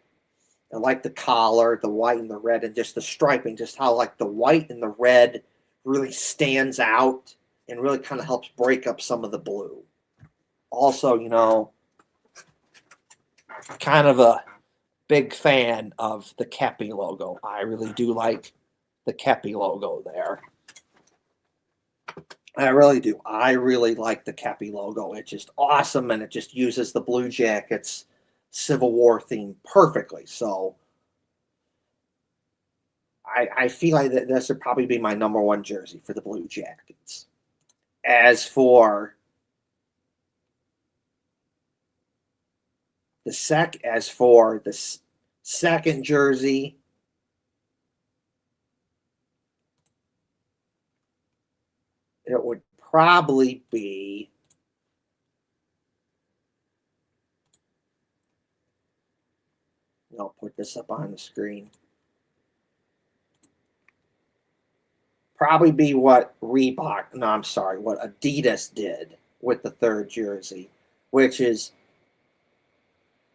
I like the collar, the white and the red, and just the striping, just how like the white and the red really stands out and really kind of helps break up some of the blue. Also, kind of a big fan of the Kepi logo. I really do like the Kepi logo there. I really do. I really like the Kepi logo. It's just awesome, and it just uses the Blue Jackets Civil War theme perfectly. So I feel like this would probably be my number one jersey for the Blue Jackets. As for the second jersey, it would probably be I'll put this up on the screen. Probably be what what Adidas did with the third jersey, which is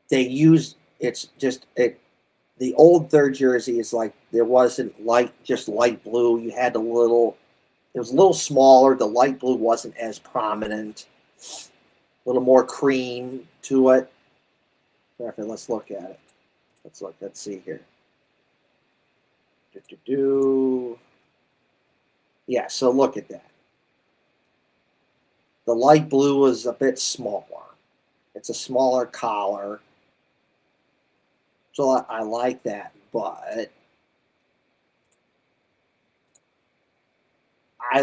they used, the old third jersey is like, there wasn't just light blue. You had it was a little smaller. The light blue wasn't as prominent, a little more cream to it. Let's look at it. Let's see here. Yeah, so look at that. The light blue is a bit smaller. It's a smaller collar. So I like that, but I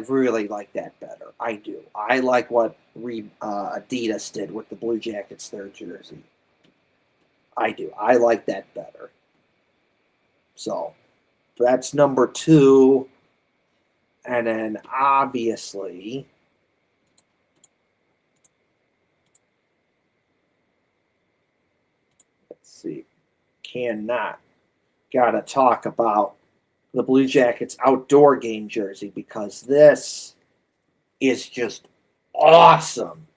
really like that better. I do. I like what Adidas did with the Blue Jackets third jersey. I do. I like that better. So that's number two. And then obviously, let's see, gotta talk about the Blue Jackets outdoor game jersey, because this is just awesome.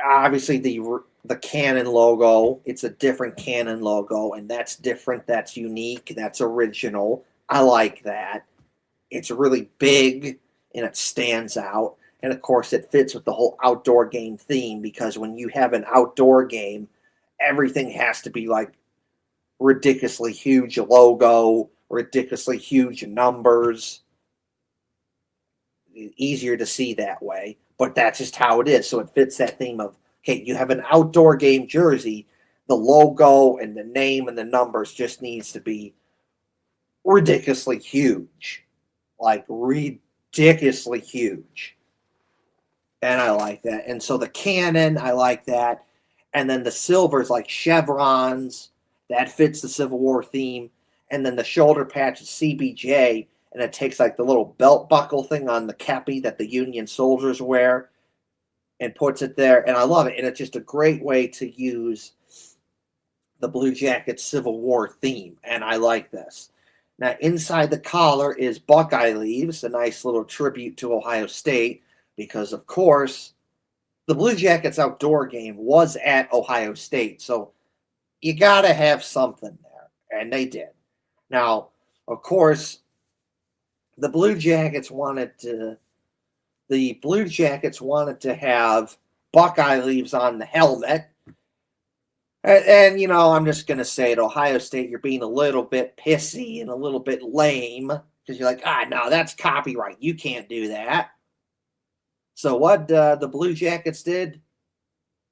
Obviously, the Canon logo, it's a different Canon logo, and that's different, that's unique, that's original. I like that. It's really big and it stands out. And of course, it fits with the whole outdoor game theme, because when you have an outdoor game, everything has to be like ridiculously huge logo, ridiculously huge numbers. Easier to see that way, but that's just how it is. So it fits that theme of, okay, you have an outdoor game jersey, the logo and the name and the numbers just needs to be ridiculously huge, like ridiculously huge. And I like that. And so the Canon, I like that. And then the silvers, like chevrons, that fits the Civil War theme. And then the shoulder patch is CBJ, and it takes like the little belt buckle thing on the kepi that the Union soldiers wear and puts it there. And I love it. And it's just a great way to use the Blue Jackets Civil War theme. And I like this. Now, inside the collar is Buckeye leaves, a nice little tribute to Ohio State, because, of course, the Blue Jackets outdoor game was at Ohio State. So you got to have something there. And they did. Now, of course, the Blue Jackets wanted to have Buckeye leaves on the helmet. And, I'm just going to say at Ohio State, you're being a little bit pissy and a little bit lame, because you're like, no, that's copyright. You can't do that. So what the Blue Jackets did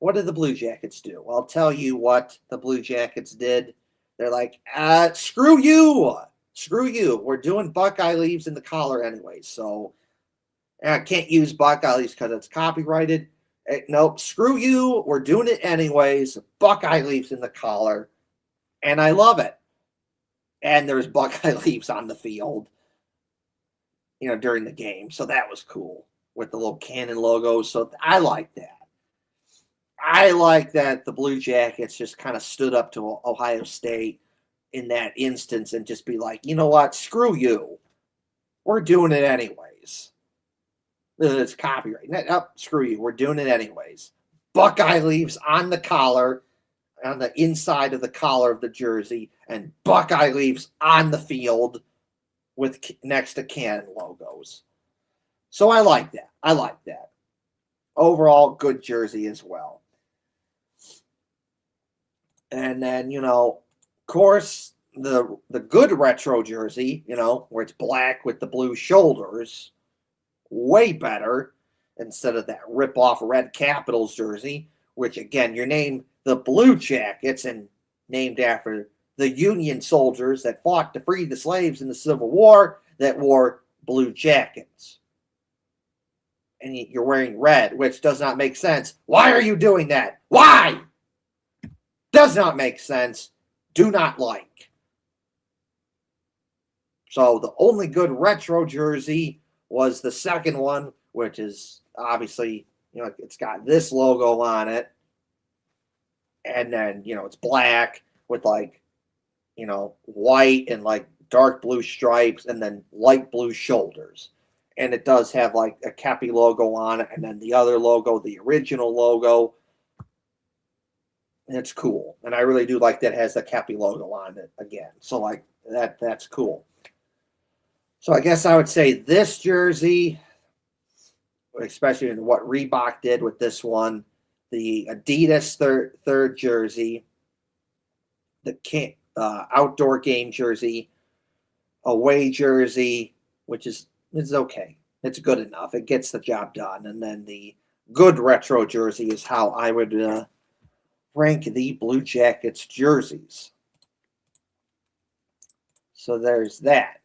what did the Blue Jackets do? Well, I'll tell you what the Blue Jackets did. They're like, screw you. Screw you. We're doing Buckeye leaves in the collar anyway. So I can't use Buckeye leaves because it's copyrighted. Nope, screw you. We're doing it anyways. Buckeye leaves in the collar. And I love it. And there's Buckeye leaves on the field, during the game. So that was cool with the little cannon logos. So I like that. I like that the Blue Jackets just kind of stood up to Ohio State in that instance and just be like, you know what? Screw you. We're doing it anyways. It's copyright. Nope, screw you. We're doing it anyways. Buckeye leaves on the collar, on the inside of the collar of the jersey, and Buckeye leaves on the field with next to cannon logos. So I like that. I like that. Overall, good jersey as well. And then, of course, the good retro jersey, where it's black with the blue shoulders, way better instead of that rip-off red Capitals jersey, which, again, you're named the Blue Jackets and named after the Union soldiers that fought to free the slaves in the Civil War that wore blue jackets. And you're wearing red, which does not make sense. Why are you doing that? Why? Does not make sense. Do not like. So the only good retro jersey was the second one, which is obviously, it's got this logo on it. And then, it's black with white and dark blue stripes and then light blue shoulders. And it does have a Cappy logo on it. And then the other logo, the original logo. And it's cool. And I really do like that it has the Cappy logo on it again. So that's cool. So I guess I would say this jersey, especially in what Reebok did with this one, the Adidas third jersey, the outdoor game jersey, away jersey, which is okay. It's good enough. It gets the job done. And then the good retro jersey is how I would rank the Blue Jackets jerseys. So there's that.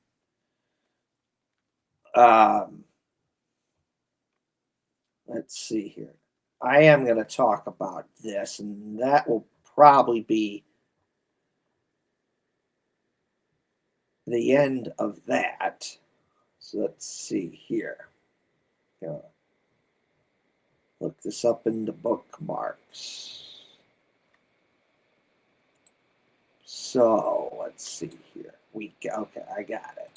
Let's see here. I am going to talk about this, and that will probably be the end of that. So let's see here. Look this up in the bookmarks. So let's see here. Okay, I got it.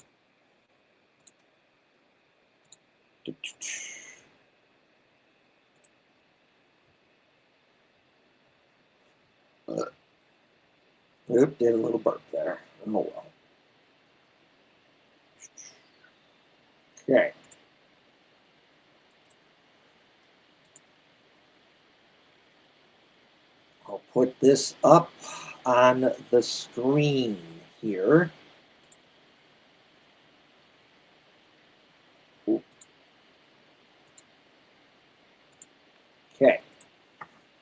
Oop, did a little burp there. Oh well. Okay. I'll put this up on the screen here. Ooh. Okay.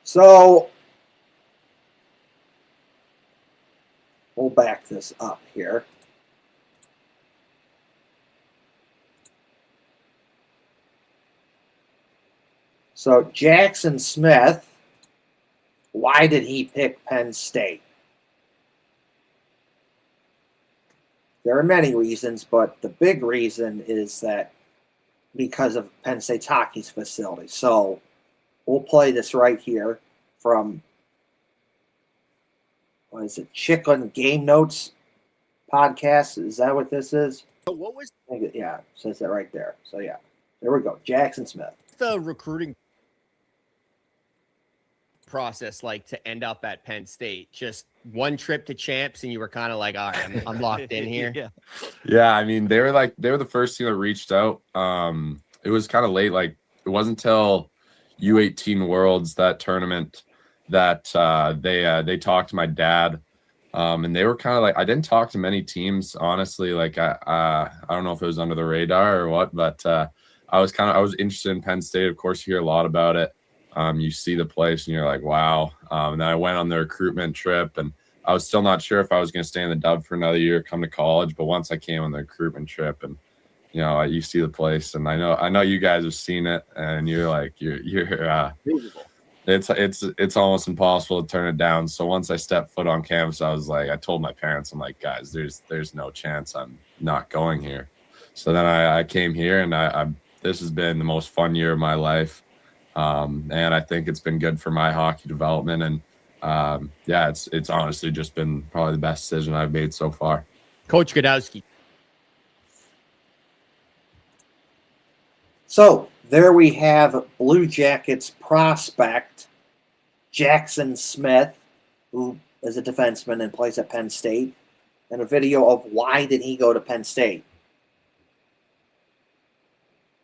So we'll back this up here. So Jackson Smith, why did he pick Penn State? There are many reasons, but the big reason is that because of Penn State's hockey facility. So we'll play this right here from, what is it, Chicken Game Notes podcast? Is that what this is? What was yeah, it says that right there. So yeah, there we go. Jackson Smith. the recruiting process like to end up at Penn State? Just one trip to champs and you were kind of like, all right, I'm locked in here. Yeah, I mean, they were the first team that reached out. It was kind of late. It wasn't until U18 Worlds, that tournament, that they talked to my dad. And they were kind of I didn't talk to many teams, honestly. I don't know if it was under the radar or what, but I was interested in Penn State. Of course, you hear a lot about it. You see the place and you're like, wow. And then I went on the recruitment trip, and I was still not sure if I was going to stay in the Dub for another year, come to college. But once I came on the recruitment trip, and you see the place, and I know you guys have seen it, and you're like, it's almost impossible to turn it down. So once I stepped foot on campus, I told my parents, I'm like, guys, there's no chance I'm not going here. So then I came here, and this has been the most fun year of my life. And I think it's been good for my hockey development. And it's honestly just been probably the best decision I've made so far. Coach Godowski. So there we have Blue Jackets prospect Jackson Smith, who is a defenseman and plays at Penn State, and a video of why did he go to Penn State.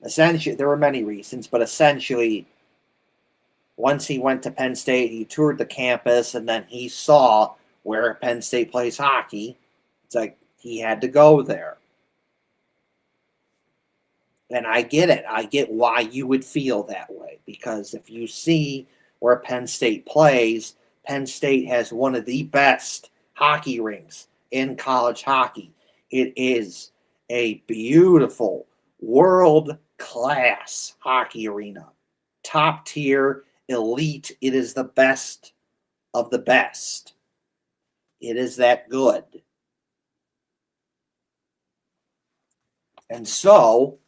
Essentially, there were many reasons, but essentially, once he went to Penn State, he toured the campus, and then he saw where Penn State plays hockey. It's like he had to go there. And I get it. I get why you would feel that way. Because if you see where Penn State plays, Penn State has one of the best hockey rinks in college hockey. It is a beautiful, world-class hockey arena. Top tier, elite. It is the best of the best. It is that good. And so...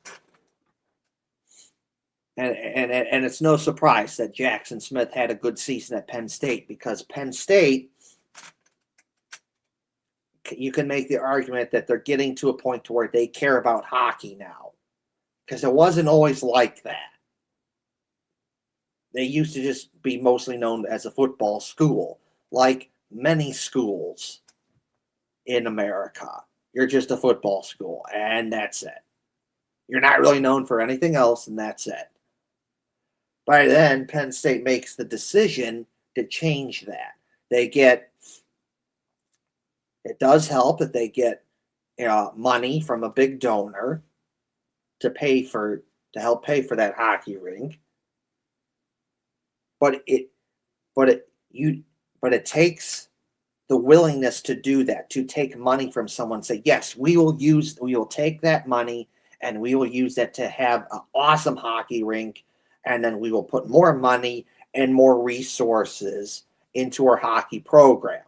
And it's no surprise that Jackson Smith had a good season at Penn State, because Penn State, you can make the argument that they're getting to a point to where they care about hockey now, because it wasn't always like that. They used to just be mostly known as a football school, like many schools in America. You're just a football school, and that's it. You're not really known for anything else, and that's it. By then, Penn State makes the decision to change that. It does help that they get money from a big donor to help pay for that hockey rink. But it takes the willingness to do that, to take money from someone, say, yes, we will take that money and we will use that to have an awesome hockey rink. And then we will put more money and more resources into our hockey program.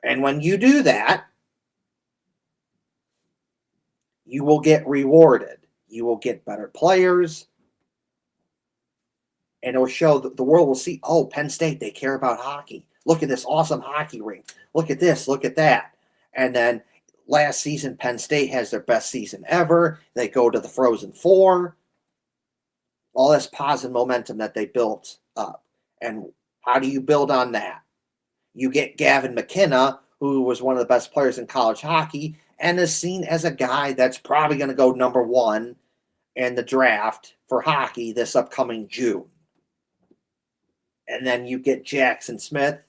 And when you do that, you will get rewarded. You will get better players. And it will show that the world will see, oh, Penn State, they care about hockey. Look at this awesome hockey rink. Look at this, look at that. And then last season, Penn State has their best season ever. They go to the Frozen Four. All this positive momentum that they built up. And how do you build on that? You get Gavin McKenna, who was one of the best players in college hockey and is seen as a guy that's probably going to go number one in the draft for hockey this upcoming June. And then you get Jackson Smith,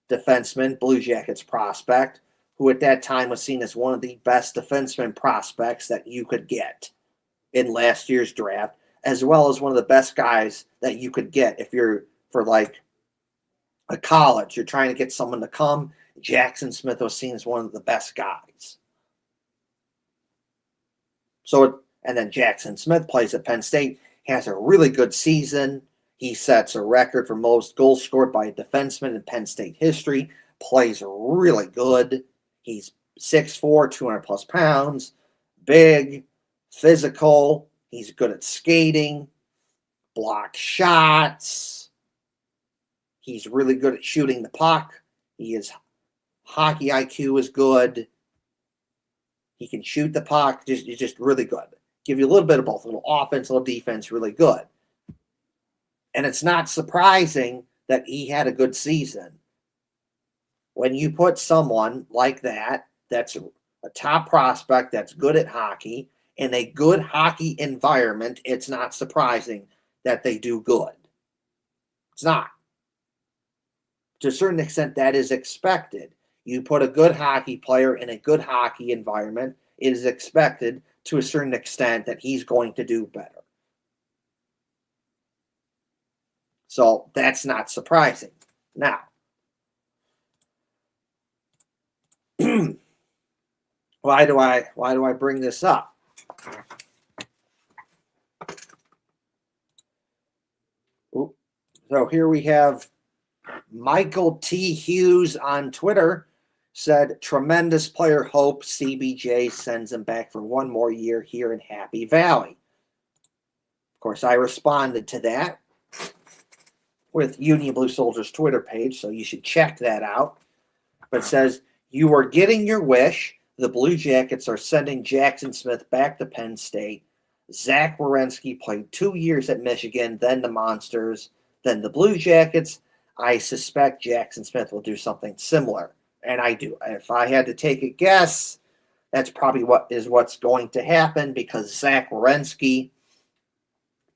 defenseman, Blue Jackets prospect, who at that time was seen as one of the best defenseman prospects that you could get in last year's draft, as well as one of the best guys that you could get if you're for like a college. You're trying to get someone to come. Jackson Smith was seen as one of the best guys. And then Jackson Smith plays at Penn State, has a really good season. He sets a record for most goals scored by a defenseman in Penn State history, plays really good. He's 6'4", 200 plus pounds, big, physical. He's good at skating, block shots. He's really good at shooting the puck. His hockey IQ is good. He can shoot the puck. He's just really good. Give you a little bit of both, a little offense, a little defense, really good. And it's not surprising that he had a good season. When you put someone like that, that's a top prospect, that's good at hockey, in a good hockey environment, it's not surprising that they do good. It's not. To a certain extent, that is expected. You put a good hockey player in a good hockey environment, it is expected to a certain extent that he's going to do better. So that's not surprising. Now, why do I bring this up? Ooh. So here we have Michael T. Hughes on Twitter said, tremendous player, hope CBJ sends him back for one more year here in Happy Valley. Of course, I responded to that with Union Blue Soldiers Twitter page, so you should check that out. But it says, you are getting your wish. The Blue Jackets are sending Jackson Smith back to Penn State. Zach Werenski played 2 years at Michigan, then the Monsters, then the Blue Jackets. I suspect Jackson Smith will do something similar. And I do. If I had to take a guess, that's probably what's going to happen, because Zach Werenski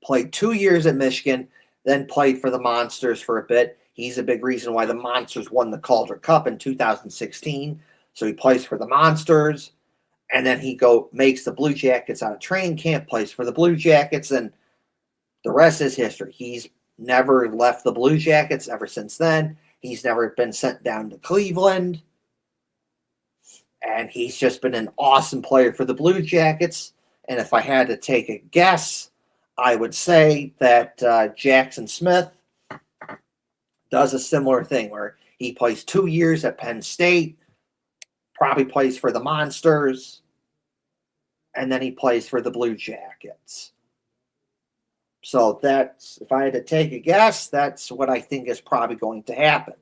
played 2 years at Michigan, then played for the Monsters for a bit. He's a big reason why the Monsters won the Calder Cup in 2016. So he plays for the Monsters, and then he makes the Blue Jackets out of training camp, plays for the Blue Jackets, and the rest is history. He's never left the Blue Jackets ever since then. He's never been sent down to Cleveland. And he's just been an awesome player for the Blue Jackets. And if I had to take a guess, I would say that Jackson Smith does a similar thing where he plays 2 years at Penn State, probably plays for the Monsters, and then he plays for the Blue Jackets. So that's, if I had to take a guess, that's what I think is probably going to happen.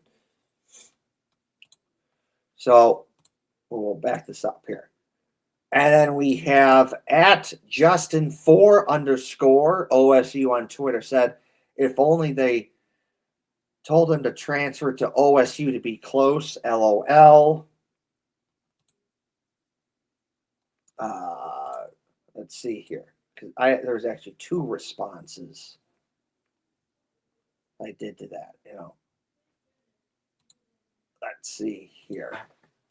So we'll back this up here. And then we have at Justin4_OSU on Twitter said, if only they told him to transfer to OSU to be close, LOL. Let's see here. There's actually 2 responses I did to that, Let's see here.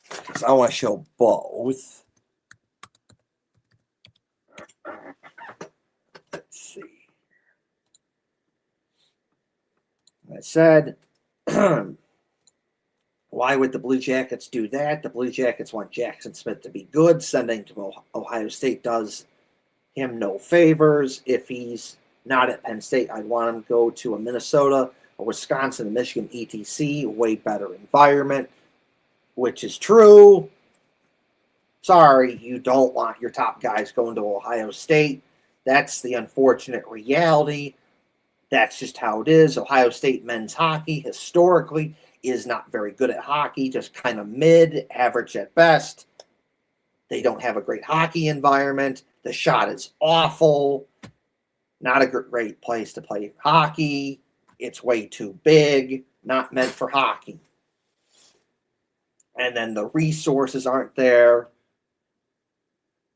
Because I want to show both. Let's see. I said, why would the Blue Jackets do that? The Blue Jackets want Jackson Smith to be good. Sending to Ohio State does him no favors. If he's not at Penn State, I'd want him to go to a Minnesota, a Wisconsin, a Michigan, etc. Way better environment, which is true. Sorry, you don't want your top guys going to Ohio State. That's the unfortunate reality. That's just how it is. Ohio State men's hockey historically is not very good at hockey, just kind of mid, average at best. They don't have a great hockey environment. The shot is awful. Not a great place to play hockey. It's way too big, not meant for hockey. And then the resources aren't there.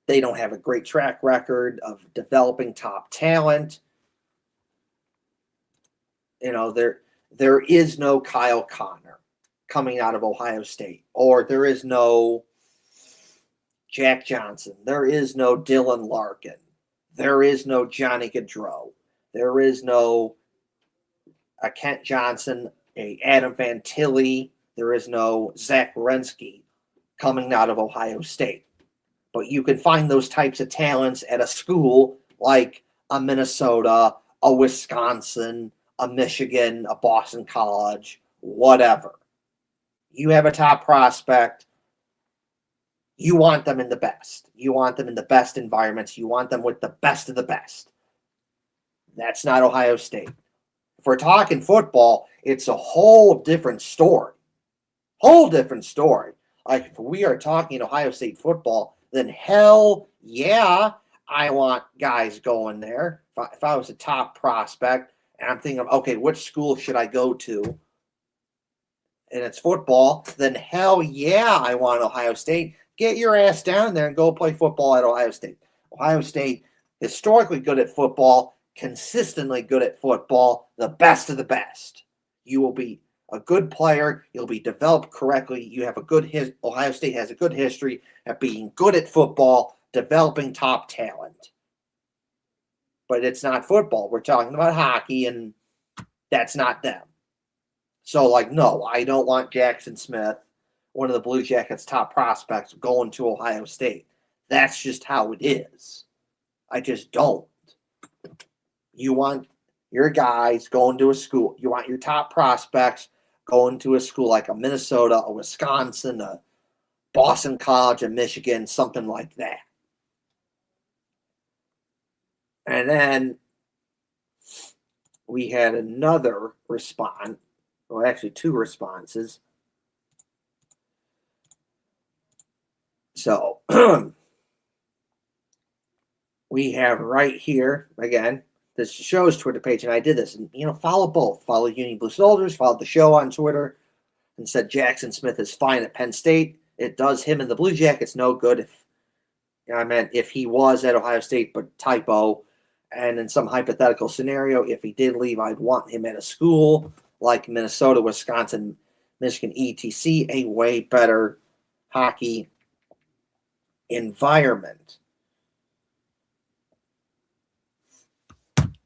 They don't have a great track record of developing top talent. There is no Kyle Connor coming out of Ohio State, or there is no Jack Johnson. There is no Dylan Larkin. There is no Johnny Gaudreau. There is no Kent Johnson, a Adam Van Tilly. There is no Zach Werenski coming out of Ohio State. But you can find those types of talents at a school like a Minnesota, a Wisconsin, a Michigan, a Boston College, whatever. You have a top prospect. You want them in the best. You want them in the best environments. You want them with the best of the best. That's not Ohio State. If we're talking football, it's a whole different story. Whole different story. Like, if we are talking Ohio State football, then hell yeah, I want guys going there. If I was a top prospect and I'm thinking, okay, which school should I go to? And it's football, then hell yeah, I want Ohio State. Get your ass down there and go play football at Ohio State. Ohio State, historically good at football, consistently good at football, the best of the best. You will be a good player. You'll be developed correctly. You have a good Ohio State has a good history at being good at football, developing top talent. But it's not football. We're talking about hockey, and That's not them. So, like, no, I don't want Jackson Smith, one of the Blue Jackets' top prospects, going to Ohio State. That's just how it is. I just don't. You want your guys going to a school. You want your top prospects going to a school like a Minnesota, a Wisconsin, a Boston College, a Michigan, something like that. And then we had another response, well, actually two responses. So we have right here, again, this show's Twitter page, and I did this. And, follow both. Follow Uni Blue Soldiers, follow the show on Twitter, and said Jackson Smith is fine at Penn State. It does him and the Blue Jackets no good if he was at Ohio State, but typo. And in some hypothetical scenario, if he did leave, I'd want him at a school like Minnesota, Wisconsin, Michigan, etc., a way better hockey environment.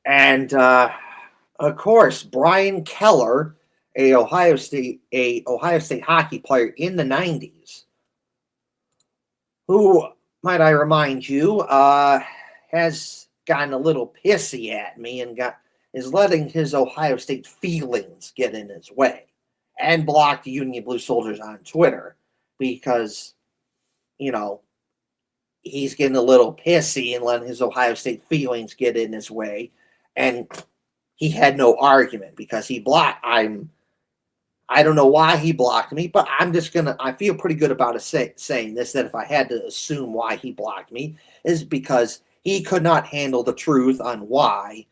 And, of course, Brian Keller, a Ohio State hockey player in the 90s, who, might I remind you, has gotten a little pissy at me and is letting his Ohio State feelings get in his way, and blocked Union Blue Soldiers on Twitter because, he's getting a little pissy and letting his Ohio State feelings get in his way. And he had no argument because he blocked. I don't know why he blocked me, but I feel pretty good about saying this, that if I had to assume why he blocked me, is because he could not handle the truth on why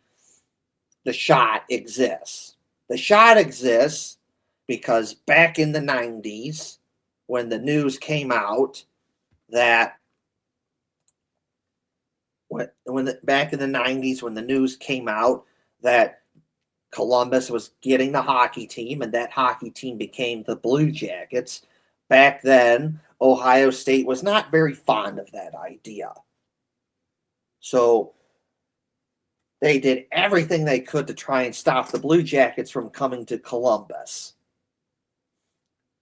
the shot exists. The shot exists because back in the 90s, when the news came out that back in the 90s when the news came out that Columbus was getting the hockey team, and that hockey team became the Blue Jackets, back then Ohio State was not very fond of that idea. So they did everything they could to try and stop the Blue Jackets from coming to Columbus.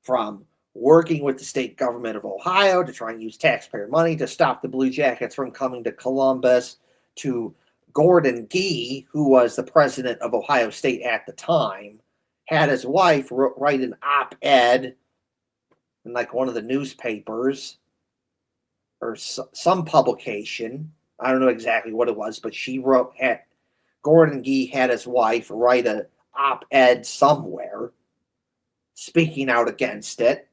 From working with the state government of Ohio to try and use taxpayer money to stop the Blue Jackets from coming to Columbus, to Gordon Gee, who was the president of Ohio State at the time, had his wife write an op-ed in like one of the newspapers or some publication. I don't know exactly what it was, but Gordon Gee had his wife write an op-ed somewhere speaking out against it.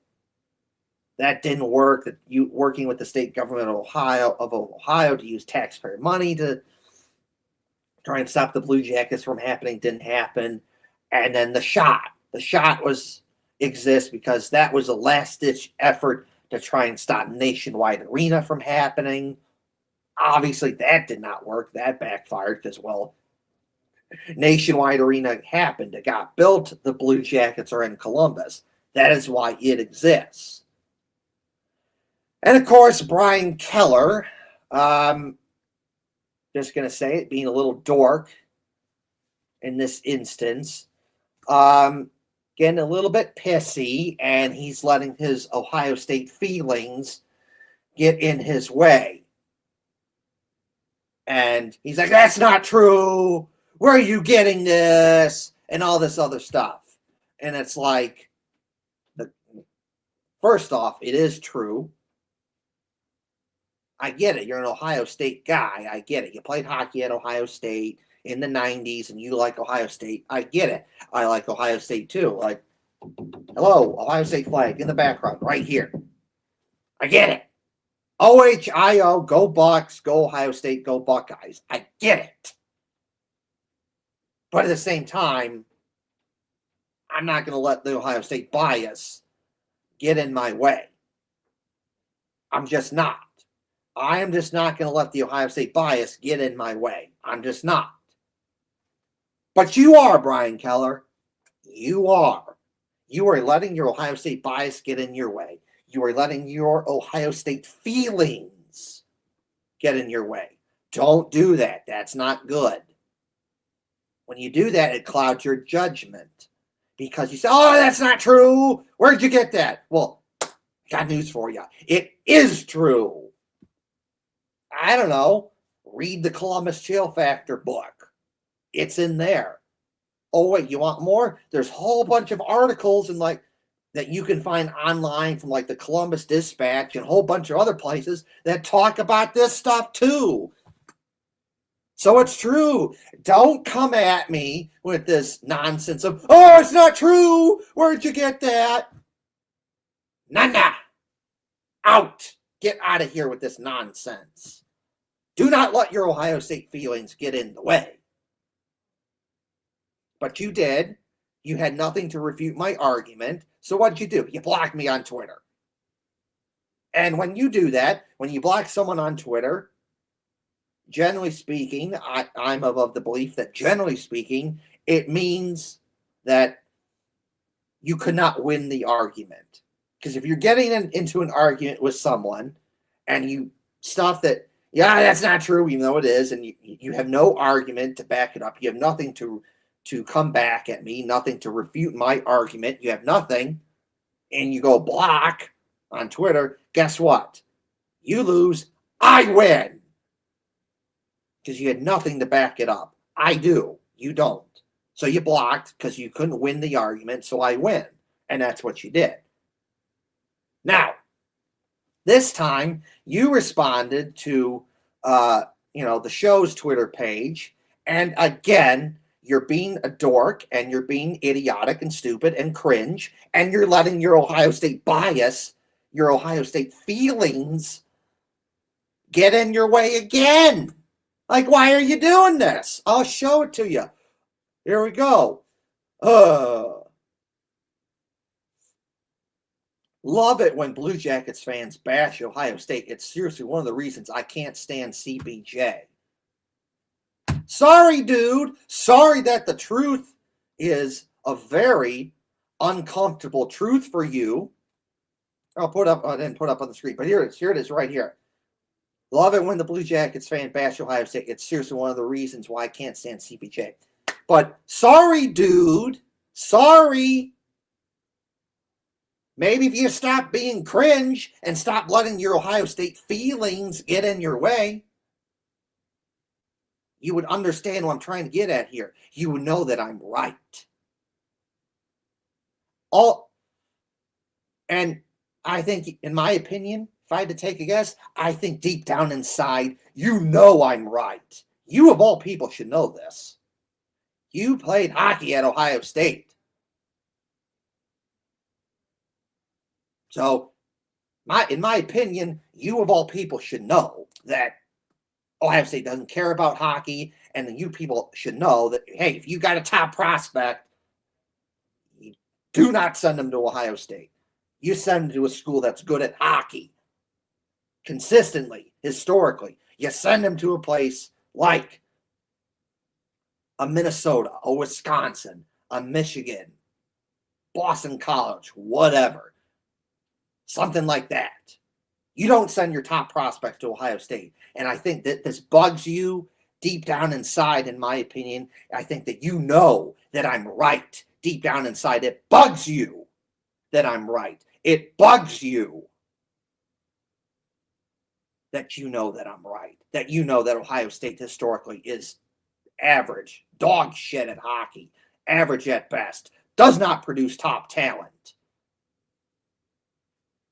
That didn't work. Working with the state government of Ohio to use taxpayer money to try and stop the Blue Jackets from happening didn't happen. And then the shot exists because that was a last-ditch effort to try and stop Nationwide Arena from happening. Obviously, that did not work. That backfired because, Nationwide Arena happened. It got built. The Blue Jackets are in Columbus. That is why it exists. And, of course, Brian Keller, just going to say it, being a little dork in this instance, getting a little bit pissy, and he's letting his Ohio State feelings get in his way. And he's like, that's not true. Where are you getting this? And all this other stuff. And it's like, first off, it is true. I get it. You're an Ohio State guy. I get it. You played hockey at Ohio State in the 90s and you like Ohio State. I get it. I like Ohio State too. Like, hello, Ohio State flag in the background right here. I get it. OHIO, go Bucks, go Ohio State, go Buckeyes. I get it. But at the same time, I'm not going to let the Ohio State bias get in my way. I'm just not. I am just not going to let the Ohio State bias get in my way. I'm just not. But you are, Brian Keller. You are. You are letting your Ohio State bias get in your way. You are letting your Ohio State feelings get in your way. Don't do that. That's not good. When you do that, it clouds your judgment because you say, oh, that's not true. Where'd you get that? Well, I got news for you. It is true. I don't know. Read the Columbus Chill Factor book. It's in there. Oh, wait, you want more? There's a whole bunch of articles and like that you can find online from like the Columbus Dispatch and a whole bunch of other places that talk about this stuff too. So it's true. Don't come at me with this nonsense of, oh, it's not true. Where'd you get that? Nah. Out. Get out of here with this nonsense. Do not let your Ohio State feelings get in the way. But you did. You had nothing to refute my argument. So what did you do? You blocked me on Twitter. And when you do that, when you block someone on Twitter, generally speaking, I'm of the belief that generally speaking, it means that you could not win the argument. Because if you're getting into an argument with someone and you stuff that, yeah, that's not true, even though it is, and you have no argument to back it up, you have nothing to come back at me, nothing to refute my argument, you have nothing, and you go block on Twitter, guess what? You lose, I win. Because you had nothing to back it up. I do. You don't. So you blocked because you couldn't win the argument, so I win. And that's what you did. Now, this time you responded to the show's Twitter page, and again, you're being a dork and you're being idiotic and stupid and cringe, and you're letting your Ohio State bias, your Ohio State feelings get in your way again. Like, why are you doing this? I'll show it to you. Here we go. Love it when Blue Jackets fans bash Ohio State. It's seriously one of the reasons I can't stand CBJ. Sorry, dude. Sorry that the truth is a very uncomfortable truth for you. I didn't put up on the screen, but here it is. Here it is right here. Love it when the Blue Jackets fan bash Ohio State. It's seriously one of the reasons why I can't stand CBJ. But sorry, dude. Sorry. Maybe if you stop being cringe and stop letting your Ohio State feelings get in your way, you would understand what I'm trying to get at here. You would know that I'm right. And I think, in my opinion, if I had to take a guess, I think deep down inside, you know I'm right. You, of all people, should know this. You played hockey at Ohio State. So, in my opinion, you, of all people, should know that Ohio State doesn't care about hockey, and then you people should know that, hey, if you got a top prospect, you do not send them to Ohio State. You send them to a school that's good at hockey. Consistently, historically. You send them to a place like a Minnesota, a Wisconsin, a Michigan, Boston College, whatever. Something like that. You don't send your top prospects to Ohio State. And I think that this bugs you deep down inside, in my opinion. I think that you know that I'm right. Deep down inside, it bugs you that I'm right. It bugs you that you know that I'm right. That you know that Ohio State historically is average, dog shit at hockey, average at best, does not produce top talent.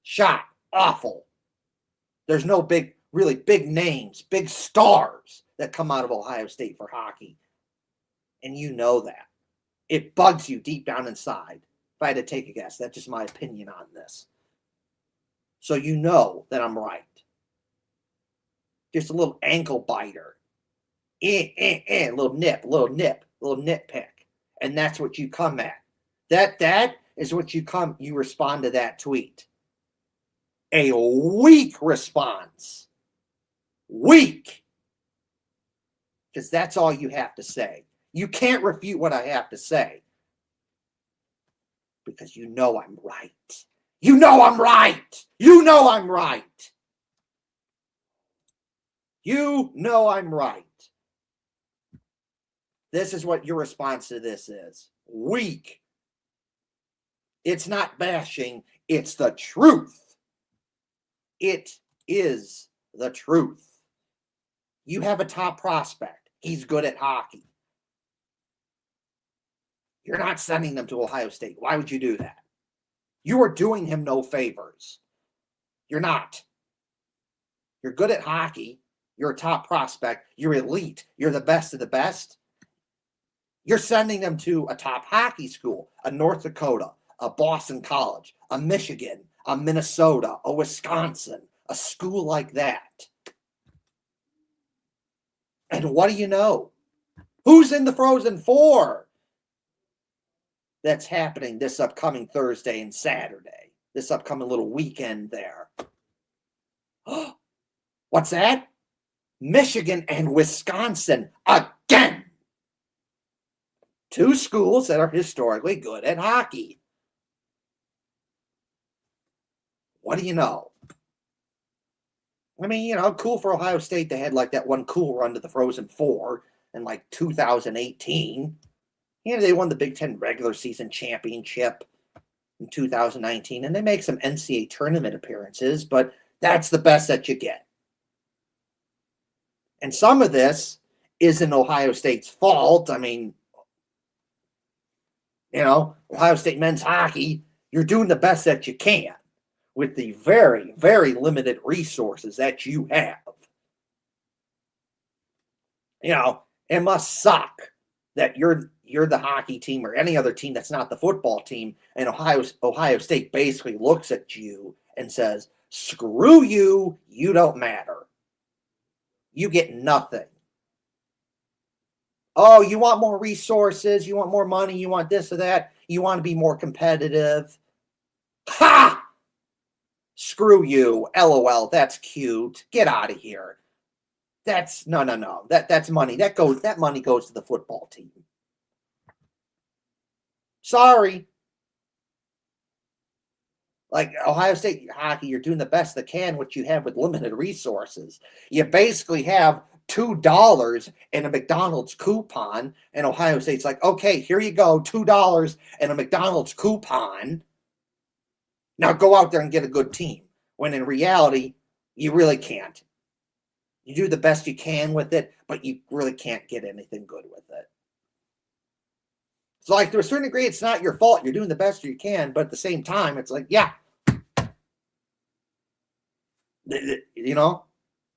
Shot, awful. There's no really big names, big stars that come out of Ohio State for hockey. And you know that. It bugs you deep down inside. If I had to take a guess, that's just my opinion on this. So you know that I'm right. Just a little ankle biter. Little nitpick. And that's what you come at. That is what you respond to that tweet. A weak response. Weak. Because that's all you have to say. You can't refute what I have to say. Because you know I'm right. You know I'm right. You know I'm right. You know I'm right. This is what your response to this is. Weak. It's not bashing. It's the truth. It is the truth. You have a top prospect. He's good at hockey. You're not sending them to Ohio State. Why would you do that? You are doing him no favors. You're not. You're good at hockey. You're a top prospect. You're elite. You're the best of the best. You're sending them to a top hockey school, a North Dakota, a Boston College, a Michigan, a Minnesota, a Wisconsin, a school like that. And what do you know? Who's in the Frozen Four? That's happening this upcoming Thursday and Saturday. This upcoming little weekend there. What's that? Michigan and Wisconsin again. Two schools that are historically good at hockey. What do you know? I mean, cool for Ohio State. They had like that one cool run to the Frozen Four in like 2018. They won the Big Ten regular season championship in 2019, and they make some NCAA tournament appearances, but that's the best that you get. And some of this isn't Ohio State's fault. I mean, Ohio State men's hockey, you're doing the best that you can with the very, very limited resources that you have. It must suck that you're the hockey team or any other team that's not the football team, and Ohio State basically looks at you and says, screw you, you don't matter. You get nothing. Oh, you want more resources, you want more money, you want this or that, you want to be more competitive. Ha! Screw you. LOL, that's cute. Get out of here. That's no. That's money. That money goes to the football team. Sorry. Like Ohio State hockey, you're doing the best that can what you have with limited resources. You basically have $2 and a McDonald's coupon, and Ohio State's like, okay, here you go, $2 and a McDonald's coupon. Now go out there and get a good team. When in reality, you really can't. You do the best you can with it, but you really can't get anything good with it. So, like, to a certain degree, it's not your fault. You're doing the best you can, but at the same time, it's like, yeah.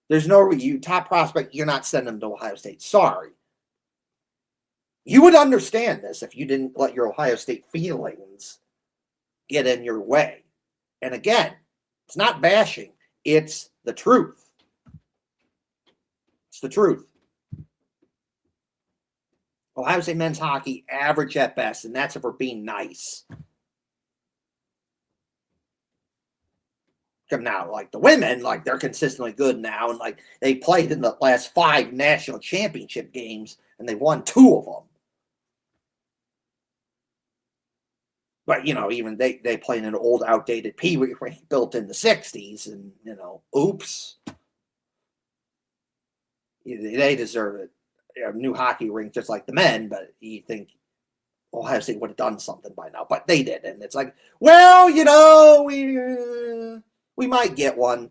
There's no you top prospect, you're not sending them to Ohio State. Sorry. You would understand this if you didn't let your Ohio State feelings get in your way. And again, it's not bashing. It's the truth. It's the truth. Ohio State men's hockey, average at best, and that's if we're being nice. Come now, like the women, like they're consistently good now, and like they played in the last 5 national championship games, and they won 2 of them. But even they played in an old, outdated Pee Wee built in the '60s, and oops, they deserve it. A new hockey rink just like the men, but you think Ohio State would have done something by now, but they didn't. And it's like, well, we might get one.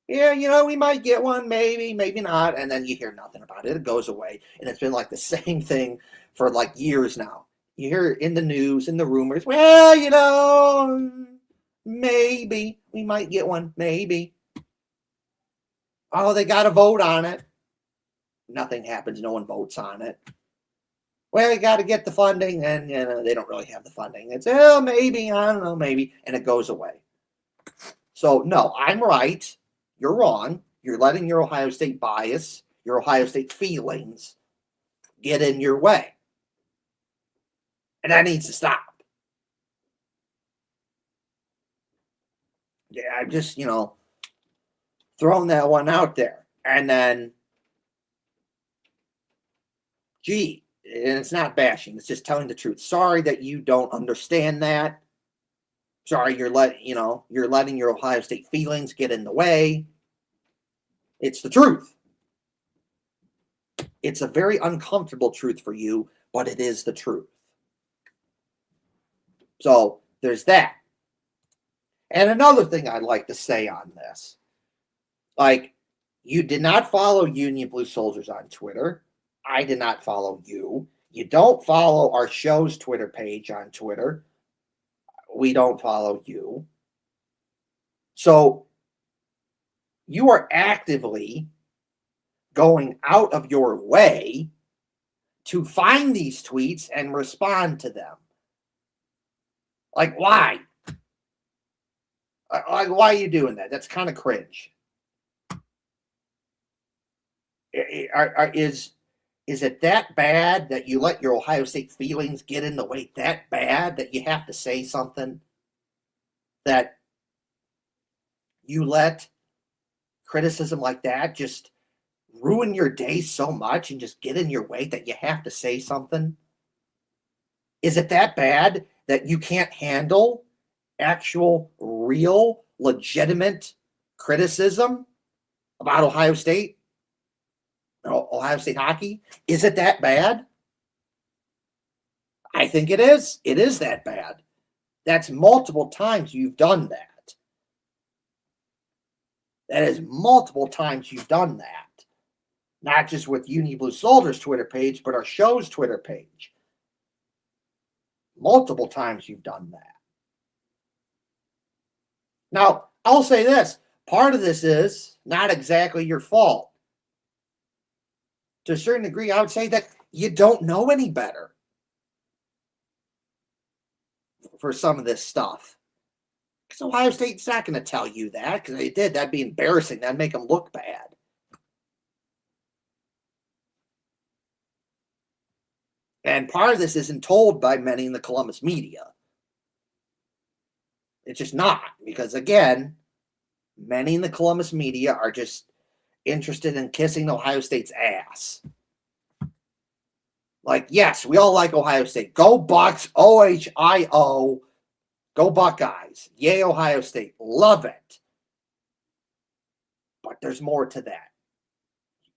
Yeah, we might get one, maybe not. And then you hear nothing about it. It goes away. And it's been like the same thing for like years now. You hear it in the news, in the rumors. Well, maybe we might get one, maybe. Oh, they got to vote on it. Nothing happens. No one votes on it. Well, you got to get the funding, and they don't really have the funding. It's maybe, I don't know, maybe, and it goes away. So no, I'm right. You're wrong. You're letting your Ohio State bias, your Ohio State feelings, get in your way, and that needs to stop. Yeah, I'm just throwing that one out there, and then, gee. And it's not bashing. It's just telling the truth. Sorry that you don't understand that. Sorry, you're letting your Ohio State feelings get in the way. It's the truth. It's a very uncomfortable truth for you, but it is the truth. So there's that. And another thing I'd like to say on this, like, you did not follow Union Blue Soldiers on Twitter. I did not follow you. You don't follow our show's Twitter page on Twitter. We don't follow you. So you are actively going out of your way to find these tweets and respond to them. Like, why? Like, why are you doing that? That's kind of cringe. Is it that bad that you let your Ohio State feelings get in the way that bad that you have to say something? That you let criticism like that just ruin your day so much and just get in your way that you have to say something? Is it that bad that you can't handle actual, real, legitimate criticism about Ohio State? Ohio State hockey? Is it that bad? I think it is. It is that bad. That's multiple times you've done that. That is multiple times you've done that. Not just with Union Blue Soldiers Twitter page, but our show's Twitter page. Multiple times you've done that. Now, I'll say this. Part of this is not exactly your fault. To a certain degree, I would say that you don't know any better for some of this stuff. Because Ohio State's not going to tell you that, because they did. That'd be embarrassing. That'd make them look bad. And part of this isn't told by many in the Columbus media. It's just not. Because, again, many in the Columbus media are just interested in kissing Ohio State's ass. Like, yes, we all like Ohio State. Go Bucks, OHIO. Go Buckeyes. Yay, Ohio State. Love it. But there's more to that.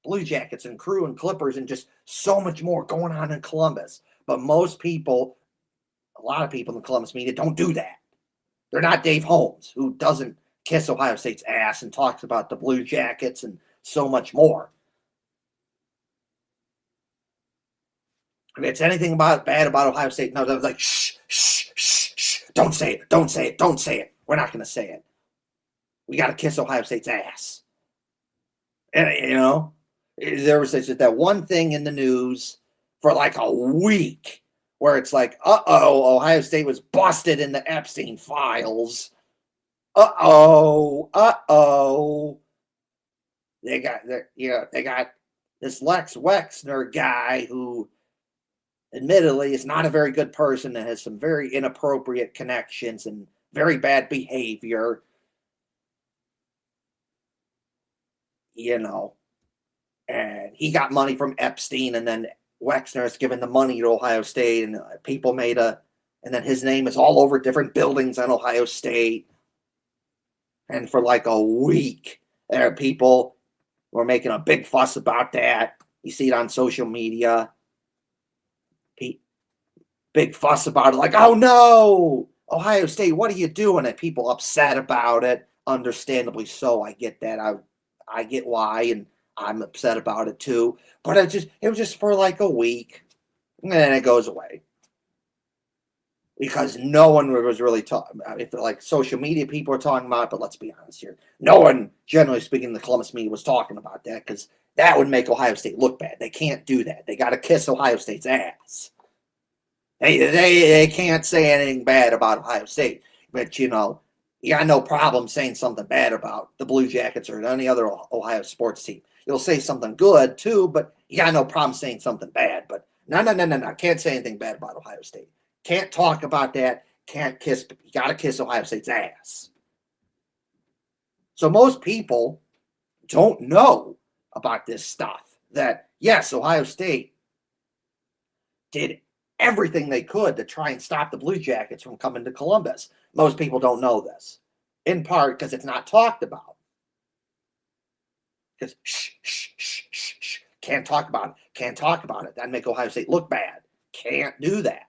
Blue Jackets and Crew and Clippers and just so much more going on in Columbus. But most people, a lot of people in the Columbus media don't do that. They're not Dave Holmes, who doesn't kiss Ohio State's ass and talks about the Blue Jackets and so much more. If it's anything bad about Ohio State, no, they're like, shh, shh, shh, shh. Don't say it, don't say it, don't say it. We're not going to say it. We got to kiss Ohio State's ass. And, you know, there was that one thing in the news for like a week where it's like, Ohio State was busted in the Epstein files. They got this Lex Wexner guy who admittedly is not a very good person and has some very inappropriate connections and very bad behavior. You know, and he got money from Epstein, and then Wexner has given the money to Ohio State, and people and then his name is all over different buildings on Ohio State. And for like a week, there are people who are making a big fuss about that. You see it on social media. Big fuss about it, like, oh no, Ohio State, what are you doing? And people upset about it, understandably so. I get that. I get why, and I'm upset about it too. But it was just for like a week, and then it goes away because no one was really talking. If like social media people are talking about it, but let's be honest here, no one, generally speaking, the Columbus media was talking about that because that would make Ohio State look bad. They can't do that. They got to kiss Ohio State's ass. They can't say anything bad about Ohio State, but you know, you got no problem saying something bad about the Blue Jackets or any other Ohio sports team. You'll say something good too, but you got no problem saying something bad. But no. Can't say anything bad about Ohio State. Can't talk about that. Can't kiss. You got to kiss Ohio State's ass. So most people don't know about this stuff. That yes, Ohio State did everything they could to try and stop the Blue Jackets from coming to Columbus. Most people don't know this, in part because it's not talked about. Because shh, Can't talk about it. Can't talk about it. That'd make Ohio State look bad. Can't do that.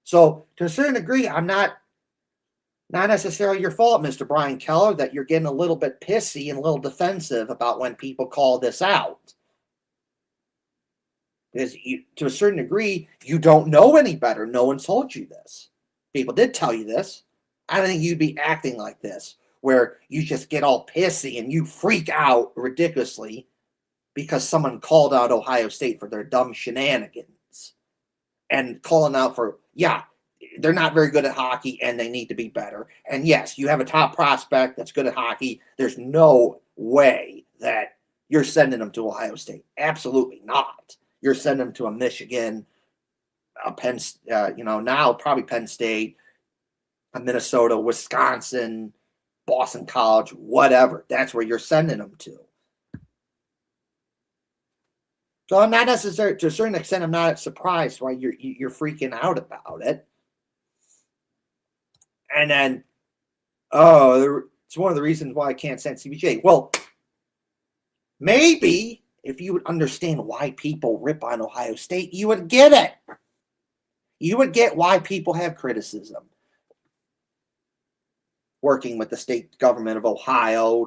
So to a certain degree, I'm not necessarily your fault, Mr. Brian Keller, that you're getting a little bit pissy and a little defensive about when people call this out. Because to a certain degree, you don't know any better. No one told you this. People did tell you this. I don't think you'd be acting like this, where you just get all pissy and you freak out ridiculously because someone called out Ohio State for their dumb shenanigans and calling out for, yeah, they're not very good at hockey and they need to be better. And yes, you have a top prospect that's good at hockey. There's no way that you're sending them to Ohio State. Absolutely not. You're sending them to a Michigan, a Penn, now probably Penn State, a Minnesota, Wisconsin, Boston College, whatever. That's where you're sending them to. So I'm not necessarily, to a certain extent, I'm not surprised why you're freaking out about it. And then, it's one of the reasons why I can't send CBJ. Well, maybe if you would understand why people rip on Ohio State, you would get it. You would get why people have criticism. Working with the state government of Ohio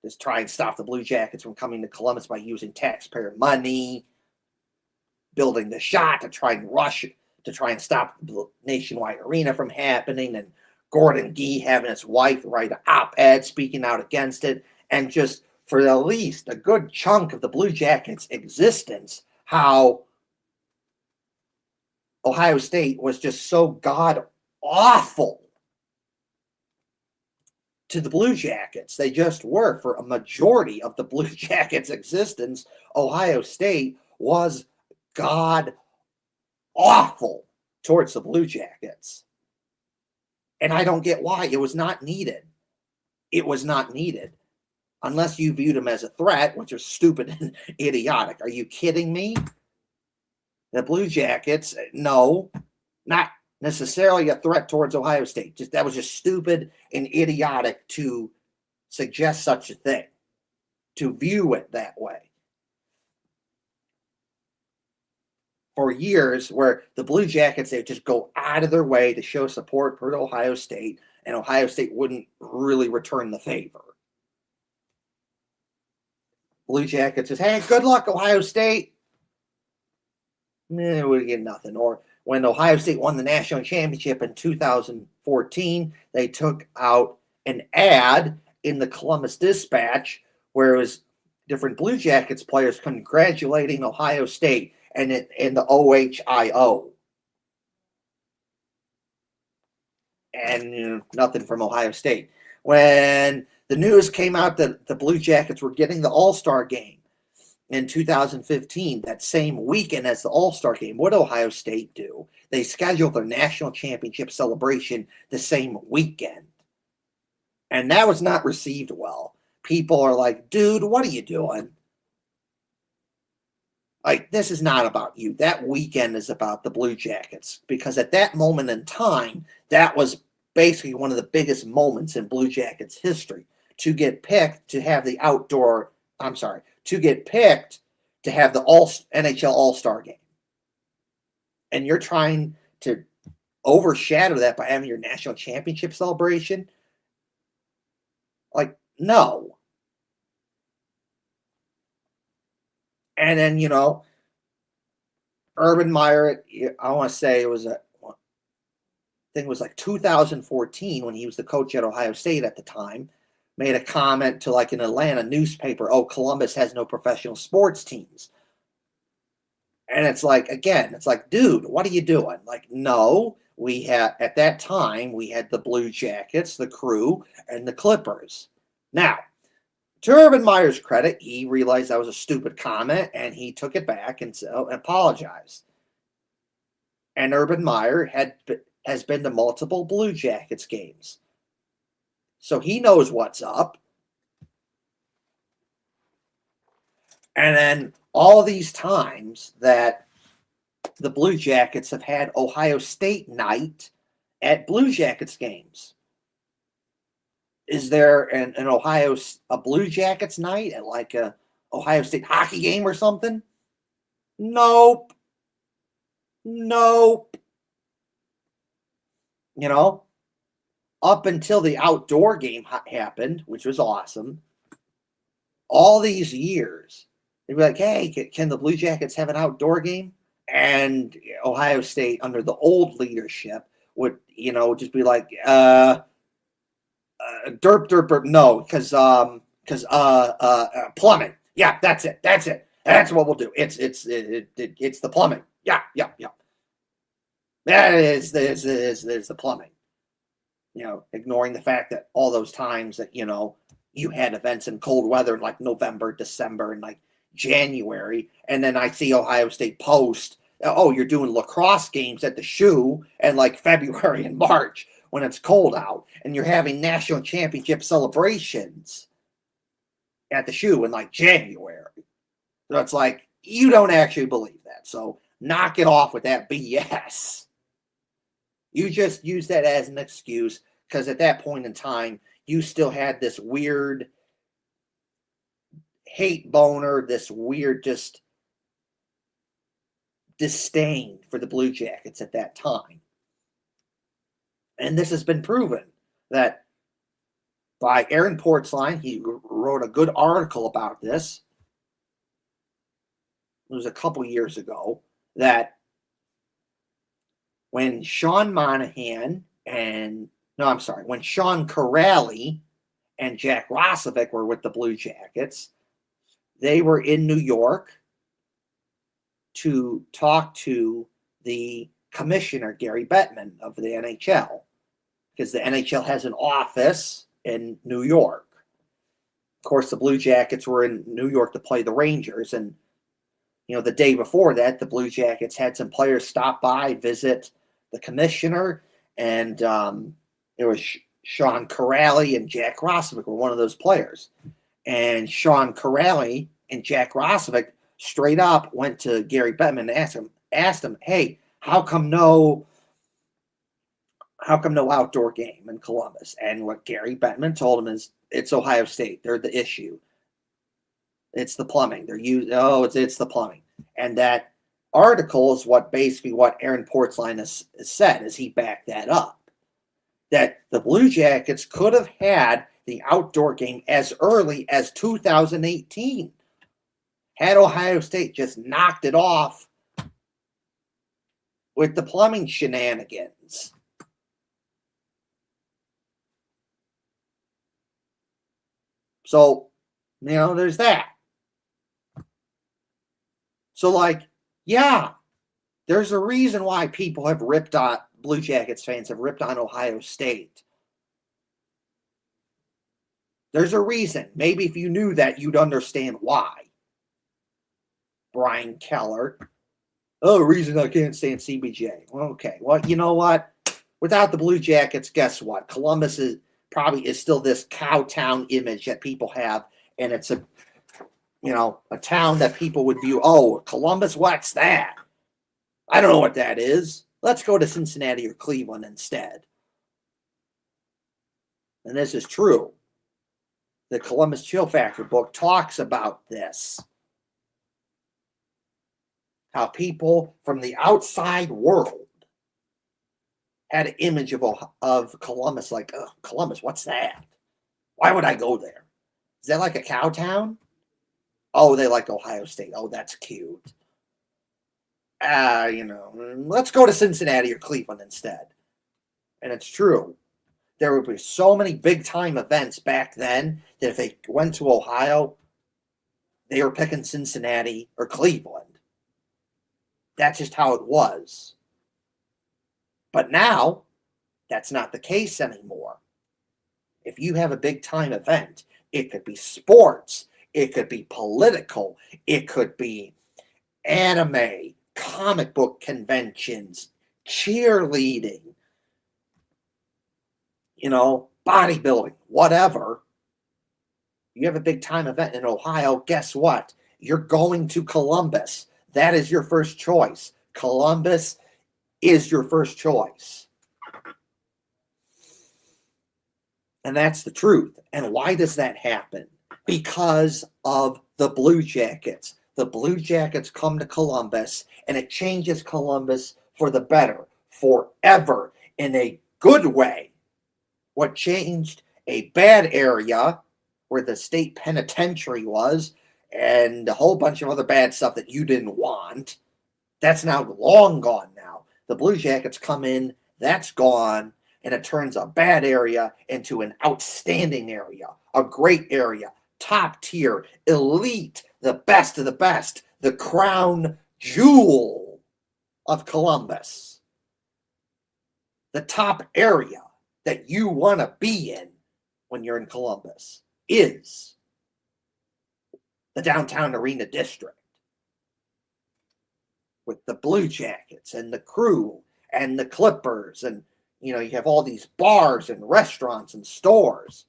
to try and stop the Blue Jackets from coming to Columbus by using taxpayer money, building the shot to try and rush it, to try and stop the Nationwide Arena from happening, and Gordon Gee having his wife write an op-ed speaking out against it, and just for at least a good chunk of the Blue Jackets' existence, how Ohio State was just so god-awful to the Blue Jackets. They just were. For a majority of the Blue Jackets' existence, Ohio State was god-awful towards the Blue Jackets. And I don't get why. It was not needed. It was not needed. Unless you viewed them as a threat, which is stupid and idiotic. Are you kidding me? The Blue Jackets, no, not necessarily a threat towards Ohio State. That was just stupid and idiotic to suggest such a thing, to view it that way. For years, where the Blue Jackets, they just go out of their way to show support for Ohio State, and Ohio State wouldn't really return the favor. Blue Jackets says, hey, good luck, Ohio State. We get nothing. Or when Ohio State won the national championship in 2014, they took out an ad in the Columbus Dispatch where it was different Blue Jackets players congratulating Ohio State and in the OHIO. And nothing from Ohio State. When the news came out that the Blue Jackets were getting the All-Star game in 2015, that same weekend as the All-Star game, what did Ohio State do? They scheduled their national championship celebration the same weekend. And that was not received well. People are like, dude, what are you doing? Like, this is not about you. That weekend is about the Blue Jackets. Because at that moment in time, that was basically one of the biggest moments in Blue Jackets history. To get picked to have the to get picked to have the NHL All-Star game. And you're trying to overshadow that by having your national championship celebration? Like, no. And then, Urban Meyer, I want to say it was like 2014 when he was the coach at Ohio State at the time, made a comment to like an Atlanta newspaper, oh, Columbus has no professional sports teams. And it's like, again, it's like, dude, what are you doing? Like, no, at that time, we had the Blue Jackets, the Crew, and the Clippers. Now, to Urban Meyer's credit, he realized that was a stupid comment, and he took it back and apologized. And Urban Meyer has been to multiple Blue Jackets games. So he knows what's up. And then all these times that the Blue Jackets have had Ohio State night at Blue Jackets games. Is there a Blue Jackets night at like a Ohio State hockey game or something? Nope. Nope. You know, up until the outdoor game happened, which was awesome, all these years, they'd be like, hey, can the Blue Jackets have an outdoor game? And Ohio State, under the old leadership, would, just be like, derp, derp, no, because plumbing. Yeah, that's it. That's what we'll do. It's the plumbing. Yeah. That is the plumbing. Ignoring the fact that all those times that, you had events in cold weather like November, December, and like January. And then I see Ohio State post, oh, you're doing lacrosse games at the shoe and like February and March when it's cold out. And you're having national championship celebrations at the shoe in like January. So it's like, you don't actually believe that. So knock it off with that BS. You just use that as an excuse because at that point in time, you still had this weird hate boner, this weird just disdain for the Blue Jackets at that time. And this has been proven that by Aaron Portzline. He wrote a good article about this. It was a couple years ago that when Sean Monahan when Sean Corrali and Jack Roslovic were with the Blue Jackets, they were in New York to talk to the commissioner, Gary Bettman, of the NHL, because the NHL has an office in New York. Of course, the Blue Jackets were in New York to play the Rangers, and the day before that, the Blue Jackets had some players stop by, visit the commissioner, and it was Sean Corrali and Jack Roslovic were one of those players. And Sean Corrali and Jack Roslovic straight up went to Gary Bettman and asked him, hey, how come no outdoor game in Columbus? And what Gary Bettman told him is, it's Ohio State. They're the issue. It's the plumbing. It's the plumbing. And that article is what Aaron Portzline has said, is he backed that up. That the Blue Jackets could have had the outdoor game as early as 2018. Had Ohio State just knocked it off with the plumbing shenanigans. So, there's that. So, there's a reason why people have ripped on, Blue Jackets fans have ripped on Ohio State. There's a reason. Maybe if you knew that, you'd understand why. Brian Keller. Oh, the reason I can't stand CBJ. Okay, well, you know what? Without the Blue Jackets, guess what? Columbus is still this cow town image that people have, and it's a town that people would view, oh, Columbus, what's that? I don't know what that is. Let's go to Cincinnati or Cleveland instead. And this is true. The Columbus Chill Factor book talks about this. How people from the outside world had an image of Columbus like, oh, Columbus, what's that? Why would I go there? Is that like a cow town? Oh, they like Ohio State. Oh, that's cute. Let's go to Cincinnati or Cleveland instead. And it's true. There would be so many big-time events back then that if they went to Ohio, they were picking Cincinnati or Cleveland. That's just how it was. But now, that's not the case anymore. If you have a big-time event, it could be sports, it could be political, it could be anime, comic book conventions, cheerleading, bodybuilding, whatever. You have a big time event in Ohio, guess what? You're going to Columbus. That is your first choice. Columbus is your first choice. And that's the truth. And why does that happen? Because of the Blue Jackets. The Blue Jackets come to Columbus, and it changes Columbus for the better, forever, in a good way. What changed a bad area where the state penitentiary was and a whole bunch of other bad stuff that you didn't want, that's now long gone now. The Blue Jackets come in, that's gone, and it turns a bad area into an outstanding area, a great area, top tier, elite, the best of the best, the crown jewel of Columbus. The top area that you want to be in when you're in Columbus is the downtown arena district with the Blue Jackets and the Crew and the Clippers, and you have all these bars and restaurants and stores,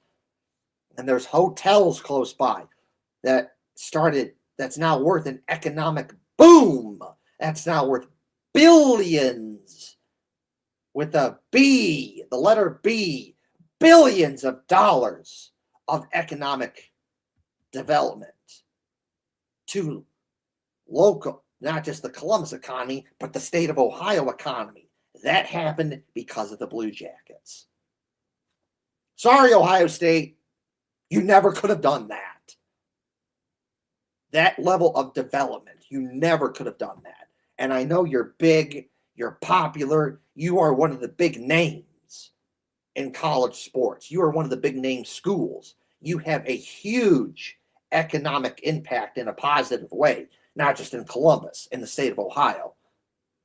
and there's hotels close by that's now worth an economic boom. That's now worth billions with a B, the letter B, billions of dollars of economic development to local, not just the Columbus economy, but the state of Ohio economy. That happened because of the Blue Jackets. Sorry, Ohio State, you never could have done that. That level of development, you never could have done that. And I know you're big, you're popular, you are one of the big names in college sports. You are one of the big name schools. You have a huge economic impact in a positive way, not just in Columbus, in the state of Ohio.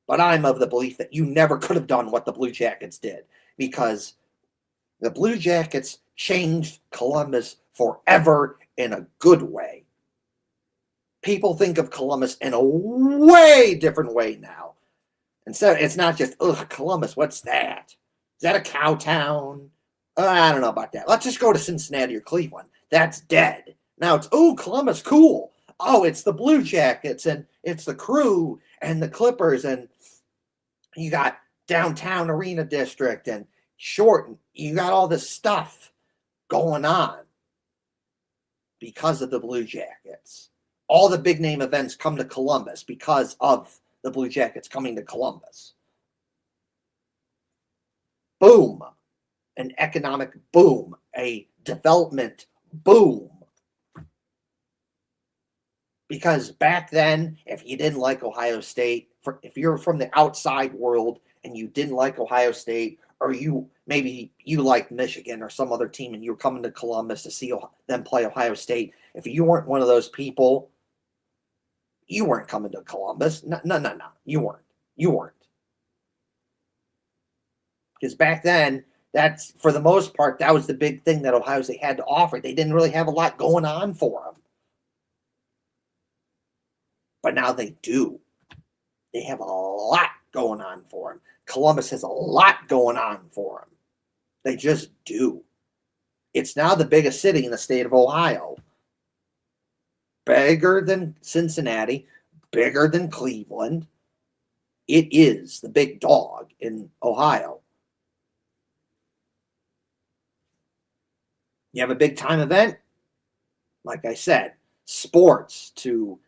But I'm of the belief that you never could have done what the Blue Jackets did, because the Blue Jackets changed Columbus forever in a good way. People think of Columbus in a way different way now. Instead, it's not just, Columbus, what's that? Is that a cow town? I don't know about that. Let's just go to Cincinnati or Cleveland. That's dead. Now it's, Columbus, cool. Oh, it's the Blue Jackets, and it's the Crew, and the Clippers, and you got downtown arena district, and you got all this stuff going on because of the Blue Jackets. All the big name events come to Columbus because of the Blue Jackets coming to Columbus. Boom. An economic boom. A development boom. Because back then, if you didn't like Ohio State, if you're from the outside world and you didn't like Ohio State, or maybe you liked Michigan or some other team and you were coming to Columbus to see them play Ohio State, if you weren't one of those people, you weren't coming to Columbus. No. You weren't. Because back then, that's, for the most part, that was the big thing that Ohio State had to offer. They didn't really have a lot going on for them. But now they do. They have a lot going on for them. Columbus has a lot going on for them. They just do. It's now the biggest city in the state of Ohio. Bigger than Cincinnati, bigger than Cleveland. It is the big dog in Ohio. You have a big time event, like I said, sports to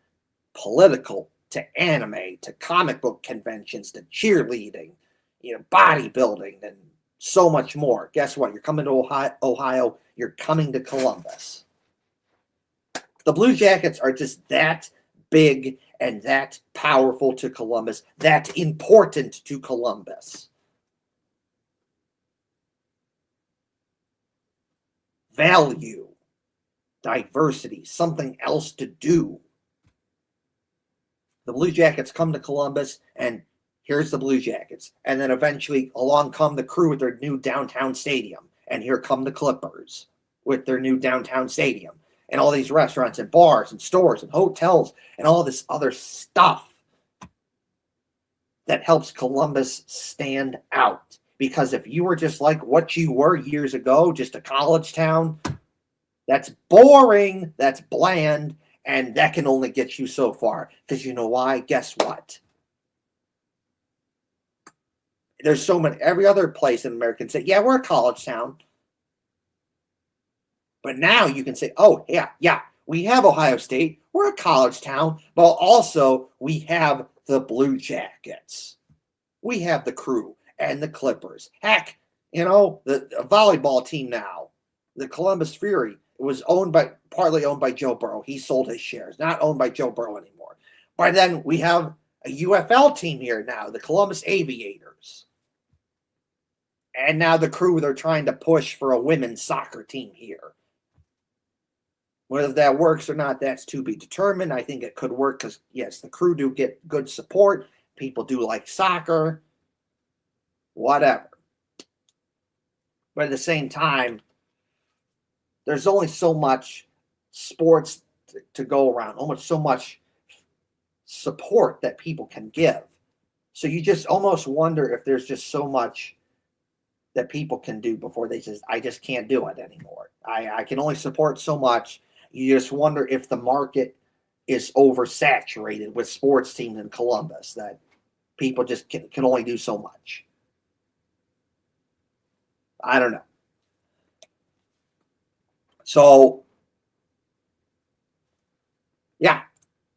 political to anime to comic book conventions to cheerleading, bodybuilding, and so much more. Guess what? You're coming to Ohio. You're coming to Columbus. The Blue Jackets are just that big and that powerful to Columbus, that important to Columbus. Value, diversity, something else to do. The Blue Jackets come to Columbus, and here's the Blue Jackets. And then eventually along come the Crew with their new downtown stadium. And here come the Clippers with their new downtown stadium. And all these restaurants and bars and stores and hotels and all this other stuff that helps Columbus stand out. Because if you were just like what you were years ago, just a college town, that's boring, that's bland, and that can only get you so far. Because you know why? Guess what? There's so many, every other place in America can say, yeah, we're a college town. But now you can say, oh, yeah, we have Ohio State. We're a college town, but also we have the Blue Jackets. We have the Crew and the Clippers. Heck, the volleyball team now, the Columbus Fury, was partly owned by Joe Burrow. He sold his shares, not owned by Joe Burrow anymore. But then we have a UFL team here now, the Columbus Aviators. And now the Crew, they're trying to push for a women's soccer team here. Whether that works or not, that's to be determined. I think it could work because, yes, the Crew do get good support. People do like soccer, whatever. But at the same time, there's only so much sports to go around, almost so much support that people can give. So you just almost wonder if there's just so much that people can do before I just can't do it anymore. I can only support so much. You just wonder if the market is oversaturated with sports teams in Columbus, that people just can only do so much. I don't know. So, yeah,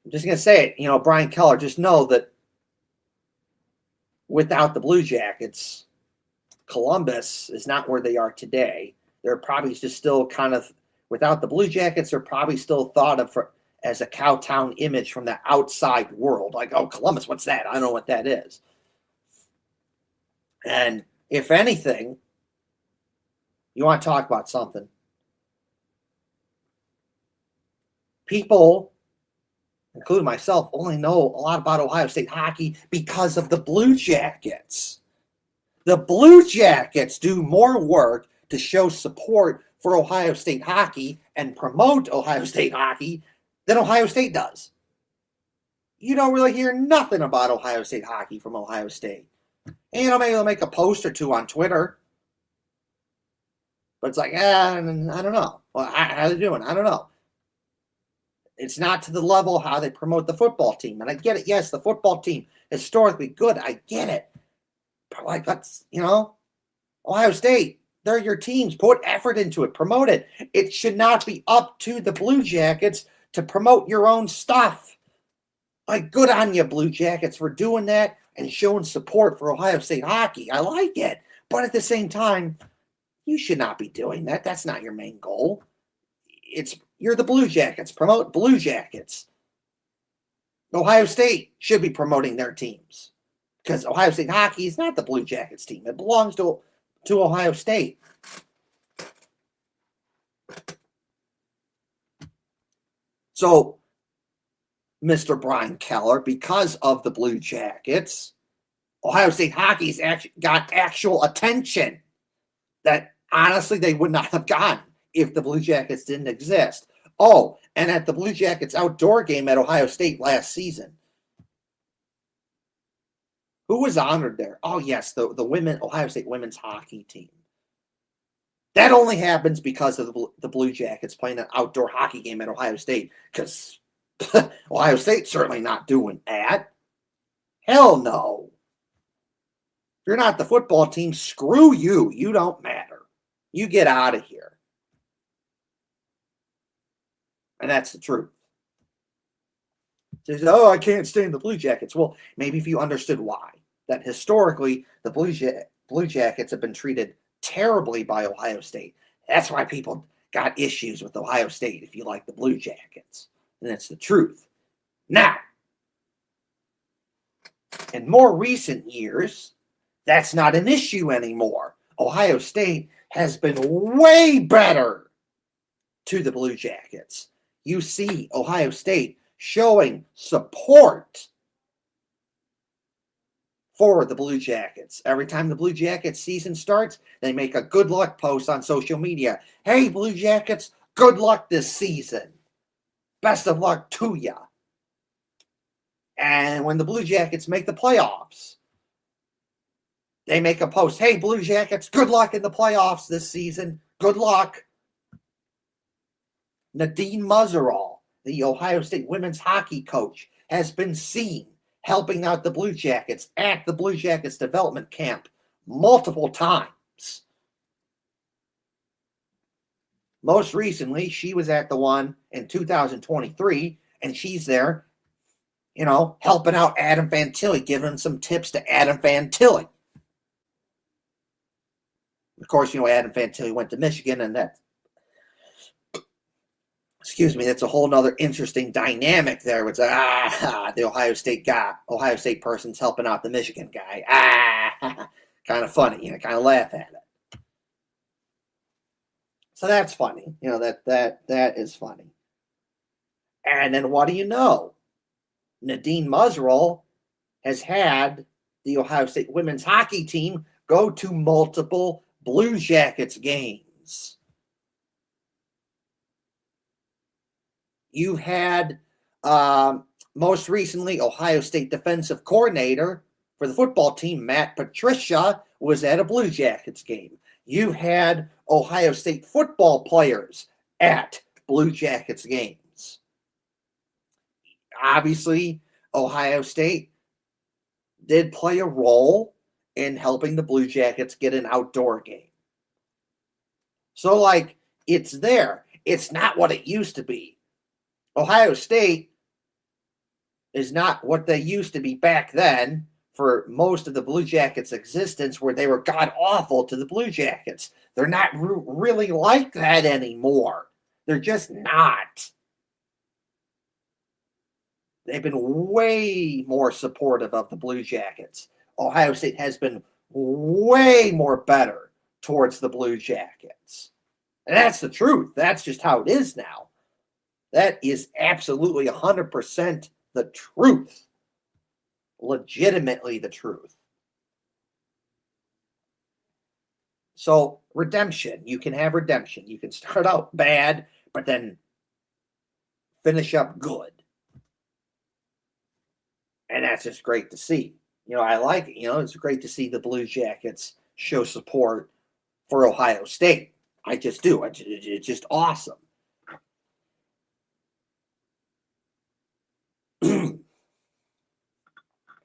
I'm just going to say it. Brian Keller, just know that without the Blue Jackets, Columbus is not where they are today. They're probably just still kind of, without the Blue Jackets, they're probably still thought of as a cowtown image from the outside world. Like, oh, Columbus, what's that? I don't know what that is. And if anything, you want to talk about something. People, including myself, only know a lot about Ohio State hockey because of the Blue Jackets. The Blue Jackets do more work to show support for Ohio State hockey and promote Ohio State hockey than Ohio State does. You don't really hear nothing about Ohio State hockey from Ohio State. And maybe they'll make a post or two on Twitter. But it's like, I don't know. Well, how are they doing? I don't know. It's not to the level how they promote the football team. And I get it. Yes, the football team, historically good. I get it. But like, that's, Ohio State, they're your teams. Put effort into it. Promote it. It should not be up to the Blue Jackets to promote your own stuff. Like, good on you, Blue Jackets, for doing that and showing support for Ohio State hockey. I like it. But at the same time, you should not be doing that. That's not your main goal. You're the Blue Jackets. Promote Blue Jackets. Ohio State should be promoting their teams because Ohio State hockey is not the Blue Jackets team. It belongs to Ohio State. So, Mr. Brian Keller, because of the Blue Jackets, Ohio State hockey's got actual attention that honestly they would not have gotten if the Blue Jackets didn't exist. Oh, and at the Blue Jackets outdoor game at Ohio State last season, who was honored there? Oh, yes, the Ohio State women's hockey team. That only happens because of the Blue Jackets playing an outdoor hockey game at Ohio State, because Ohio State's certainly not doing that. Hell no. If you're not the football team, screw you. You don't matter. You get out of here. And that's the truth. Says, oh, I can't stand the Blue Jackets. Well, maybe if you understood why. That historically, the Blue Jackets have been treated terribly by Ohio State. That's why people got issues with Ohio State if you like the Blue Jackets. And that's the truth. Now, in more recent years, that's not an issue anymore. Ohio State has been way better to the Blue Jackets. You see Ohio State showing support for the Blue Jackets. Every time the Blue Jackets season starts, they make a good luck post on social media. Hey, Blue Jackets, good luck this season. Best of luck to ya. And when the Blue Jackets make the playoffs, they make a post. Hey, Blue Jackets, good luck in the playoffs this season. Good luck. Nadine Muzzerall, the Ohio State women's hockey coach, has been seen helping out the Blue Jackets at the Blue Jackets development camp multiple times. Most recently, she was at the one in 2023, and she's there, helping out Adam Fantilli, giving him some tips to Adam Fantilli. Of course, Adam Fantilli went to Michigan, and that's a whole nother interesting dynamic there. It's the Ohio State person's helping out the Michigan guy. Kind of funny, kind of laugh at it. So that's funny, that is funny. And then what do you know? Nadine Musrell has had the Ohio State women's hockey team go to multiple Blue Jackets games. You've had, most recently, Ohio State defensive coordinator for the football team, Matt Patricia, was at a Blue Jackets game. You had Ohio State football players at Blue Jackets games. Obviously, Ohio State did play a role in helping the Blue Jackets get an outdoor game. So, it's there. It's not what it used to be. Ohio State is not what they used to be back then for most of the Blue Jackets' existence, where they were god-awful to the Blue Jackets. They're not really like that anymore. They're just not. They've been way more supportive of the Blue Jackets. Ohio State has been way more better towards the Blue Jackets. And that's the truth. That's just how it is now. That is absolutely 100% the truth. Legitimately the truth. So, redemption. You can have redemption. You can start out bad, but then finish up good. And that's just great to see. I like it. It's great to see the Blue Jackets show support for Ohio State. I just do. It's just awesome.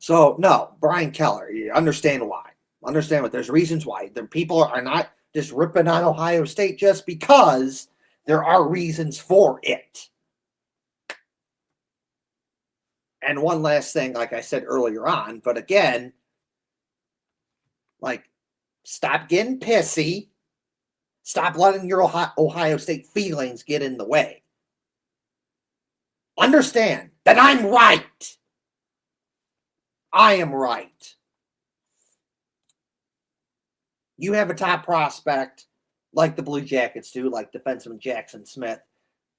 So, no, Brian Keller, you understand why. Understand what there's reasons why. The people are not just ripping on Ohio State just because there are reasons for it. And one last thing, like I said earlier on, but again, stop getting pissy. Stop letting your Ohio State feelings get in the way. Understand that I'm right. I am right. You have a top prospect like the Blue Jackets do, like defenseman Jackson Smith.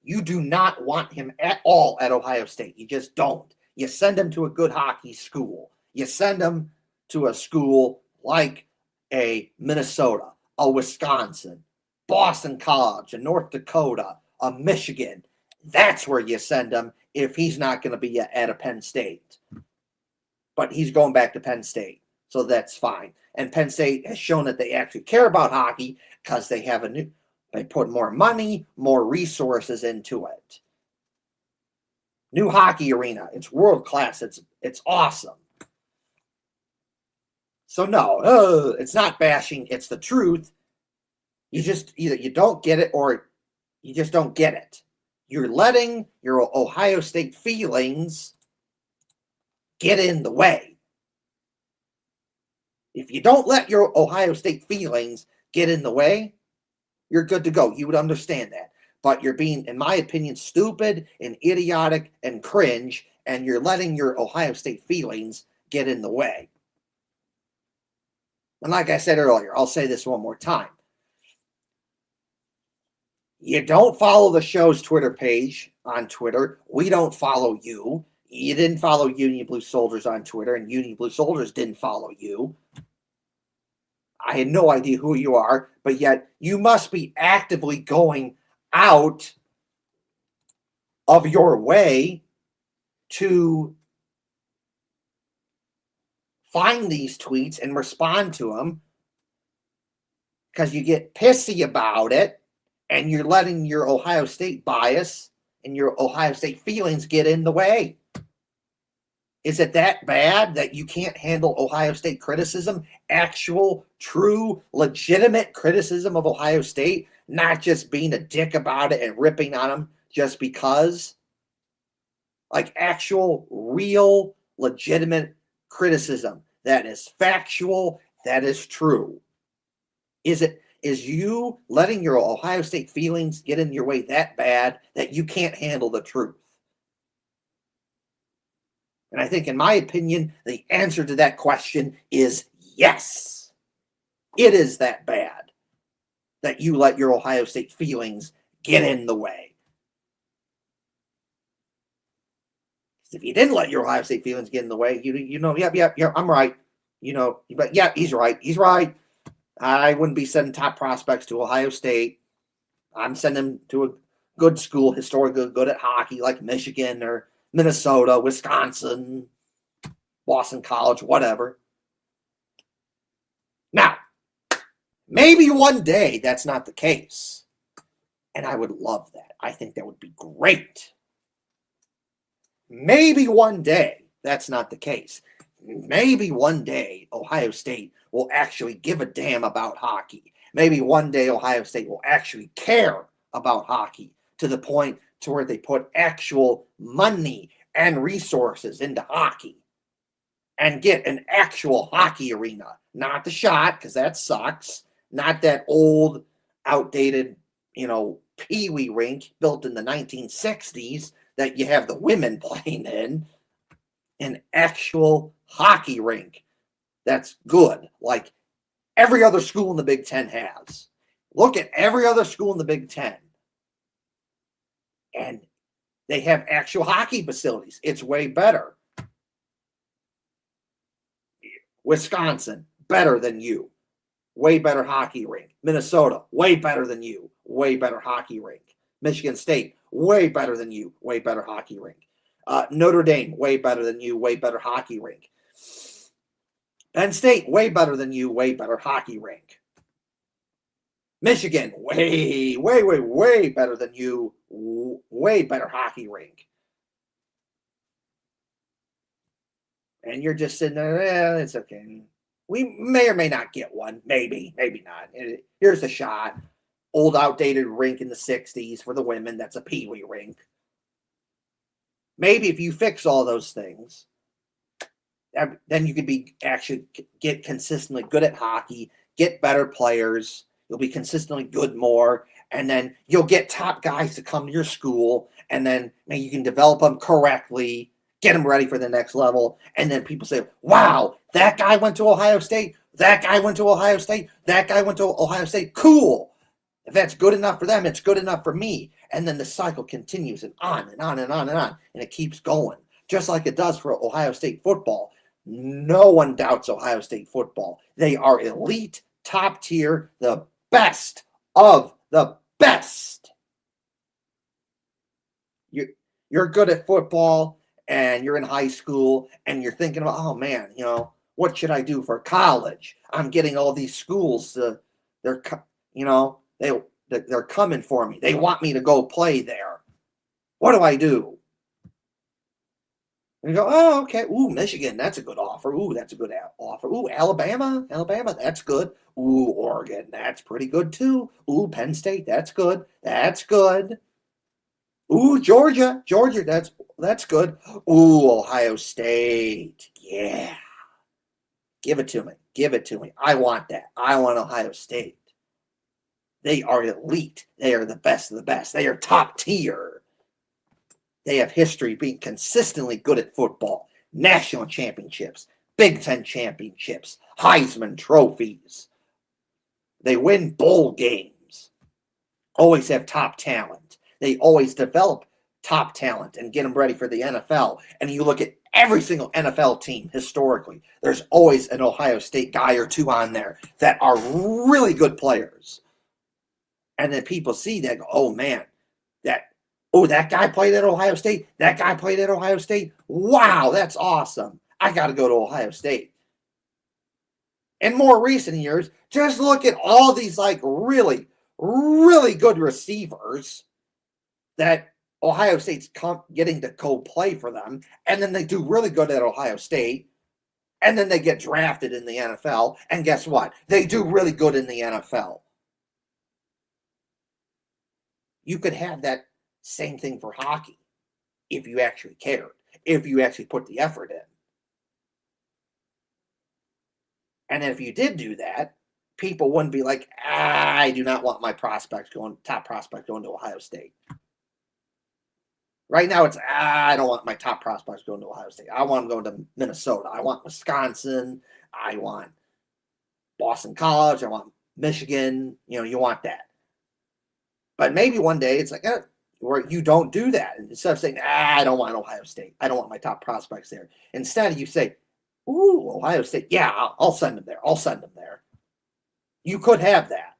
You do not want him at all at Ohio State. You just don't. You send him to a good hockey school. You send him to a school like a Minnesota, a Wisconsin, Boston College, a North Dakota, a Michigan. That's where you send him if he's not going to be at a Penn State. But he's going back to Penn State, so that's fine. And Penn State has shown that they actually care about hockey because they put more money, more resources into it. New hockey arena. It's world class. It's awesome. So no, it's not bashing. It's the truth. You just either you don't get it or you just don't get it. You're letting your Ohio State feelings get in the way. If you don't let your Ohio State feelings get in the way, you're good to go. You would understand that. But you're being, in my opinion, stupid and idiotic and cringe, and you're letting your Ohio State feelings get in the way. And like I said earlier, I'll say this one more time. You don't follow the show's Twitter page on Twitter. We don't follow you. You didn't follow Union Blue Soldiers on Twitter, and Union Blue Soldiers didn't follow you. I had no idea who you are, but yet you must be actively going out of your way to find these tweets and respond to them because you get pissy about it and you're letting your Ohio State bias and your Ohio State feelings get in the way. Is it that bad that you can't handle Ohio State criticism? Actual, true, legitimate criticism of Ohio State, not just being a dick about it and ripping on them just because? like actual, real, legitimate criticism that is factual, that is true. Is you letting your Ohio State feelings get in your way that bad that you can't handle the truth? And I think, in my opinion, the answer to that question is yes. It is that bad that you let your Ohio State feelings get in the way. If you didn't let your Ohio State feelings get in the way, yeah, I'm right. But yeah, he's right. He's right. I wouldn't be sending top prospects to Ohio State. I'm sending them to a good school, historically good at hockey, like Michigan or Minnesota, Wisconsin, Boston College, whatever. Now, maybe one day that's not the case. And I would love that. I think that would be great. Maybe one day that's not the case. Maybe one day Ohio State will actually give a damn about hockey. Maybe one day Ohio State will actually care about hockey to the point to where they put actual money and resources into hockey and get an actual hockey arena. Not the Shot, because that sucks. Not that old, outdated, pee-wee rink built in the 1960s that you have the women playing in. An actual hockey rink that's good, like every other school in the Big Ten has. Look at every other school in the Big Ten. And they have actual hockey facilities. It's way better. Wisconsin, better than you. Way better hockey rink. Minnesota, way better than you. Way better hockey rink. Michigan State, way better than you. Way better hockey rink. Notre Dame, way better than you. Way better hockey rink. Penn State, way better than you. Way better hockey rink. Michigan, way better than you. Way better hockey rink. And you're just sitting there, it's okay. We may or may not get one. Maybe not. Here's the Shot. Old, outdated rink in the 60s for the women. That's a pee-wee rink. Maybe if you fix all those things, then you could actually get consistently good at hockey, get better players. You'll be consistently good more. And then you'll get top guys to come to your school. And then maybe you can develop them correctly, get them ready for the next level. And then people say, wow, that guy went to Ohio State. That guy went to Ohio State. That guy went to Ohio State. Cool. If that's good enough for them, it's good enough for me. And then the cycle continues and on and on and on and on. And it keeps going, just like it does for Ohio State football. No one doubts Ohio State football. They are elite, top tier, the best of the best. You're good at football and you're in high school and you're thinking about, oh man, what should I do for college? I'm getting all these schools. They're coming for me. They want me to go play there. What do I do? And you go, oh, okay. Ooh, Michigan, that's a good offer. Ooh, that's a good offer. Ooh, Alabama, that's good. Ooh, Oregon, that's pretty good too. Ooh, Penn State, that's good. That's good. Ooh, Georgia, that's good. Ooh, Ohio State, yeah. Give it to me. I want that. I want Ohio State. They are elite. They are the best of the best. They are top tier. They have history being consistently good at football. National championships, Big Ten championships, Heisman trophies. They win bowl games. Always have top talent. They always develop top talent and get them ready for the NFL. And you look at every single NFL team historically, there's always an Ohio State guy or two on there that are really good players. And then people see that, oh man, that guy played at Ohio State. That guy played at Ohio State. Wow, that's awesome. I got to go to Ohio State. In more recent years, just look at all these really, really good receivers that Ohio State's getting to go play for them. And then they do really good at Ohio State. And then they get drafted in the NFL. And guess what? They do really good in the NFL. You could have that same thing for hockey. if you actually cared, if you actually put the effort in. And if you did do that, people wouldn't be like, I do not want my top prospect going to Ohio State. Right now, it's, I don't want my top prospects going to Ohio State. I want them going to Minnesota. I want Wisconsin. I want Boston College. I want Michigan. You want that. But maybe one day it's like, where you don't do that. And instead of saying, I don't want Ohio State. I don't want my top prospects there. Instead, you say, ooh, Ohio State. Yeah, I'll send them there. I'll send them there. You could have that.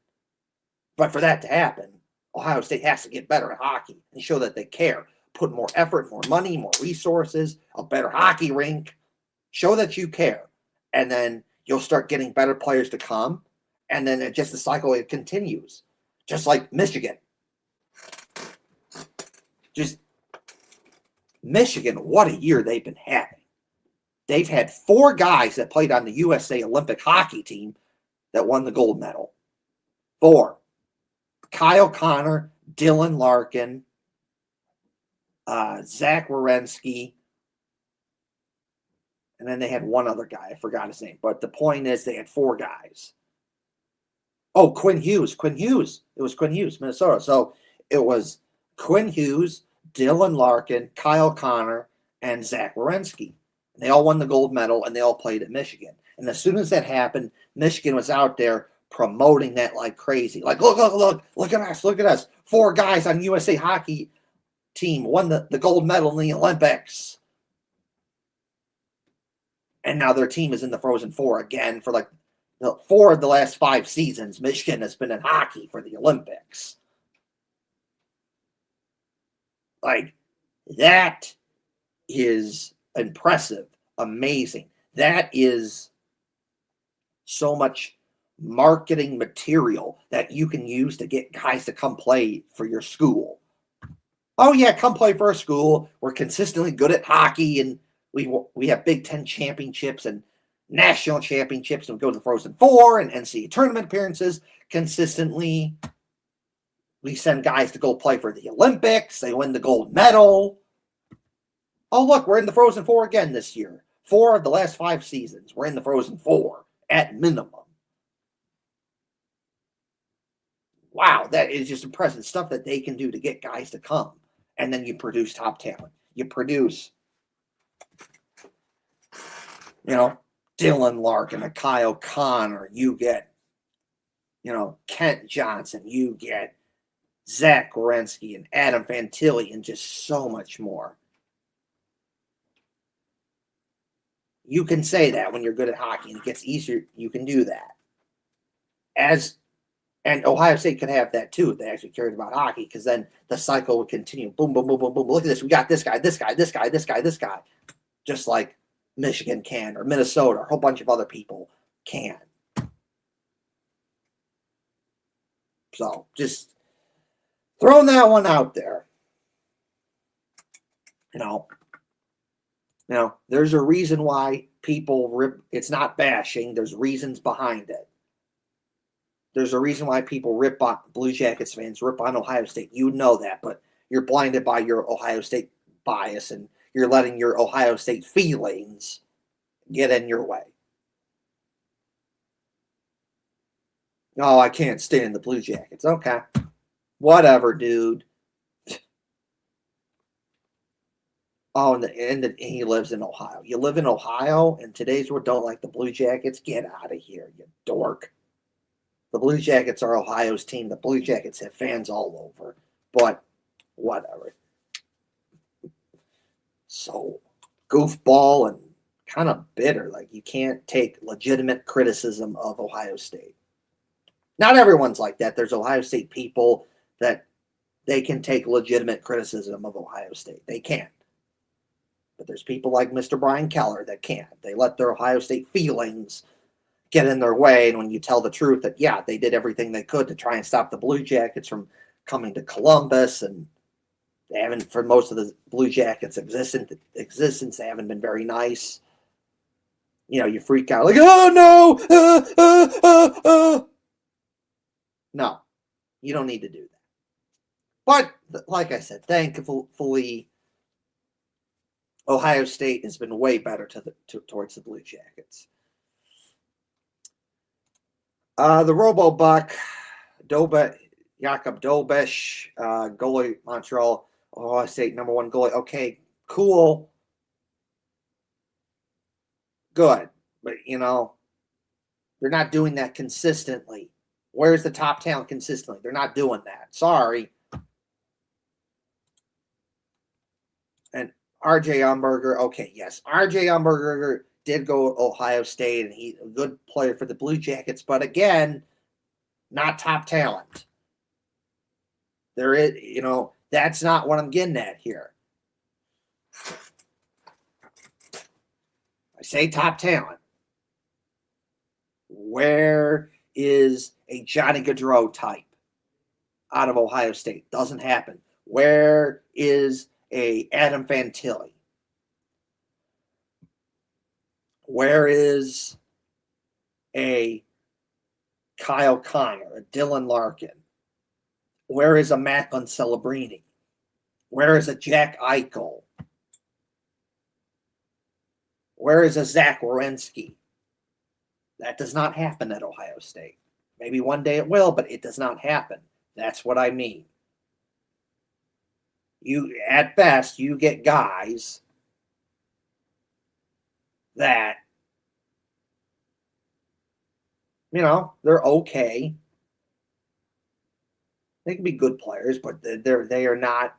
But for that to happen, Ohio State has to get better at hockey and show that they care. Put more effort, more money, more resources, a better hockey rink. Show that you care. And then you'll start getting better players to come. And then the cycle, it continues. Just like Michigan. Michigan, what a year they've been having. They've had 4 guys that played on the USA Olympic hockey team that won the gold medal. 4. Kyle Connor, Dylan Larkin, Zach Werenski, and then they had one other guy. I forgot his name. But the point is they had 4 guys. Oh, Quinn Hughes. It was Quinn Hughes, Minnesota. So it was Quinn Hughes, Dylan Larkin, Kyle Connor, and Zach Werenski. And they all won the gold medal, and they all played at Michigan. And as soon as that happened, Michigan was out there promoting that like crazy. Like, look at us. 4 guys on USA hockey team won the gold medal in the Olympics. And now their team is in the Frozen Four again for like 4 of the last 5 seasons. Michigan has been in hockey for the Olympics. Like, that is impressive, amazing. That is so much marketing material that you can use to get guys to come play for your school. Oh yeah, come play for our school. We're consistently good at hockey, and we have Big Ten championships and national championships, and we go to the Frozen Four and NCAA tournament appearances consistently. We send guys to go play for the Olympics. They win the gold medal. Oh, look, we're in the Frozen Four again this year. 4 of the last 5 seasons, we're in the Frozen Four at minimum. Wow, that is just impressive stuff that they can do to get guys to come. And then you produce top talent. You produce, Dylan Larkin, a Kyle Connor. You get, Kent Johnson. You get Zach Werenski and Adam Fantilli and just so much more. You can say that when you're good at hockey, and it gets easier. You can do that. And Ohio State could have that too if they actually cared about hockey, because then the cycle would continue. Boom, boom, boom, boom, boom. Look at this. We got this guy, this guy, this guy, this guy, this guy. Just like Michigan can, or Minnesota, or a whole bunch of other people can. So just throwing that one out there. There's a reason why people rip. It's not bashing. There's reasons behind it. There's a reason why people rip on Blue Jackets fans, rip on Ohio State. You know that, but you're blinded by your Ohio State bias, and you're letting your Ohio State feelings get in your way. Oh, I can't stand the Blue Jackets. Okay. Whatever, dude. Oh, and he lives in Ohio. You live in Ohio, and today's world don't like the Blue Jackets? Get out of here, you dork. The Blue Jackets are Ohio's team. The Blue Jackets have fans all over. But whatever. So goofball and kind of bitter. Like, you can't take legitimate criticism of Ohio State. Not everyone's like that. There's Ohio State people that they can take legitimate criticism of Ohio State. They can't. But there's people like Mr. Brian Keller that can't. They let their Ohio State feelings get in their way. And when you tell the truth that, yeah, they did everything they could to try and stop the Blue Jackets from coming to Columbus, and they haven't, for most of the Blue Jackets' existence, they haven't been very nice. You freak out like, oh, no. No, you don't need to do that. But like I said, thankfully, Ohio State has been way better towards the Blue Jackets. The Robo-Buck, Jakob Dobesh, goalie, Montreal, Ohio State #1 goalie. Okay, cool. Good. But, they're not doing that consistently. Where's the top talent consistently? They're not doing that. Sorry. And RJ Umberger, okay, yes. RJ Umberger did go to Ohio State, and he's a good player for the Blue Jackets, but again, not top talent. There is, that's not what I'm getting at here. I say top talent. Where is a Johnny Gaudreau type out of Ohio State? Doesn't happen. Where is a Adam Fantilli? Where is a Kyle Connor, a Dylan Larkin? Where is a Macklin Celebrini? Where is a Jack Eichel? Where is a Zach Werenski? That does not happen at Ohio State. Maybe one day it will, but it does not happen. That's what I mean. At best, you get guys that, they're okay. They can be good players, but they are not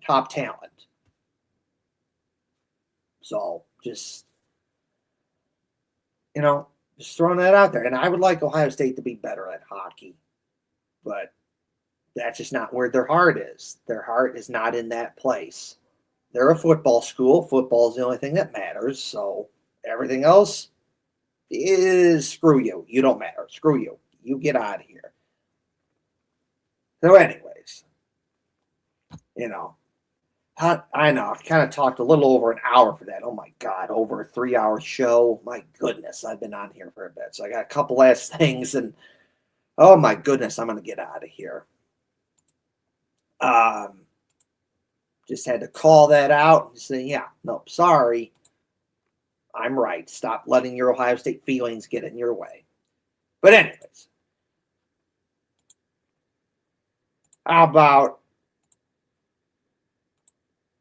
top talent. So just throwing that out there. And I would like Ohio State to be better at hockey, but that's just not where their heart is. Their heart is not in that place. They're a football school. Football is the only thing that matters. So everything else is screw you. You don't matter. Screw you. You get out of here. So anyways, I know, I kind of talked a little over an hour for that. Oh my God, over a 3-hour show. My goodness, I've been on here for a bit. So I got a couple last things, and oh my goodness, I'm going to get out of here. Just had to call that out and say, yeah, no, sorry. I'm right. Stop letting your Ohio State feelings get in your way. But anyways, how about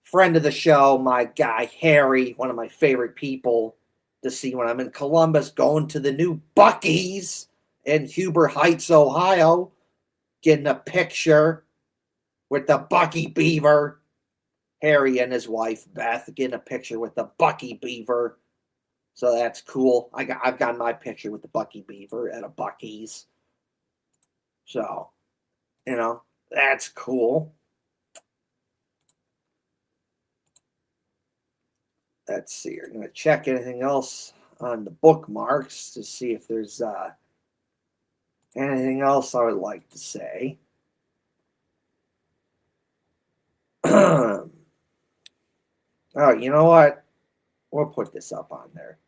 friend of the show, my guy Harry, one of my favorite people to see when I'm in Columbus, going to the new Buc-ee's in Huber Heights, Ohio, getting a picture with the Bucky Beaver. Harry and his wife Beth getting a picture with the Bucky Beaver. So that's cool. I've got my picture with the Bucky Beaver at a Buc-ee's. So, that's cool. Let's see. I'm going to check anything else on the bookmarks to see if there's anything else I would like to say. Oh, you know what? We'll put this up on there.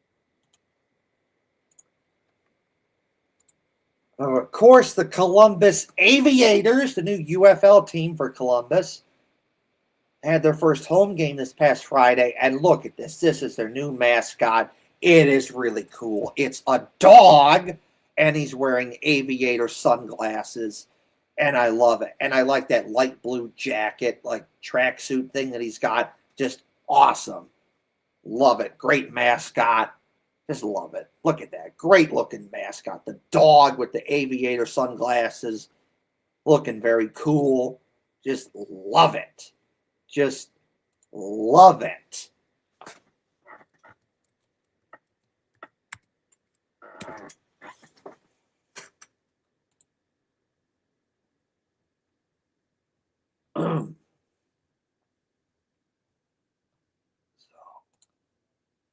Of course, the Columbus Aviators, the new UFL team for Columbus, had their first home game this past Friday. And look at this. This is their new mascot. It is really cool. It's a dog, and he's wearing aviator sunglasses. And I love it. And I like that light blue jacket, like tracksuit thing that he's got. Just awesome. Love it. Great mascot. Just love it. Look at that. Great looking mascot. The dog with the aviator sunglasses. Looking very cool. Just love it. Just love it.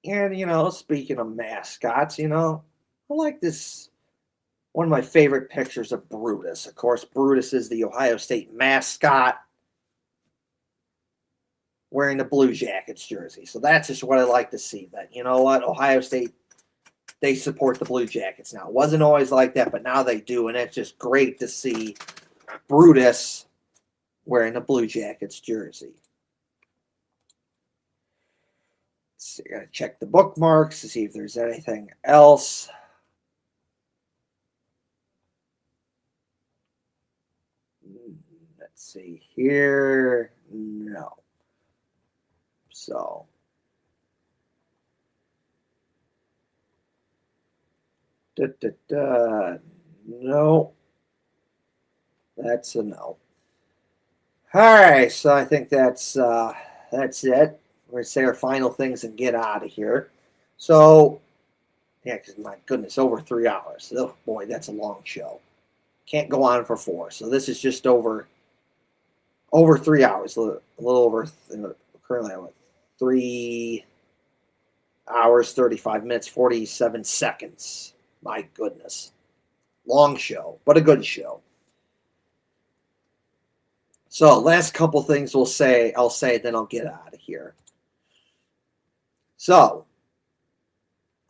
And, speaking of mascots, I like this. One of my favorite pictures of Brutus. Of course, Brutus is the Ohio State mascot wearing the Blue Jackets jersey. So that's just what I like to see. That, Ohio State, they support the Blue Jackets now. It wasn't always like that, but now they do. And it's just great to see Brutus wearing the Blue Jackets jersey. So you got to check the bookmarks to see if there's anything else. Let's see here. No. So. No. That's a no. All right, so I think that's it. We're gonna say our final things and get out of here. So, yeah, because my goodness, over 3 hours. Oh boy, that's a long show. Can't go on for 4. So this is just over 3 hours, a little over. Currently, I'm at 3 hours, 35 minutes, 47 seconds. My goodness, long show, but a good show. So last couple things I'll say, then I'll get out of here. So,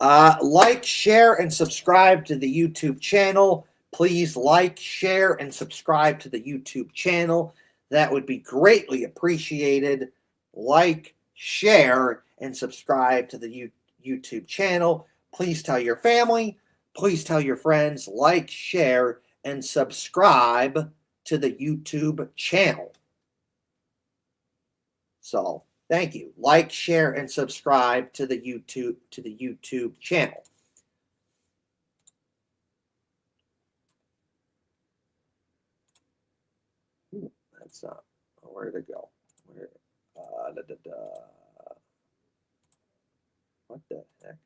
like, share, and subscribe to the YouTube channel. Please like, share, and subscribe to the YouTube channel. That would be greatly appreciated. Like, share, and subscribe to the YouTube channel. Please tell your family. Please tell your friends. Like, share, and subscribe to the YouTube channel. So, thank you. Like, share, and subscribe to the YouTube channel. Ooh, that's not where to go. What the heck?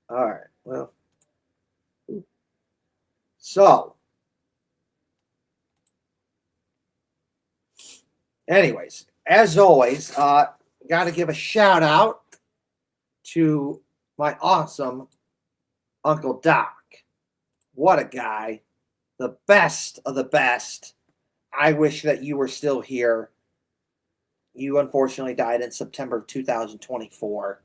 All right. Well, so. Anyways, as always, got to give a shout out to my awesome Uncle Doc. What a guy. The best of the best. I wish that you were still here. You unfortunately died in September of 2024.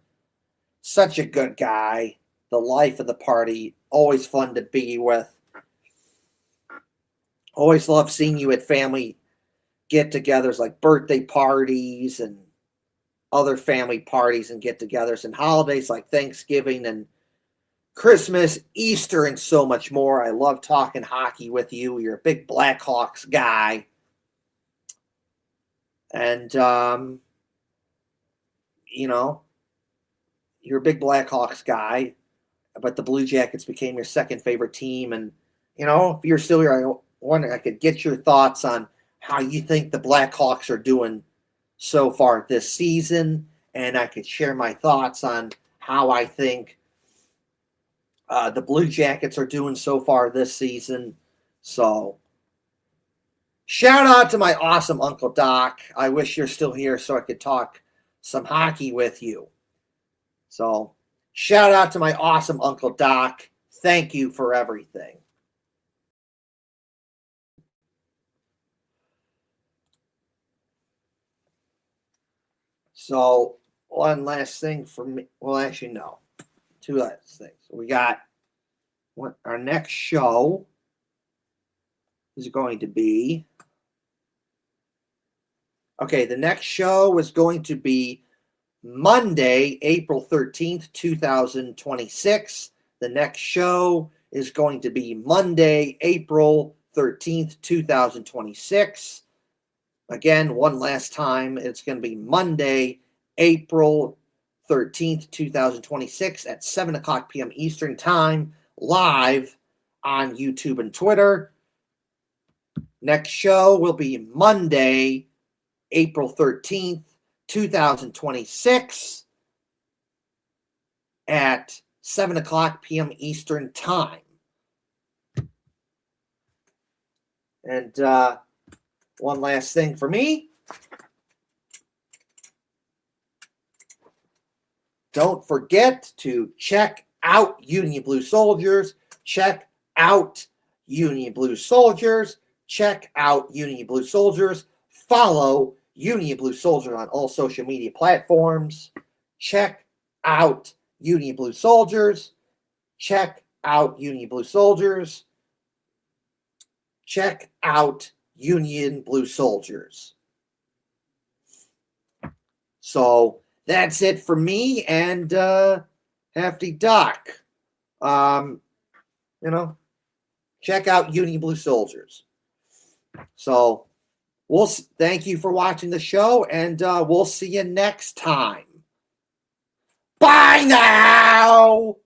Such a good guy. The life of the party. Always fun to be with. Always love seeing you at family get-togethers like birthday parties and other family parties and get-togethers and holidays like Thanksgiving and Christmas, Easter, and so much more. I love talking hockey with you. You're a big Blackhawks guy. And, you know, you're a big Blackhawks guy, but the Blue Jackets became your second favorite team. And, you know, if you're still here, I wonder if I could get your thoughts on how you think the Blackhawks are doing so far this season, and I could share my thoughts on how I think the Blue Jackets are doing so far this season. So, shout out to my awesome Uncle Doc. I wish you're still here so I could talk some hockey with you. So, shout out to my awesome Uncle Doc. Thank you for everything. So, one last thing for me. Well, actually, no. 2 last things. We got what our next show is going to be. Okay, the next show is going to be Monday, April 13th, 2026. The next show is going to be Monday, April 13th, 2026. Again, one last time, it's going to be Monday, April 13th, 2026 at 7 o'clock p.m. Eastern Time, live on YouTube and Twitter. Next show will be Monday, April 13th, 2026 at 7 o'clock p.m. Eastern Time. And one last thing for me. Don't forget to check out Union Blue Soldiers. Check out Union Blue Soldiers. Check out Union Blue Soldiers. Follow Union Blue Soldiers on all social media platforms. Check out Union Blue Soldiers. Check out Union Blue Soldiers. Check out Union Blue Soldiers. So that's it for me and Hefty Doc. Check out Uni Blue Soldiers. So thank you for watching the show, and we'll see you next time. Bye now!